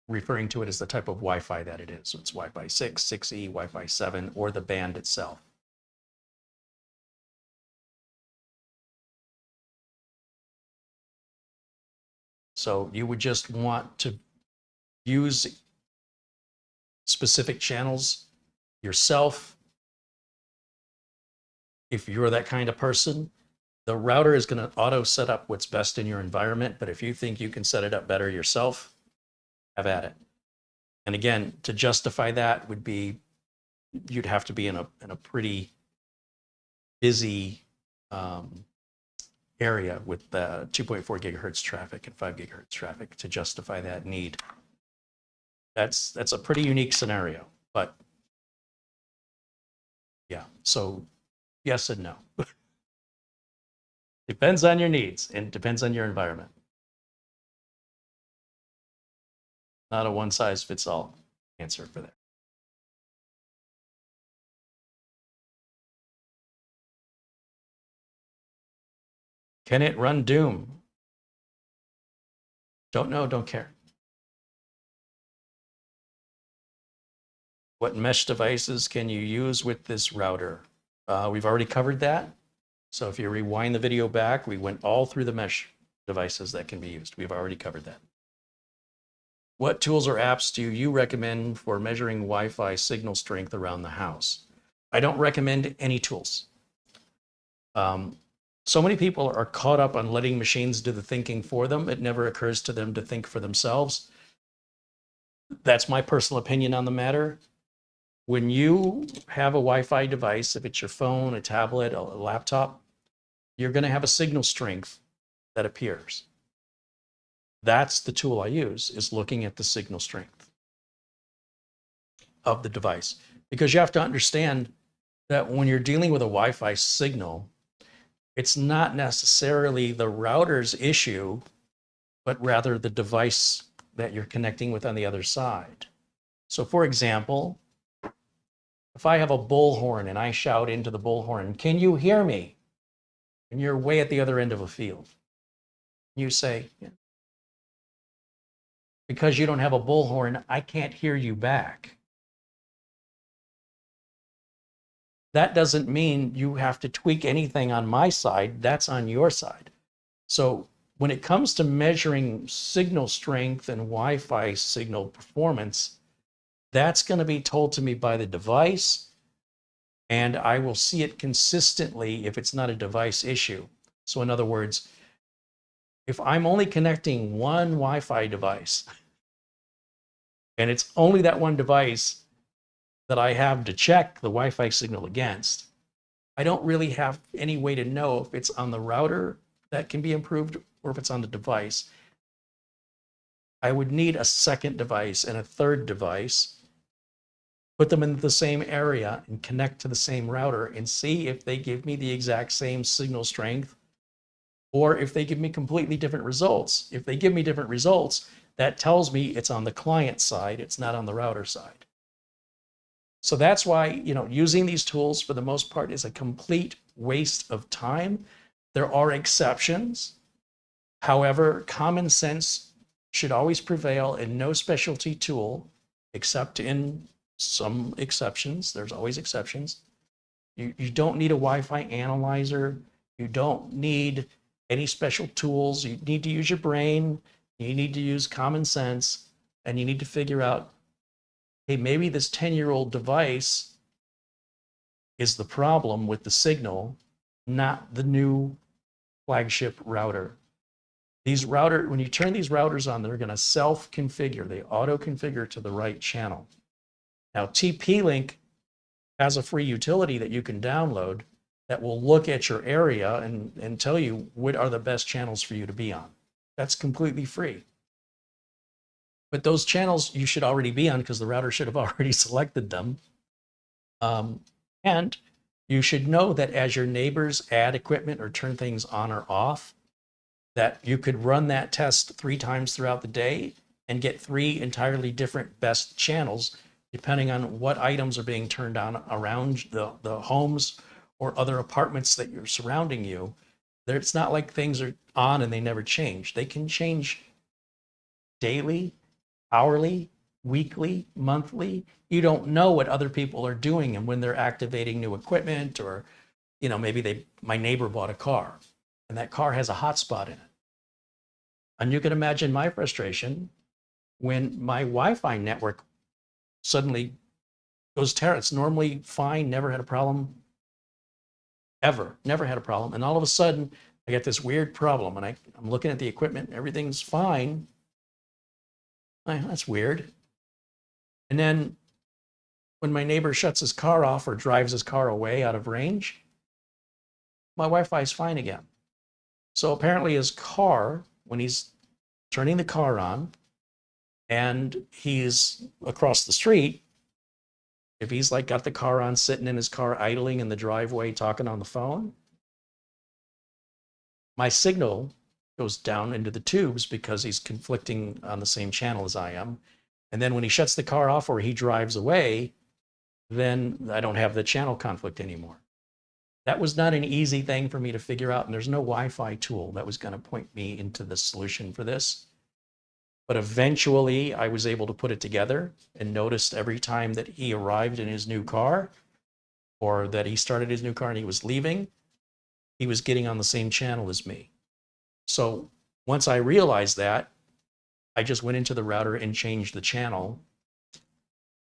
referring to it as the type of Wi-Fi that it is. So it's Wi-Fi 6, 6E, Wi-Fi 7, or the band itself. So you would just want to use specific channels yourself. If you're that kind of person, the router is going to auto set up what's best in your environment. But if you think you can set it up better yourself, have at it. And again, to justify that would be, you'd have to be in a pretty busy area with 2.4 gigahertz traffic and 5 gigahertz traffic to justify that need. That's a pretty unique scenario, but yeah, so yes and no. Depends on your needs and depends on your environment. Not a one size fits all answer for that. Can it run Doom? Don't know, don't care. What mesh devices can you use with this router? We've already covered that. So if you rewind the video back, we went all through the mesh devices that can be used. We've already covered that. What tools or apps do you recommend for measuring Wi-Fi signal strength around the house? I don't recommend any tools. So many people are caught up on letting machines do the thinking for them. It never occurs to them to think for themselves. That's my personal opinion on the matter. When you have a Wi-Fi device, if it's your phone, a tablet, a laptop, you're going to have a signal strength that appears. That's the tool I use, is looking at the signal strength of the device. Because you have to understand that when you're dealing with a Wi-Fi signal, it's not necessarily the router's issue, but rather the device that you're connecting with on the other side. So for example, if I have a bullhorn and I shout into the bullhorn, "Can you hear me?" And you're way at the other end of a field. You say, yeah. Because you don't have a bullhorn, I can't hear you back. That doesn't mean you have to tweak anything on my side. That's on your side. So when it comes to measuring signal strength and Wi-Fi signal performance, that's going to be told to me by the device, and I will see it consistently if it's not a device issue. So in other words, if I'm only connecting one Wi-Fi device, and it's only that one device that I have to check the Wi-Fi signal against, I don't really have any way to know if it's on the router that can be improved or if it's on the device. I would need a second device and a third device, put them in the same area and connect to the same router and see if they give me the exact same signal strength or if they give me completely different results. If they give me different results, that tells me it's on the client side, it's not on the router side. So that's why, using these tools for the most part is a complete waste of time. There are exceptions. However, common sense should always prevail, and no specialty tool, except in some exceptions, there's always exceptions. You don't need a Wi-Fi analyzer. You don't need any special tools. You need to use your brain. You need to use common sense, and you need to figure out, hey, maybe this 10-year-old device is the problem with the signal, not the new flagship router. When you turn these routers on, they're going to self-configure. They auto-configure to the right channel. Now, TP-Link has a free utility that you can download that will look at your area and tell you what are the best channels for you to be on. That's completely free. But those channels you should already be on because the router should have already selected them. And you should know that as your neighbors add equipment or turn things on or off, that you could run that test 3 times throughout the day and get 3 entirely different best channels depending on what items are being turned on around the homes or other apartments that you're surrounding you. It's not like things are on and they never change. They can change daily, hourly, weekly, monthly. You don't know what other people are doing and when they're activating new equipment, or, maybe my neighbor bought a car and that car has a hotspot in it. And you can imagine my frustration when my Wi-Fi network suddenly goes terror. It's normally fine, never had a problem, ever, never had a problem. And all of a sudden, I get this weird problem, and I'm looking at the equipment, everything's fine. That's weird. And then when my neighbor shuts his car off or drives his car away out of range, my Wi-Fi is fine again. So apparently his car, when he's turning the car on and he's across the street, if he's like got the car on, sitting in his car, idling in the driveway, talking on the phone, my signal goes down into the tubes because he's conflicting on the same channel as I am. And then when he shuts the car off or he drives away, then I don't have the channel conflict anymore. That was not an easy thing for me to figure out, and there's no Wi-Fi tool that was going to point me into the solution for this. But eventually I was able to put it together and noticed every time that he arrived in his new car or that he started his new car and he was leaving, he was getting on the same channel as me. So once I realized that, I just went into the router and changed the channel.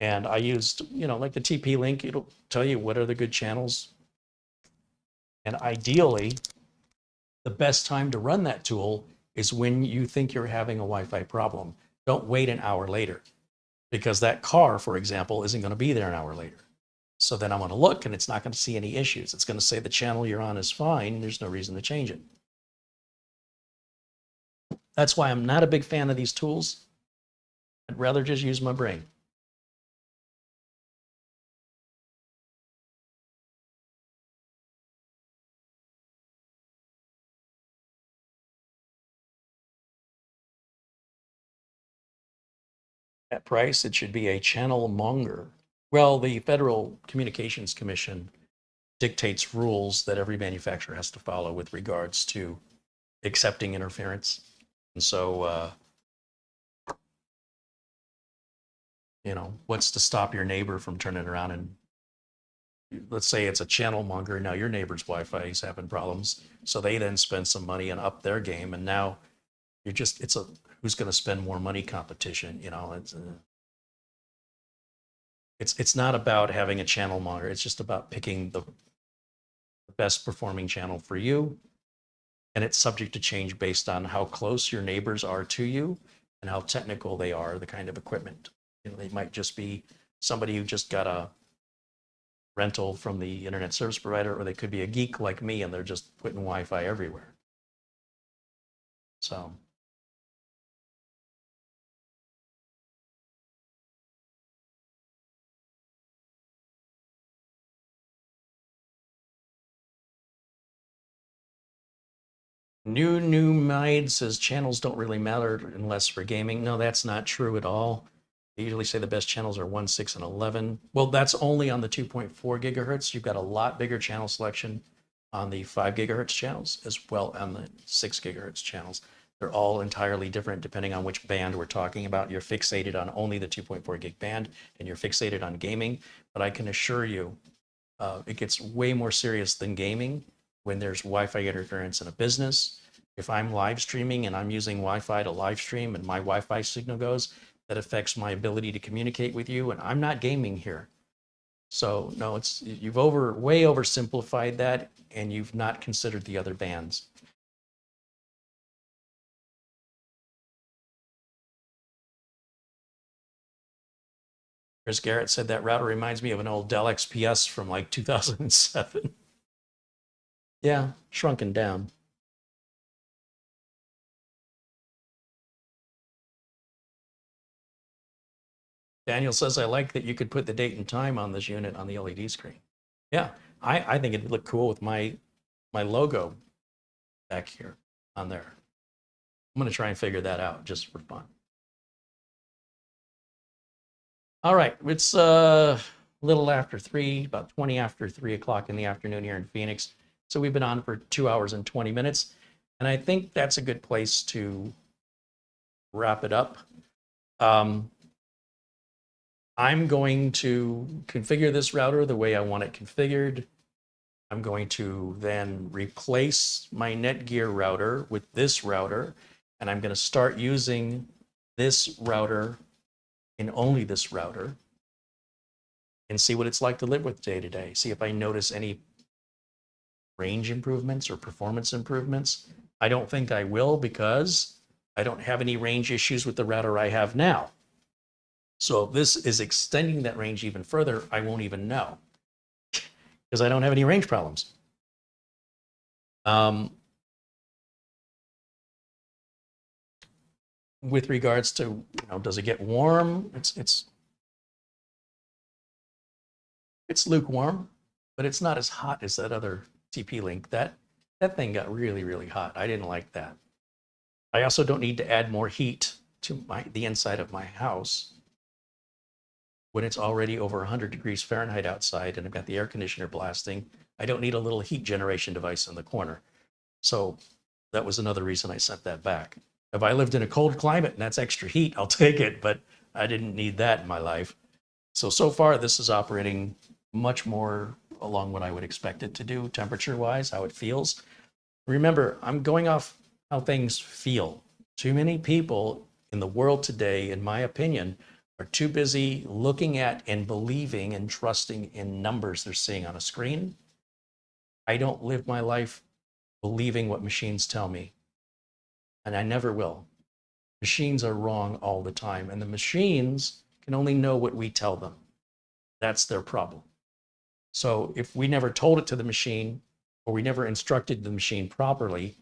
And I used, like the TP-Link, it'll tell you what are the good channels. And ideally, the best time to run that tool is when you think you're having a Wi-Fi problem. Don't wait an hour later, because that car, for example, isn't going to be there an hour later. So then I'm going to look and it's not going to see any issues. It's going to say the channel you're on is fine. There's no reason to change it. That's why I'm not a big fan of these tools. I'd rather just use my brain. At price, it should be a channel monger. Well, the Federal Communications Commission dictates rules that every manufacturer has to follow with regards to accepting interference. And so, what's to stop your neighbor from turning around and, let's say it's a channel monger. Now your neighbor's Wi-Fi is having problems. So they then spend some money and up their game. And now it's a who's going to spend more money competition. It's not about having a channel monger. It's just about picking the best performing channel for you. And it's subject to change based on how close your neighbors are to you and how technical they are, the kind of equipment. They might just be somebody who just got a rental from the internet service provider, or they could be a geek like me and they're just putting Wi-Fi everywhere. So. New Mind says channels don't really matter unless for gaming. No, that's not true at all. They usually say the best channels are 1, 6, and 11. Well, that's only on the 2.4 gigahertz. You've got a lot bigger channel selection on the 5 gigahertz channels as well on the 6 gigahertz channels. They're all entirely different depending on which band we're talking about. You're fixated on only the 2.4 gig band and you're fixated on gaming. But I can assure you, it gets way more serious than gaming when there's Wi-Fi interference in a business. If I'm live streaming and I'm using Wi-Fi to live stream and my Wi-Fi signal goes, that affects my ability to communicate with you, and I'm not gaming here. So no, you've way oversimplified that, and you've not considered the other bands. Chris Garrett said that router reminds me of an old Dell XPS from like 2007. Yeah, shrunken down. Daniel says, I like that you could put the date and time on this unit on the LED screen. Yeah, I think it'd look cool with my logo back here on there. I'm going to try and figure that out just for fun. All right, it's little after 3, about 20 after 3 o'clock in the afternoon here in Phoenix. So we've been on for 2 hours and 20 minutes. And I think that's a good place to wrap it up. I'm going to configure this router the way I want it configured. I'm going to then replace my Netgear router with this router, and I'm going to start using this router and only this router and see what it's like to live with day to day. See if I notice any range improvements or performance improvements. I don't think I will because I don't have any range issues with the router I have now. So if this is extending that range even further, I won't even know because I don't have any range problems. With regards to, does it get warm? It's lukewarm, but it's not as hot as that other TP-Link. That thing got really, really hot. I didn't like that. I also don't need to add more heat to the inside of my house when it's already over 100 degrees Fahrenheit outside and I've got the air conditioner blasting. I don't need a little heat generation device in the corner. So that was another reason I sent that back. If I lived in a cold climate and that's extra heat, I'll take it, but I didn't need that in my life. So far, this is operating much more along what I would expect it to do, temperature-wise, how it feels. Remember, I'm going off how things feel. Too many people in the world today, in my opinion, are too busy looking at and believing and trusting in numbers they're seeing on a screen. I don't live my life believing what machines tell me, and I never will. Machines are wrong all the time, and the machines can only know what we tell them. That's their problem. So if we never told it to the machine, or we never instructed the machine properly,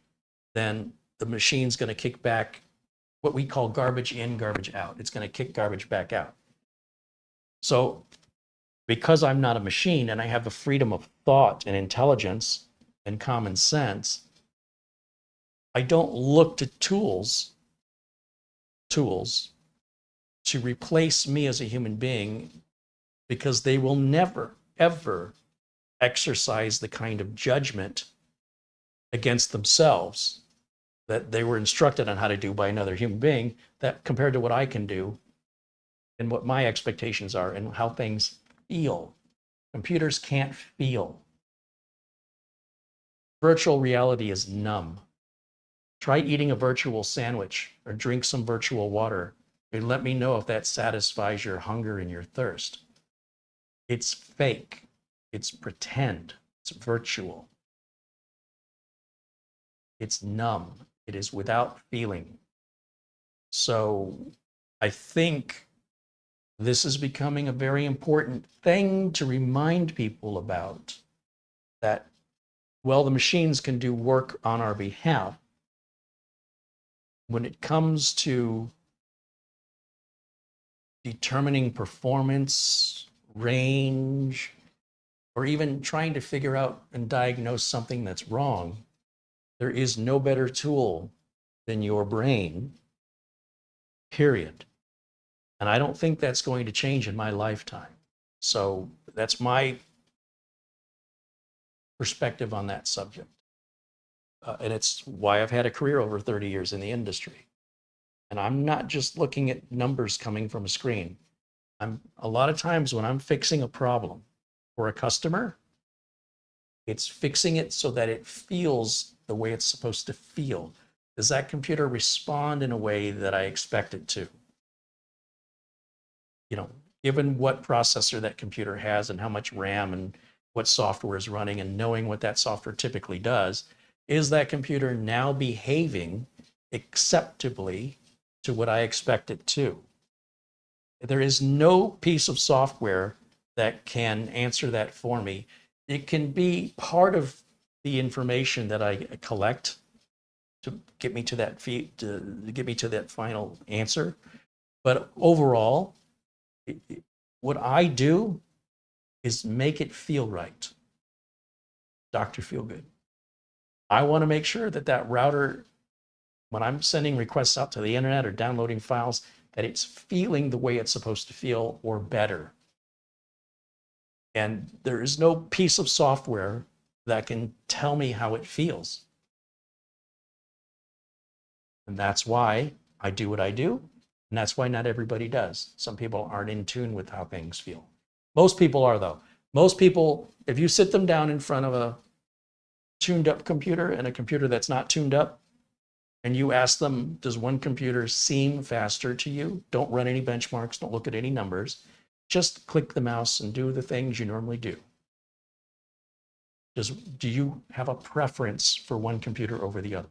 then the machine's going to kick back what we call garbage in, garbage out. It's going to kick garbage back out. So because I'm not a machine and I have the freedom of thought and intelligence and common sense, I don't look to tools to replace me as a human being, because they will never, ever exercise the kind of judgment against themselves that they were instructed on how to do by another human being, that compared to what I can do and what my expectations are and how things feel. Computers can't feel. Virtual reality is numb. Try eating a virtual sandwich or drink some virtual water and let me know if that satisfies your hunger and your thirst. It's fake. It's pretend. It's virtual. It's numb. It is without feeling. So I think this is becoming a very important thing to remind people about, that, well, the machines can do work on our behalf. When it comes to determining performance, range, or even trying to figure out and diagnose something that's wrong, there is no better tool than your brain, period. And I don't think that's going to change in my lifetime. So that's my perspective on that subject. And it's why I've had a career over 30 years in the industry. And I'm not just looking at numbers coming from a screen. A lot of times when I'm fixing a problem for a customer, it's fixing it so that it feels the way it's supposed to feel. Does that computer respond in a way that I expect it to? Given what processor that computer has and how much RAM and what software is running and knowing what that software typically does, is that computer now behaving acceptably to what I expect it to? There is no piece of software that can answer that for me. It can be part of the information that I collect to get me to that final answer. But overall, what I do is make it feel right. Dr. Feelgood. I want to make sure that router, when I'm sending requests out to the internet or downloading files, that it's feeling the way it's supposed to feel or better. And there is no piece of software that can tell me how it feels. And that's why I do what I do. And that's why not everybody does. Some people aren't in tune with how things feel. Most people are, though. Most people, if you sit them down in front of a tuned up computer and a computer that's not tuned up, and you ask them, does one computer seem faster to you? Don't run any benchmarks. Don't look at any numbers. Just click the mouse and do the things you normally do. Do you have a preference for one computer over the other?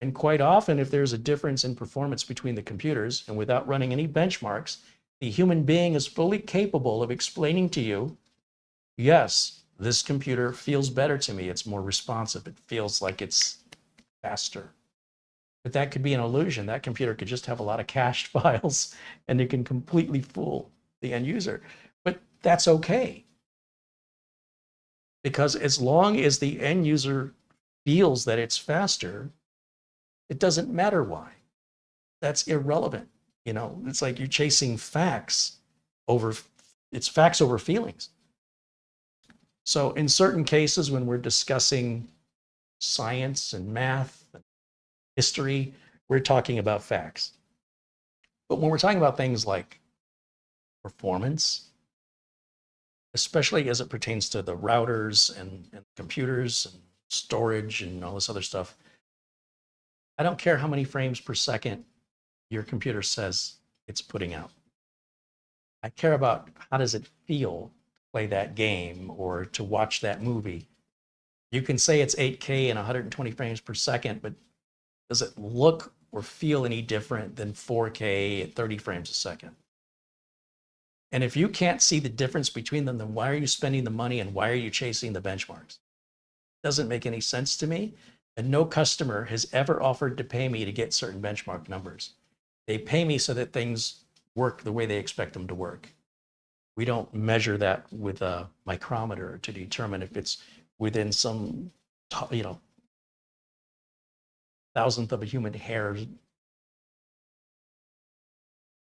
And quite often, if there's a difference in performance between the computers, and without running any benchmarks, the human being is fully capable of explaining to you, yes, this computer feels better to me. It's more responsive. It feels like it's faster. But that could be an illusion. That computer could just have a lot of cached files and it can completely fool the end user. But that's okay. Because as long as the end user feels that it's faster, it doesn't matter why. That's irrelevant. You know, it's like you're chasing facts over, it's facts over feelings. So in certain cases, when we're discussing science and math and history, we're talking about facts. But when we're talking about things like performance, especially as it pertains to the routers and computers and storage and all this other stuff, I don't care how many frames per second your computer says it's putting out. I care about how does it feel to play that game or to watch that movie. You can say it's 8K and 120 frames per second, but does it look or feel any different than 4K at 30 frames a second? And if you can't see the difference between them, then why are you spending the money and why are you chasing the benchmarks? It doesn't make any sense to me. And no customer has ever offered to pay me to get certain benchmark numbers. They pay me so that things work the way they expect them to work. We don't measure that with a micrometer to determine if it's within some, you know, thousandth of a human hair's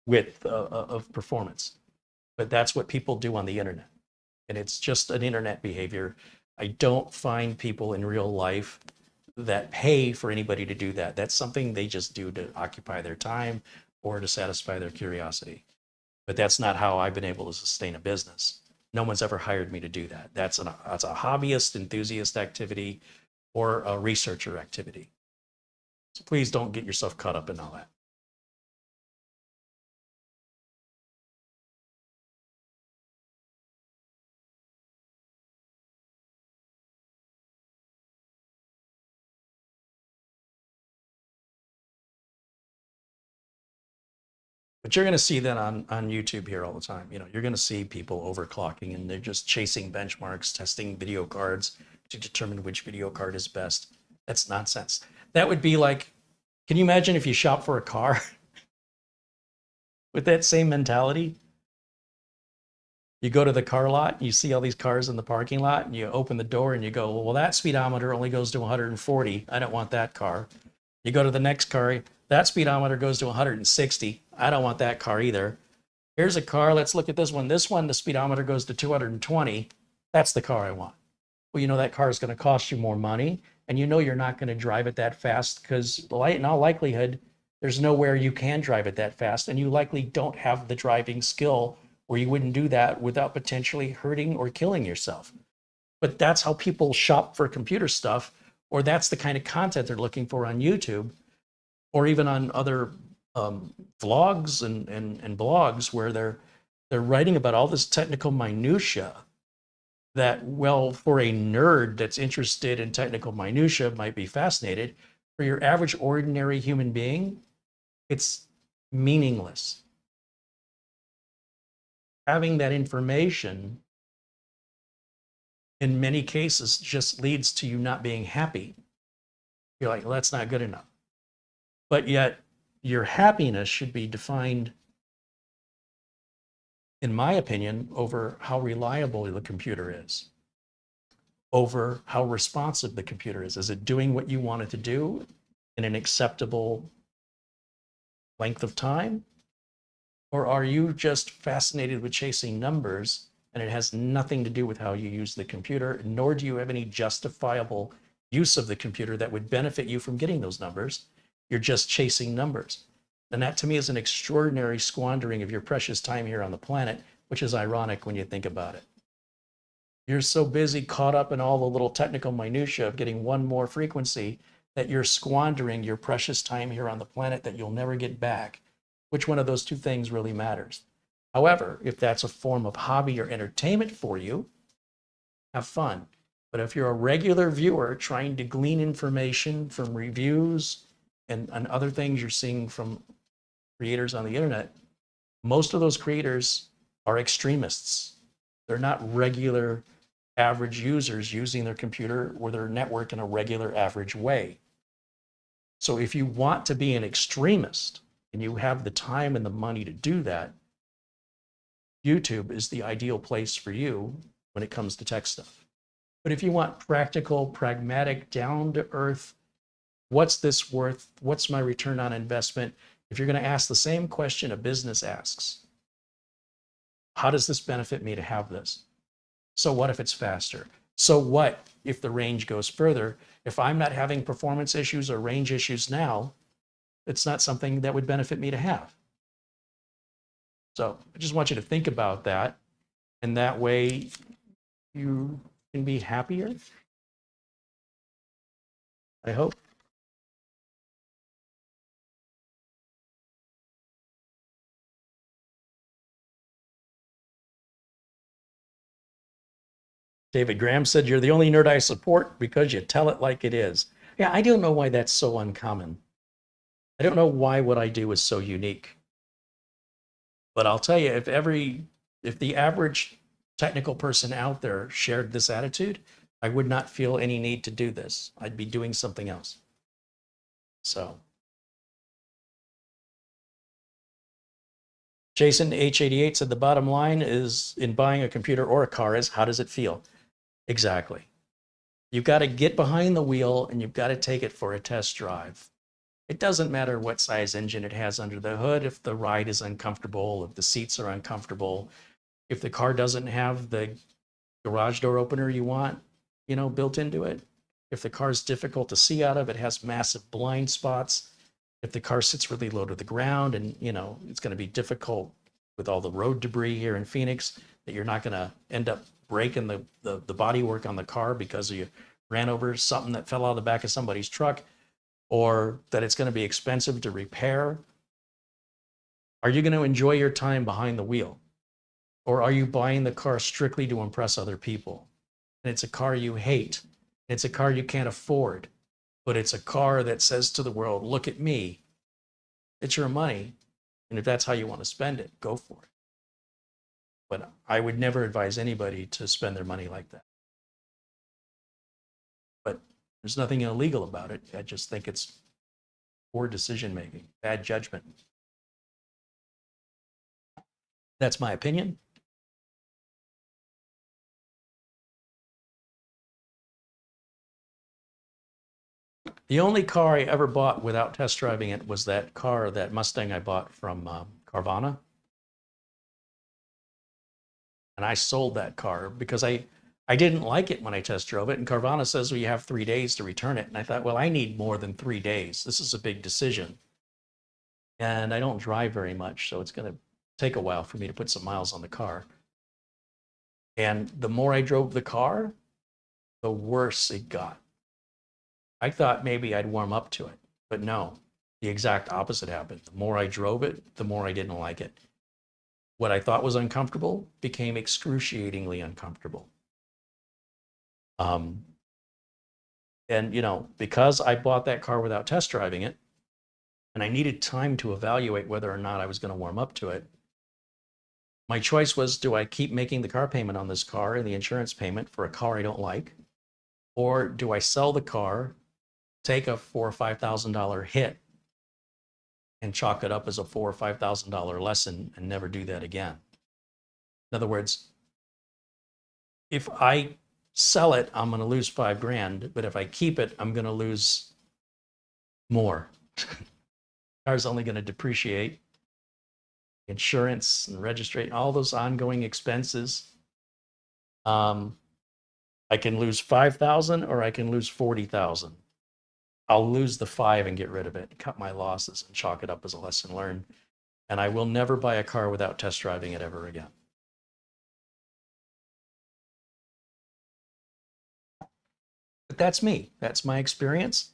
width of performance. But that's what people do on the internet. And it's just an internet behavior. I don't find people in real life that pay for anybody to do that. That's something they just do to occupy their time or to satisfy their curiosity. But that's not how I've been able to sustain a business. No one's ever hired me to do that. That's a hobbyist, enthusiast activity or a researcher activity. So please don't get yourself caught up in all that. But you're going to see that on YouTube here all the time. You know, you're going to see people overclocking and they're just chasing benchmarks, testing video cards to determine which video card is best. That's nonsense. That would be like, can you imagine if you shop for a car with that same mentality? You go to the car lot, you see all these cars in the parking lot, and you open the door and you go, well, that speedometer only goes to 140. I don't want that car. You go to the next car, that speedometer goes to 160. I don't want that car either. Here's a car, let's look at this one. This one, the speedometer goes to 220. That's the car I want. Well, you know that car is going to cost you more money, and you know you're not going to drive it that fast because in all likelihood, there's nowhere you can drive it that fast, and you likely don't have the driving skill where you wouldn't do that without potentially hurting or killing yourself. But that's how people shop for computer stuff, or that's the kind of content they're looking for on YouTube, or even on other vlogs and blogs where they're writing about all this technical minutia that, well, for a nerd that's interested in technical minutia might be fascinated. For your average ordinary human being, it's meaningless. Having that information in many cases just leads to you not being happy. You're like, well, that's not good enough. But yet your happiness should be defined, in my opinion, over how reliable the computer is, over how responsive the computer is. Is it doing what you want it to do in an acceptable length of time? Or are you just fascinated with chasing numbers and it has nothing to do with how you use the computer, nor do you have any justifiable use of the computer that would benefit you from getting those numbers? You're just chasing numbers. And that to me is an extraordinary squandering of your precious time here on the planet, which is ironic when you think about it. You're so busy caught up in all the little technical minutia of getting one more frequency that you're squandering your precious time here on the planet that you'll never get back. Which one of those two things really matters? However, if that's a form of hobby or entertainment for you, have fun. But if you're a regular viewer trying to glean information from reviews and other things you're seeing from creators on the internet, most of those creators are extremists. They're not regular average users using their computer or their network in a regular average way. So if you want to be an extremist and you have the time and the money to do that, YouTube is the ideal place for you when it comes to tech stuff. But if you want practical, pragmatic, down-to-earth, what's this worth? What's my return on investment? If you're going to ask the same question a business asks, how does this benefit me to have this? So what if it's faster? So what if the range goes further? If I'm not having performance issues or range issues now, it's not something that would benefit me to have. So I just want you to think about that, and that way you can be happier, I hope. David Graham said, "You're the only nerd I support because you tell it like it is." Yeah, I don't know why that's so uncommon. I don't know why what I do is so unique. But I'll tell you, if the average technical person out there shared this attitude, I would not feel any need to do this. I'd be doing something else. So Jason H88 said the bottom line is in buying a computer or a car is how does it feel? Exactly. You've got to get behind the wheel and you've got to take it for a test drive. It doesn't matter what size engine it has under the hood if the ride is uncomfortable, if the seats are uncomfortable, if the car doesn't have the garage door opener you want, built into it. If the car's difficult to see out of, it has massive blind spots. If the car sits really low to the ground and, it's going to be difficult with all the road debris here in Phoenix that you're not going to end up breaking the bodywork on the car because you ran over something that fell out of the back of somebody's truck, or that it's going to be expensive to repair. Are you going to enjoy your time behind the wheel? Or are you buying the car strictly to impress other people? And it's a car you hate. It's a car you can't afford, but it's a car that says to the world, look at me. It's your money. And if that's how you want to spend it, go for it. But I would never advise anybody to spend their money like that. But there's nothing illegal about it. I just think it's poor decision making, bad judgment. That's my opinion. The only car I ever bought without test driving it was that Mustang I bought from Carvana. And I sold that car because I didn't like it when I test drove it. And Carvana says, well, you have 3 days to return it. And I thought, well, I need more than 3 days. This is a big decision. And I don't drive very much, so it's going to take a while for me to put some miles on the car. And the more I drove the car, the worse it got. I thought maybe I'd warm up to it, but no, the exact opposite happened. The more I drove it, the more I didn't like it. What I thought was uncomfortable became excruciatingly uncomfortable. And, because I bought that car without test driving it, and I needed time to evaluate whether or not I was going to warm up to it, my choice was, do I keep making the car payment on this car and the insurance payment for a car I don't like? Or do I sell the car, take a $4,000 or $5,000 hit, and chalk it up as a $4,000 or $5,000 lesson and never do that again? In other words, if I sell it, I'm going to lose $5,000, but if I keep it, I'm going to lose more. Car's only going to depreciate. insurance and registration, all those ongoing expenses. I can lose 5,000 or I can lose 40,000. I'll lose the 5 and get rid of it, cut my losses and chalk it up as a lesson learned. And I will never buy a car without test driving it ever again. But that's me. That's my experience.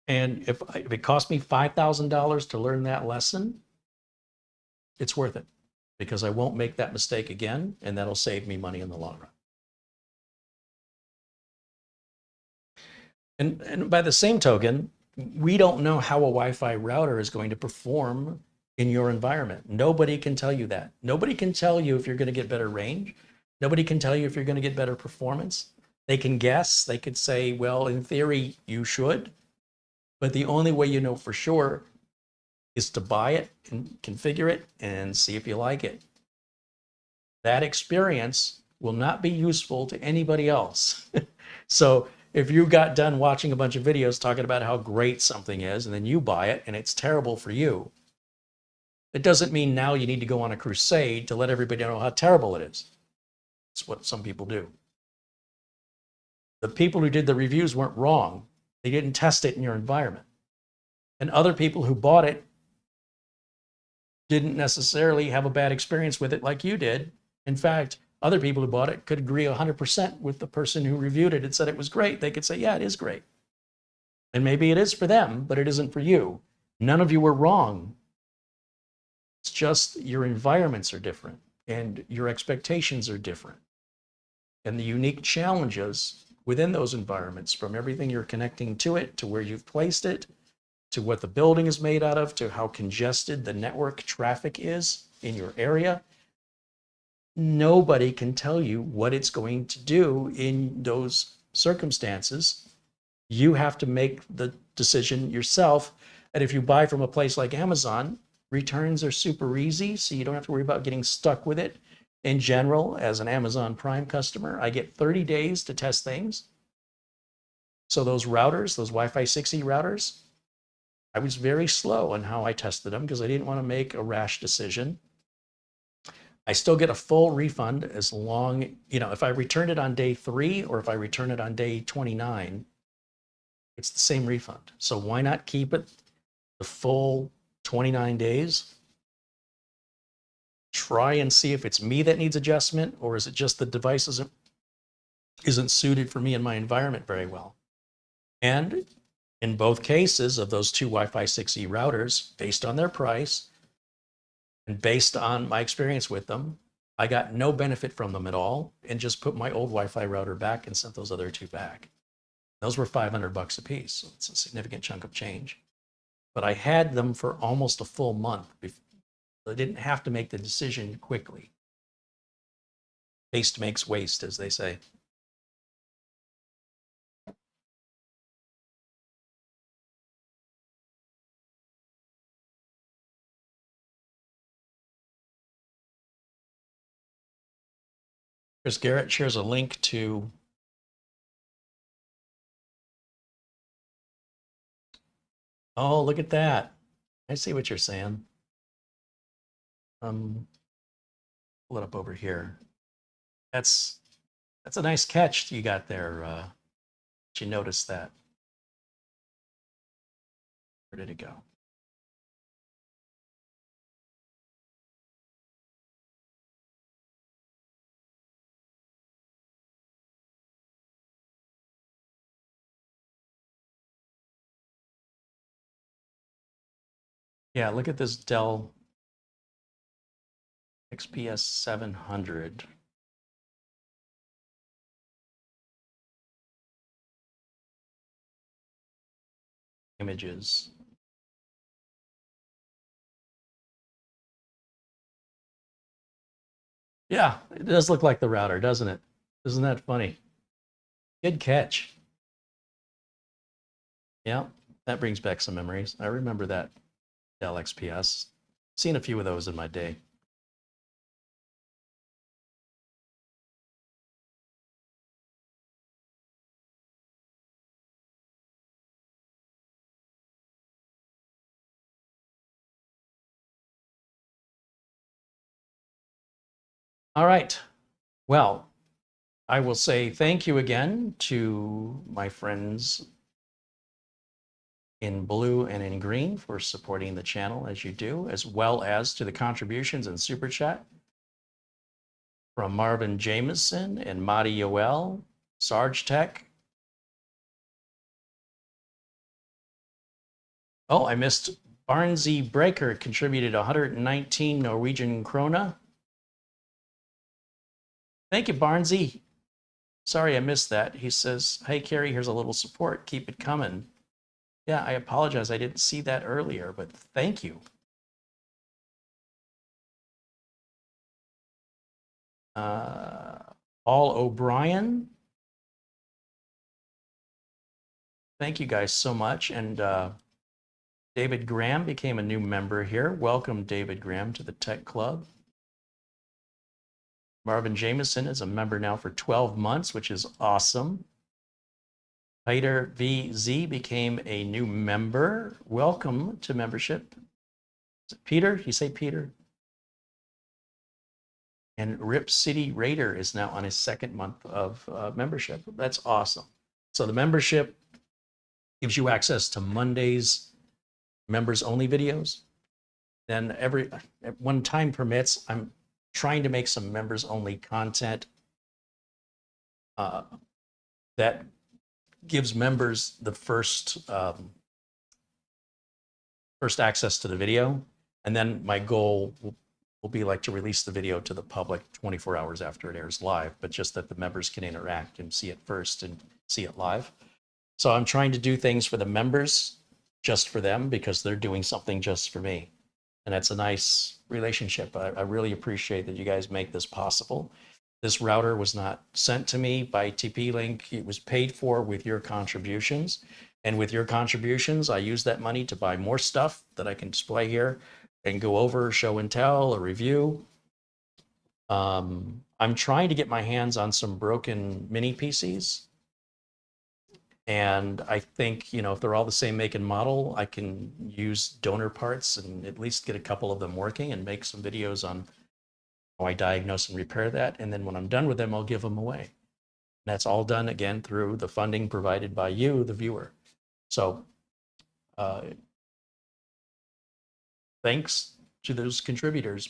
And if it cost me $5,000 to learn that lesson, it's worth it because I won't make that mistake again, and that'll save me money in the long run. And by the same token, we don't know how a Wi-Fi router is going to perform in your environment. Nobody can tell you that. Nobody can tell you if you're going to get better range. Nobody can tell you if you're going to get better performance. They can guess. They could say, well, in theory, you should. But the only way you know for sure is to buy it and configure it and see if you like it. That experience will not be useful to anybody else. So if you got done watching a bunch of videos talking about how great something is, and then you buy it and it's terrible for you, it doesn't mean now you need to go on a crusade to let everybody know how terrible it is. It's what some people do. The people who did the reviews weren't wrong. They didn't test it in your environment. And other people who bought it didn't necessarily have a bad experience with it like you did. In fact, other people who bought it could agree 100% with the person who reviewed it and said it was great. They could say, yeah, it is great. And maybe it is for them, but it isn't for you. None of you were wrong. It's just your environments are different and your expectations are different. And the unique challenges within those environments, from everything you're connecting to it, to where you've placed it, to what the building is made out of, to how congested the network traffic is in your area, nobody can tell you what it's going to do in those circumstances. You have to make the decision yourself. And if you buy from a place like Amazon, returns are super easy, so you don't have to worry about getting stuck with it. In general, as an Amazon Prime customer, I get 30 days to test things. So those routers, those Wi-Fi 6E routers, I was very slow on how I tested them because I didn't want to make a rash decision. I still get a full refund as long, if I return it on day 3 or if I return it on day 29, it's the same refund. So why not keep it the full 29 days? Try and see if it's me that needs adjustment, or is it just the device isn't suited for me and my environment very well. And in both cases of those two Wi-Fi 6E routers, based on their price and based on my experience with them, I got no benefit from them at all and just put my old Wi-Fi router back and sent those other two back. Those were $500 a piece, so it's a significant chunk of change. But I had them for almost a full month. I didn't have to make the decision quickly. Haste makes waste, as they say. Chris Garrett shares a link to oh, look at that. I see what you're saying. Pull it up over here. That's a nice catch you got there. Did you notice that? Where did it go? Yeah, look at this Dell XPS 700. Images. Yeah, it does look like the router, doesn't it? Isn't that funny? Good catch. Yeah, that brings back some memories. I remember that Dell XPS. Seen a few of those in my day. All right. Well, I will say thank you again to my friends in blue and in green for supporting the channel as you do, as well as to the contributions and super chat from Marvin Jameson and Madi Yoel, Sarge Tech. Oh, I missed Barnsey Breaker contributed 119 Norwegian krona. Thank you, Barnsey. Sorry I missed that. He says, hey, Carey, here's a little support. Keep it coming. Yeah, I apologize. I didn't see that earlier, but thank you. Paul O'Brien. Thank you guys so much. And David Graham became a new member here. Welcome, David Graham, to the Tech Club. Marvin Jameson is a member now for 12 months, which is awesome. Peter VZ became a new member. Welcome to membership. Is it Peter? You say Peter? And Rip City Raider is now on his second month of membership. That's awesome. So the membership gives you access to Monday's members only videos. Then when time permits, I'm trying to make some members only content that gives members the first access to the video. And then my goal will be like to release the video to the public 24 hours after it airs live, but just that the members can interact and see it first and see it live. So I'm trying to do things for the members just for them because they're doing something just for me. And that's a nice relationship. I really appreciate that you guys make this possible. This router was not sent to me by TP-Link. It was paid for with your contributions. And with your contributions, I use that money to buy more stuff that I can display here and go over, show and tell, a review. I'm trying to get my hands on some broken mini PCs. And I think, you know, if they're all the same make and model, I can use donor parts and at least get a couple of them working and make some videos on how I diagnose and repair that. And then when I'm done with them, I'll give them away. And that's all done again through the funding provided by you, the viewer. So thanks to those contributors.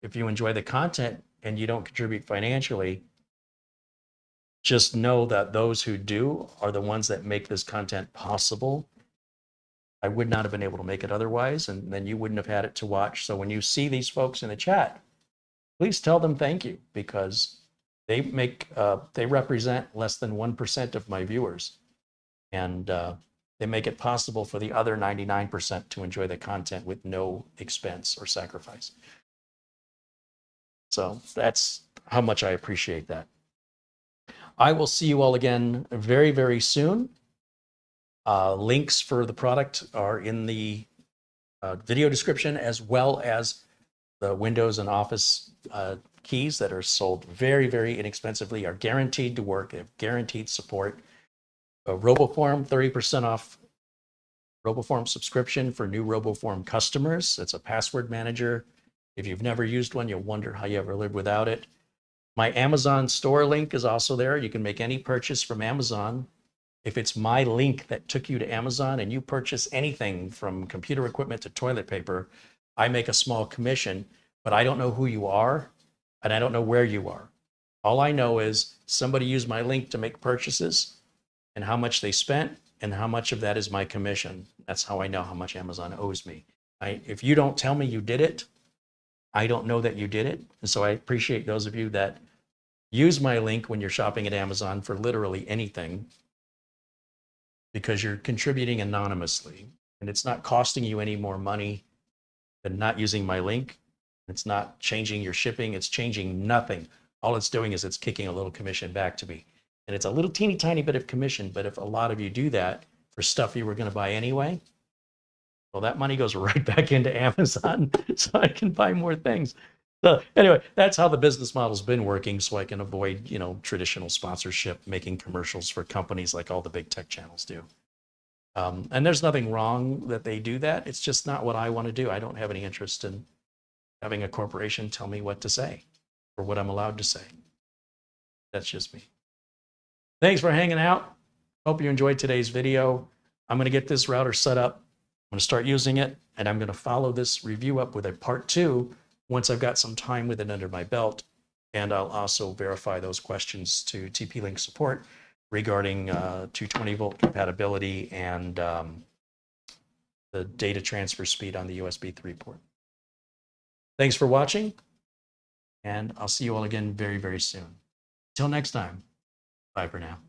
If you enjoy the content and you don't contribute financially, just know that those who do are the ones that make this content possible. I would not have been able to make it otherwise, and then you wouldn't have had it to watch. So when you see these folks in the chat, please tell them thank you, because they represent less than 1% of my viewers, and they make it possible for the other 99% to enjoy the content with no expense or sacrifice. So that's how much I appreciate that. I will see you all again very, very soon. Links for the product are in the video description, as well as the Windows and Office keys that are sold very, very inexpensively, are guaranteed to work. They have guaranteed support. RoboForm, 30% off RoboForm subscription for new RoboForm customers. It's a password manager. If you've never used one, you'll wonder how you ever lived without it. My Amazon store link is also there. You can make any purchase from Amazon. If it's my link that took you to Amazon and you purchase anything from computer equipment to toilet paper, I make a small commission, but I don't know who you are and I don't know where you are. All I know is somebody used my link to make purchases and how much they spent and how much of that is my commission. That's how I know how much Amazon owes me. If you don't tell me you did it, I don't know that you did it. And so I appreciate those of you that use my link when you're shopping at Amazon for literally anything, because you're contributing anonymously and it's not costing you any more money than not using my link. It's not changing your shipping. It's changing nothing. All it's doing is it's kicking a little commission back to me. And it's a little teeny tiny bit of commission. But if a lot of you do that for stuff you were going to buy anyway, well, that money goes right back into Amazon so I can buy more things. So anyway, that's how the business model's been working, so I can avoid, you know, traditional sponsorship, making commercials for companies like all the big tech channels do. And there's nothing wrong that they do that. It's just not what I want to do. I don't have any interest in having a corporation tell me what to say. for what I'm allowed to say. That's just me. Thanks for hanging out. Hope you enjoyed today's video. I'm going to get this router set up. I'm going to start using it, and I'm going to follow this review up with a part 2 once I've got some time with it under my belt. And I'll also verify those questions to TP-Link support regarding 220-volt compatibility and the data transfer speed on the USB 3 port. Thanks for watching, and I'll see you all again very, very soon. Till next time, bye for now.